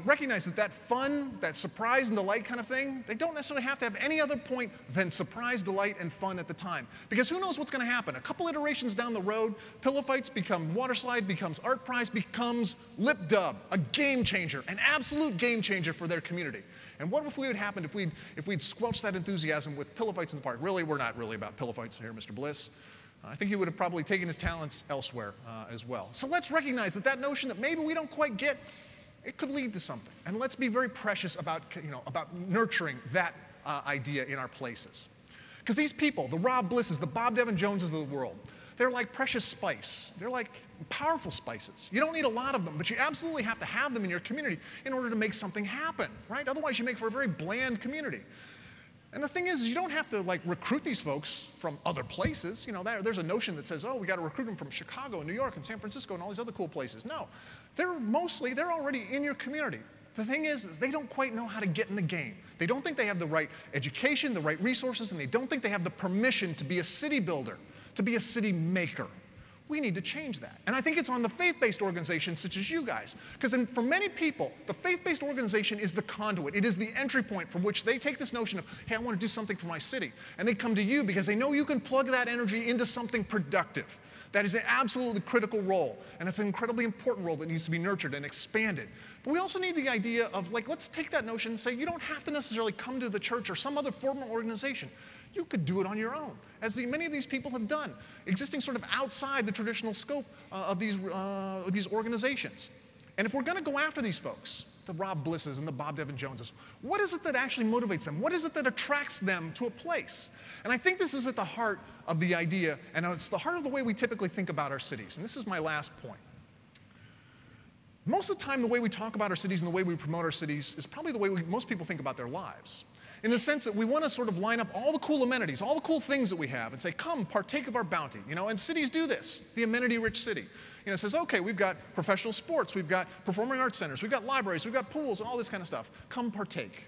recognize that fun, that surprise and delight kind of thing, they don't necessarily have to have any other point than surprise, delight, and fun at the time. Because who knows what's going to happen? A couple iterations down the road, pillow fights become water slide, becomes art prize, becomes lip dub, a game changer, an absolute game changer for their community. And what would happen if we'd squelched that enthusiasm with pillow fights in the park? Really, we're not really about pillow fights here, Mr. Bliss. I think he would have probably taken his talents elsewhere as well. So let's recognize that notion that maybe we don't quite get, it could lead to something. And let's be very precious about nurturing that idea in our places. Because these people, the Rob Blisses, the Bob Devin Joneses of the world, they're like precious spice. They're like powerful spices. You don't need a lot of them, but you absolutely have to have them in your community in order to make something happen, right? Otherwise, you make for a very bland community. And the thing is, you don't have to recruit these folks from other places. There's a notion that says, oh, we got to recruit them from Chicago and New York and San Francisco and all these other cool places. No, they're already in your community. The thing is they don't quite know how to get in the game. They don't think they have the right education, the right resources, and they don't think they have the permission to be a city builder, to be a city maker. We need to change that. And I think it's on the faith-based organizations such as you guys. Because for many people, the faith-based organization is the conduit. It is the entry point from which they take this notion of, hey, I want to do something for my city. And they come to you because they know you can plug that energy into something productive. That is an absolutely critical role. And it's an incredibly important role that needs to be nurtured and expanded. But we also need the idea of, let's take that notion and say, you don't have to necessarily come to the church or some other formal organization. You could do it on your own, as many of these people have done, existing sort of outside the traditional scope of these organizations. And if we're going to go after these folks, the Rob Blisses and the Bob Devin Joneses, what is it that actually motivates them? What is it that attracts them to a place? And I think this is at the heart of the idea, and it's the heart of the way we typically think about our cities. And this is my last point. Most of the time, the way we talk about our cities and the way we promote our cities is probably the way most people think about their lives. In the sense that we want to sort of line up all the cool amenities, all the cool things that we have, and say, come, partake of our bounty. And cities do this, the amenity-rich city. It says, okay, we've got professional sports, we've got performing arts centers, we've got libraries, we've got pools, and all this kind of stuff. Come partake.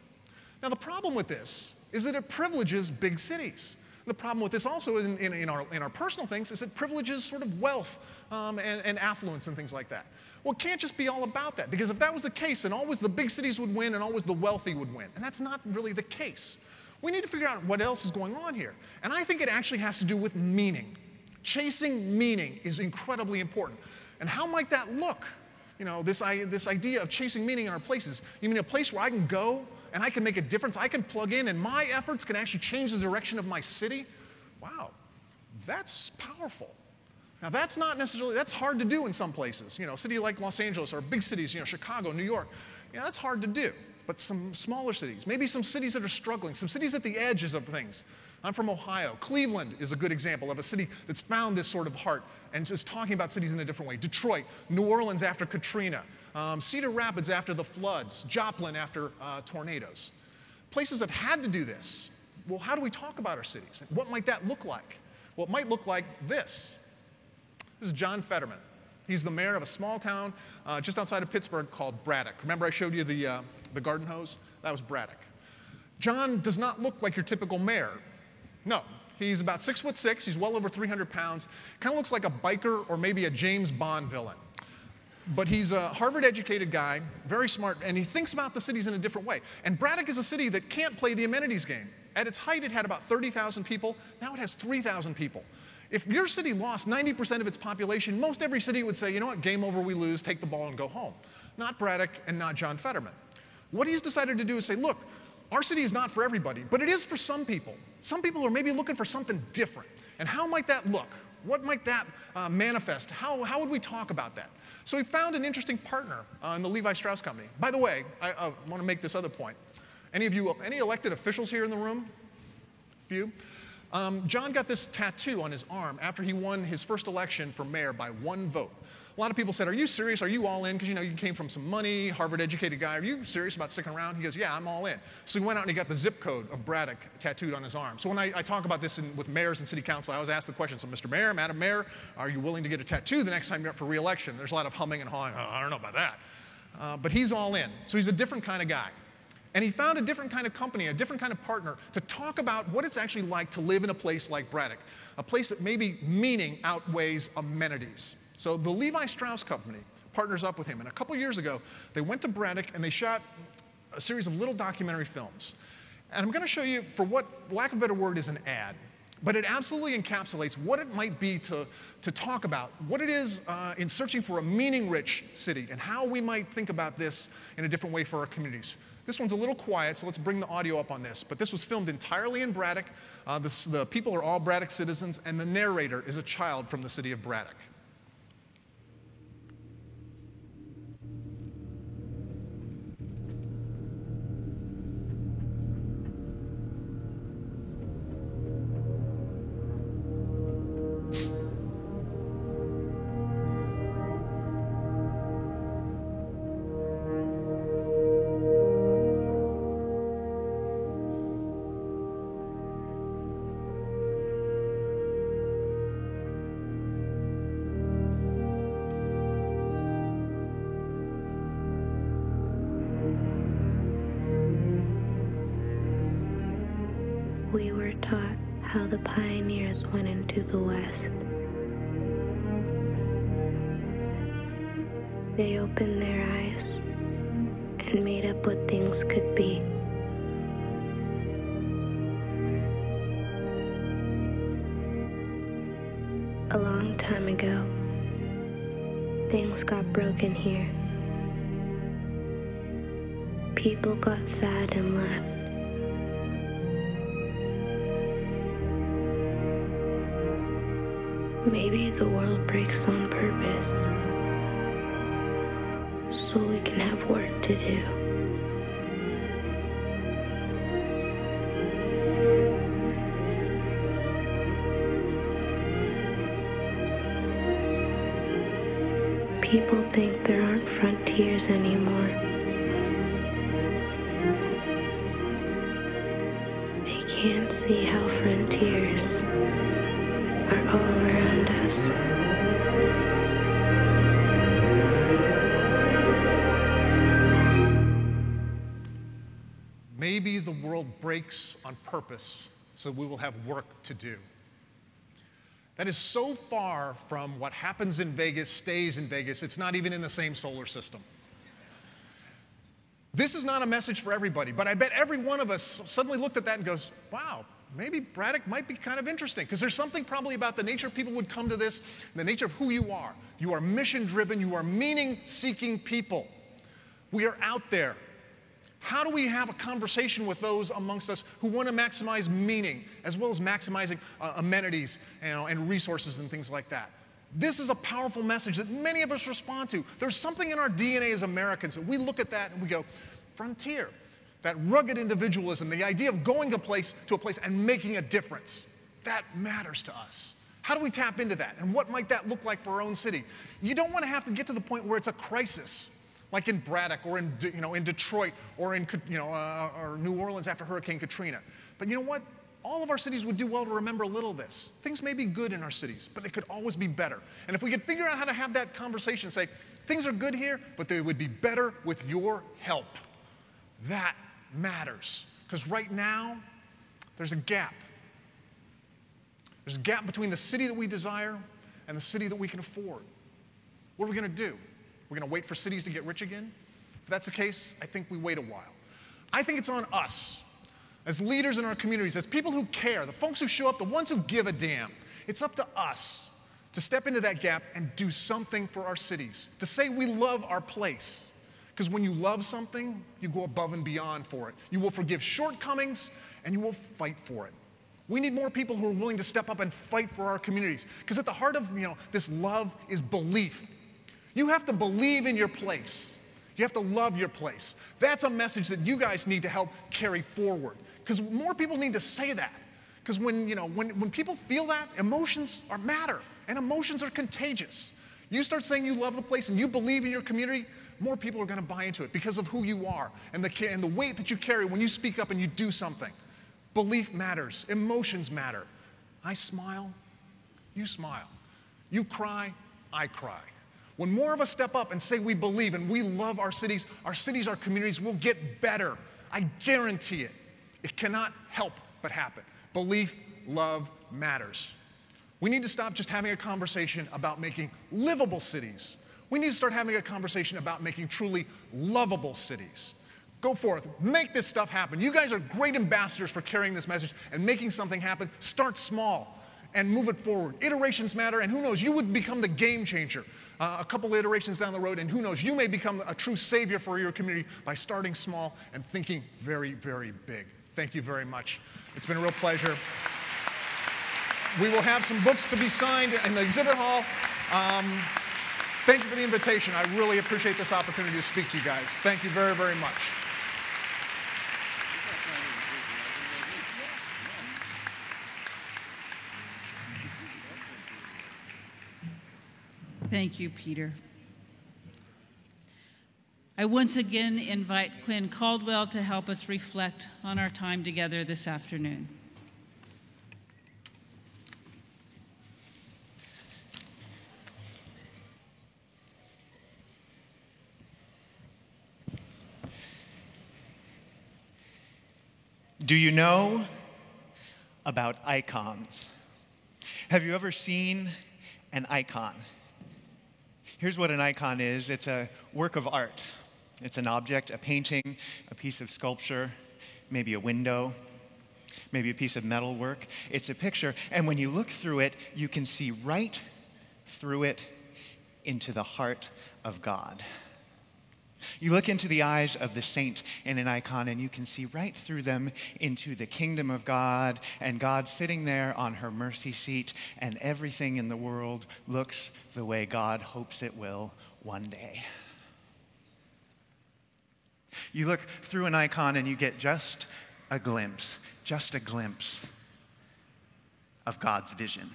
Now, the problem with this is that it privileges big cities. The problem with this also in our personal things is it privileges sort of wealth and affluence and things like that. Well, it can't just be all about that, because if that was the case, then always the big cities would win and always the wealthy would win. And that's not really the case. We need to figure out what else is going on here. And I think it actually has to do with meaning. Chasing meaning is incredibly important. And how might that look? This idea of chasing meaning in our places. You mean a place where I can go and I can make a difference? I can plug in and my efforts can actually change the direction of my city? Wow, that's powerful. Now that's hard to do in some places. A city like Los Angeles or big cities, Chicago, New York, that's hard to do. But some smaller cities, maybe some cities that are struggling, some cities at the edges of things. I'm from Ohio. Cleveland is a good example of a city that's found this sort of heart and is talking about cities in a different way. Detroit, New Orleans after Katrina, Cedar Rapids after the floods, Joplin after tornadoes. Places have had to do this Well, how do we talk about our cities? What might that look like? Well, it might look like this. This is John Fetterman. He's the mayor of a small town just outside of Pittsburgh called Braddock. Remember I showed you the garden hose? That was Braddock. John does not look like your typical mayor. No, he's about 6'6". He's well over 300 pounds. Kind of looks like a biker or maybe a James Bond villain. But he's a Harvard-educated guy, very smart, and he thinks about the cities in a different way. And Braddock is a city that can't play the amenities game. At its height, it had about 30,000 people. Now it has 3,000 people. If your city lost 90% of its population, most every city would say, you know what, game over, we lose, take the ball and go home. Not Braddock and not John Fetterman. What he's decided to do is say, look, our city is not for everybody, but it is for some people. Some people are maybe looking for something different. And how might that look? What might that manifest? How would we talk about that? So we found an interesting partner in the Levi Strauss Company. By the way, I want to make this other point. Any elected officials here in the room? A few? John got this tattoo on his arm after he won his first election for mayor by 1 vote. A lot of people said, are you serious? Are you all in? Because you came from some money, Harvard-educated guy. Are you serious about sticking around? He goes, yeah, I'm all in. So he went out and he got the zip code of Braddock tattooed on his arm. So when I talk about this with mayors and city council, I always ask the question, so Mr. Mayor, Madam Mayor, are you willing to get a tattoo the next time you're up for re-election? There's a lot of humming and hawing. Oh, I don't know about that. But he's all in. So he's a different kind of guy. And he found a different kind of company, a different kind of partner to talk about what it's actually like to live in a place like Braddock, a place that maybe meaning outweighs amenities. So the Levi Strauss Company partners up with him. And a couple years ago, they went to Braddock and they shot a series of little documentary films. And I'm going to show you, for what, lack of a better word, is an ad. But it absolutely encapsulates what it might be to talk about, what it is in searching for a meaning-rich city, and how we might think about this in a different way for our communities. This one's a little quiet, so let's bring the audio up on this. But this was filmed entirely in Braddock. The people are all Braddock citizens, and the narrator is a child from the city of Braddock.
We were taught how the pioneers went into the West. They opened their eyes and made up what things could be. A long time ago, things got broken here. People got sad and left. Maybe the world breaks on purpose, so we can have work to do. People think there aren't frontiers anymore. They can't see how frontiers are all around us.
Maybe the world breaks on purpose so we will have work to do. That is so far from what happens in Vegas stays in Vegas. It's not even in the same solar system. This is not a message for everybody, but I bet every one of us suddenly looked at that and goes, wow, maybe Braddock might be kind of interesting, because there's something probably about the nature of people would come to this, the nature of who you are. You are mission-driven, you are meaning-seeking people. We are out there. How do we have a conversation with those amongst us who want to maximize meaning, as well as maximizing amenities and resources and things like that? This is a powerful message that many of us respond to. There's something in our DNA as Americans that we look at that and we go, frontier. That rugged individualism, the idea of going to a place and making a difference. That matters to us. How do we tap into that? And what might that look like for our own city? You don't want to have to get to the point where it's a crisis, like in Braddock or in Detroit or in or New Orleans after Hurricane Katrina. But you know what? All of our cities would do well to remember a little of this. Things may be good in our cities, but they could always be better. And if we could figure out how to have that conversation, say, things are good here, but they would be better with your help. That matters. Because right now, there's a gap. There's a gap between the city that we desire and the city that we can afford. What are we going to do? We're going to wait for cities to get rich again? If that's the case, I think we wait a while. I think it's on us, as leaders in our communities, as people who care, the folks who show up, the ones who give a damn. It's up to us to step into that gap and do something for our cities, to say we love our place. Because when you love something, you go above and beyond for it. You will forgive shortcomings, and you will fight for it. We need more people who are willing to step up and fight for our communities. Because at the heart of this love is belief. You have to believe in your place. You have to love your place. That's a message that you guys need to help carry forward. Because more people need to say that. Because when people feel that, emotions are matter, and emotions are contagious. You start saying you love the place and you believe in your community, more people are going to buy into it because of who you are and the weight that you carry when you speak up and you do something. Belief matters. Emotions matter. I smile, you smile. You cry, I cry. When more of us step up and say we believe and we love our cities, our communities will get better. I guarantee it. It cannot help but happen. Belief, love matters. We need to stop just having a conversation about making livable cities. We need to start having a conversation about making truly lovable cities. Go forth, make this stuff happen. You guys are great ambassadors for carrying this message and making something happen. Start small and move it forward. Iterations matter, and who knows, you would become the game changer. A couple iterations down the road, and who knows, you may become a true savior for your community by starting small and thinking very, very big. Thank you very much. It's been a real pleasure. We will have some books to be signed in the exhibit hall. Thank you for the invitation. I really appreciate this opportunity to speak to you guys. Thank you very, very much.
Thank you, Peter. I once again invite Quinn Caldwell to help us reflect on our time together this afternoon.
Do you know about icons? Have you ever seen an icon? Here's what an icon is. It's a work of art. It's an object, a painting, a piece of sculpture, maybe a window, maybe a piece of metalwork. It's a picture, and when you look through it, you can see right through it into the heart of God. You look into the eyes of the saint in an icon, and you can see right through them into the kingdom of God, and God sitting there on her mercy seat, and everything in the world looks the way God hopes it will one day. You look through an icon, and you get just a glimpse of God's vision.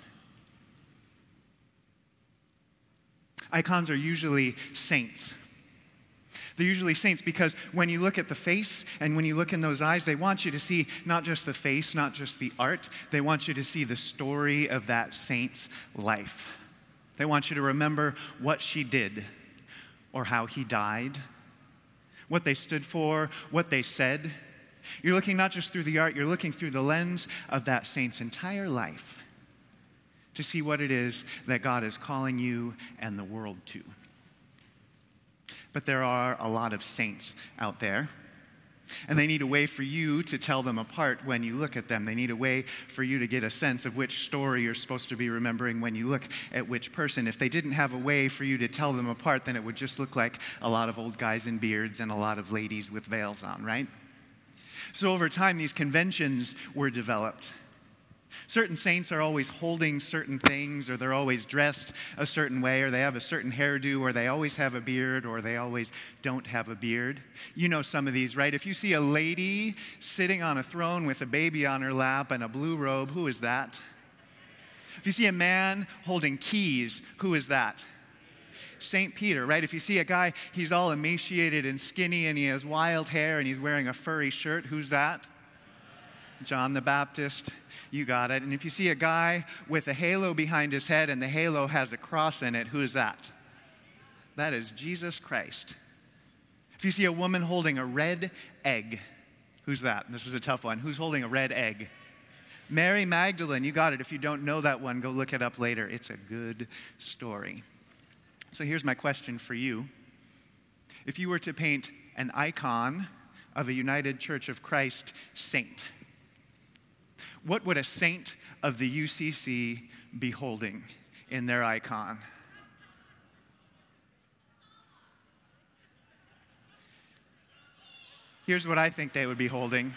Icons are usually saints. They're usually saints because when you look at the face and when you look in those eyes, they want you to see not just the face, not just the art. They want you to see the story of that saint's life. They want you to remember what she did or how he died, what they stood for, what they said. You're looking not just through the art, you're looking through the lens of that saint's entire life to see what it is that God is calling you and the world to. But there are a lot of saints out there, and they need a way for you to tell them apart when you look at them. They need a way for you to get a sense of which story you're supposed to be remembering when you look at which person. If they didn't have a way for you to tell them apart, then it would just look like a lot of old guys in beards and a lot of ladies with veils on, right? So over time, these conventions were developed. Certain saints are always holding certain things, or they're always dressed a certain way, or they have a certain hairdo, or they always have a beard, or they always don't have a beard. You know some of these, right? If you see a lady sitting on a throne with a baby on her lap and a blue robe, who is that? If you see a man holding keys, who is that? St. Peter, right? If you see a guy, he's all emaciated and skinny, and he has wild hair, and he's wearing a furry shirt, who's that? John the Baptist, you got it. And if you see a guy with a halo behind his head and the halo has a cross in it, who is that? That is Jesus Christ. If you see a woman holding a red egg, who's that? This is a tough one. Who's holding a red egg? Mary Magdalene, you got it. If you don't know that one, go look it up later. It's a good story. So here's my question for you. If you were to paint an icon of a United Church of Christ saint, what would a saint of the UCC be holding in their icon? Here's what I think they would be holding.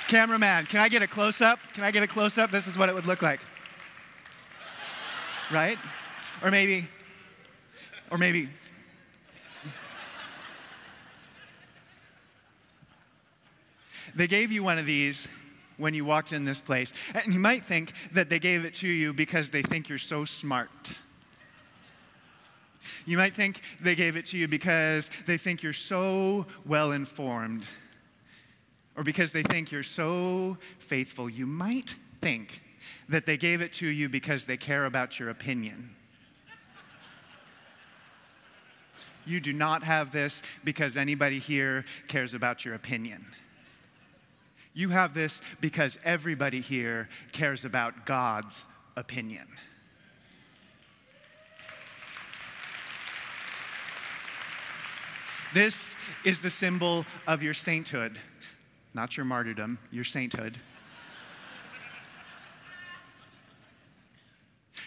Cameraman, can I get a close-up? Can I get a close-up? This is what it would look like. Right? Or maybe. They gave you one of these when you walked in this place. And you might think that they gave it to you because they think you're so smart. You might think they gave it to you because they think you're so well-informed, or because they think you're so faithful. You might think that they gave it to you because they care about your opinion. You do not have this because anybody here cares about your opinion. You have this because everybody here cares about God's opinion. This is the symbol of your sainthood. Not your martyrdom, your sainthood.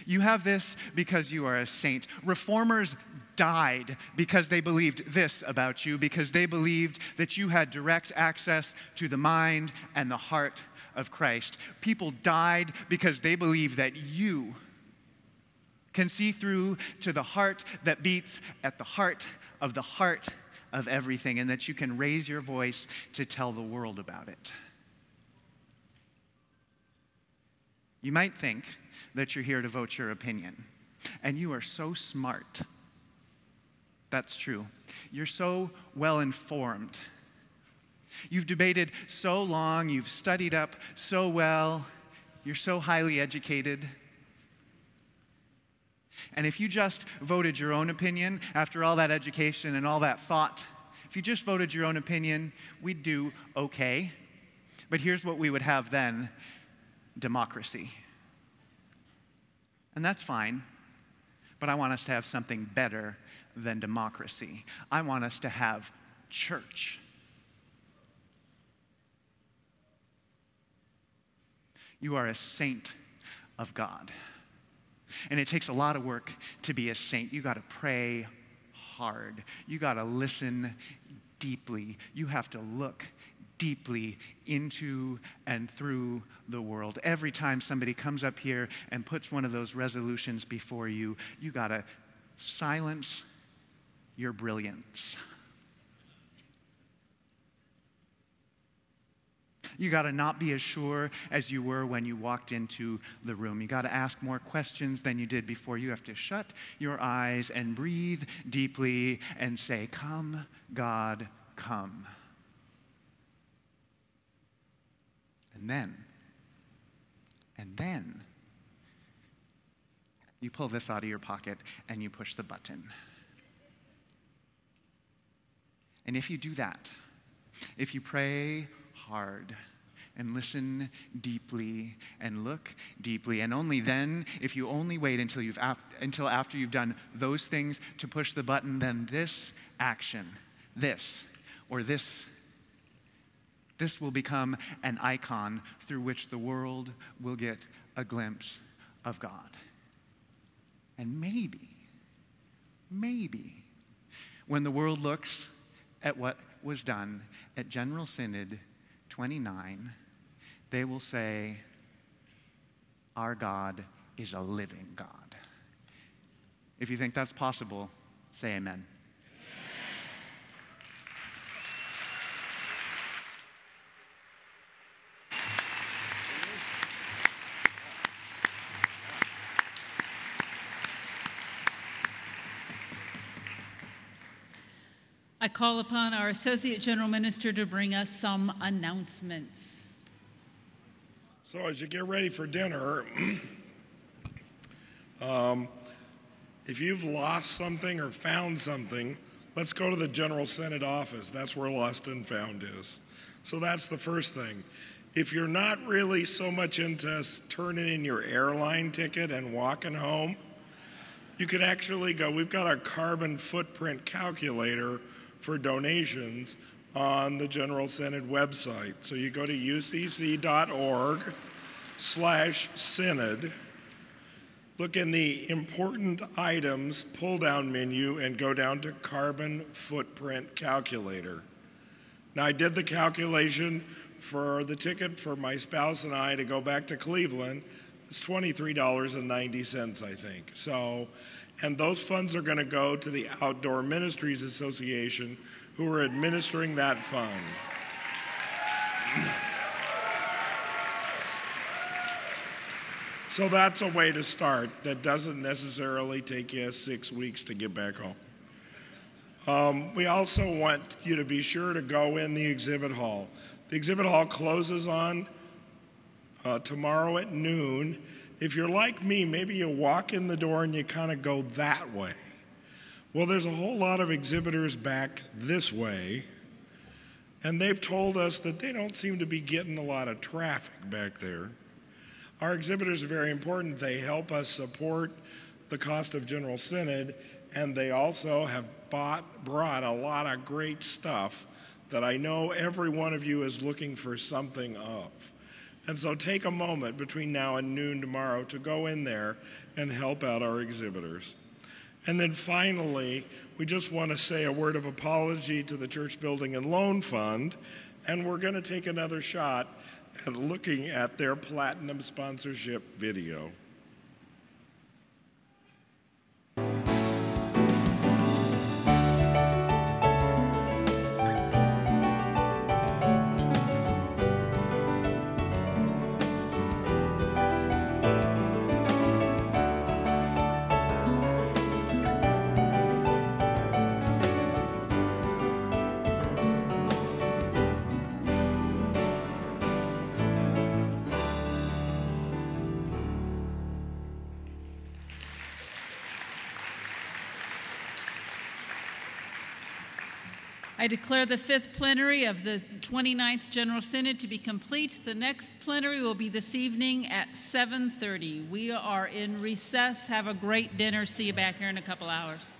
You have this because you are a saint. Reformers died because they believed this about you, because they believed that you had direct access to the mind and the heart of Christ. People died because they believed that you can see through to the heart that beats at the heart of everything, and that you can raise your voice to tell the world about it. You might think that you're here to vote your opinion, and you are so smart. That's true. You're so well informed. You've debated so long, you've studied up so well, you're so highly educated. And if you just voted your own opinion after all that education and all that thought, if you just voted your own opinion, we'd do okay. But here's what we would have then: democracy. And that's fine, but I want us to have something better than democracy. I want us to have church. You are a saint of God. And it takes a lot of work to be a saint. You got to pray hard. You got to listen deeply. You have to look deeply into and through the world. Every time somebody comes up here and puts one of those resolutions before you, you got to silence your brilliance. You got to not be as sure as you were when you walked into the room. You got to ask more questions than you did before. You have to shut your eyes and breathe deeply and say, "Come, God, come." And then, you pull this out of your pocket and you push the button. And if you do that, if you pray hard and listen deeply and look deeply, and only then, if you only wait until after you've done those things to push the button, then this action, this will become an icon through which the world will get a glimpse of God. And maybe, when the world looks at what was done at General Synod 29, they will say, "Our God is a living God." If you think that's possible, say amen.
I call upon our Associate General Minister to bring us some announcements.
So as you get ready for dinner, if you've lost something or found something, let's go to the General Synod office. That's where Lost and Found is. So that's the first thing. If you're not really so much into turning in your airline ticket and walking home, you could actually go, we've got our carbon footprint calculator for donations on the General Synod website. So you go to ucc.org/synod, look in the important items pull-down menu and go down to carbon footprint calculator. Now I did the calculation for the ticket for my spouse and I to go back to Cleveland. It's $23.90, I think. So, and those funds are going to go to the Outdoor Ministries Association, who are administering that fund. So that's a way to start that doesn't necessarily take you 6 weeks to get back home. We also want you to be sure to go in the exhibit hall. The exhibit hall closes on tomorrow at noon. If you're like me, maybe you walk in the door and you kind of go that way. Well, there's a whole lot of exhibitors back this way, and they've told us that they don't seem to be getting a lot of traffic back there. Our exhibitors are very important. They help us support the cost of General Synod, and they also have brought a lot of great stuff that I know every one of you is looking for something of. And so take a moment between now and noon tomorrow to go in there and help out our exhibitors. And then finally, we just want to say a word of apology to the Church Building and Loan Fund, and we're going to take another shot at looking at their platinum sponsorship video.
I declare the 5th plenary of the 29th General Synod to be complete. The next plenary will be this evening at 7:30. We are in recess. Have a great dinner. See you back here in a couple hours.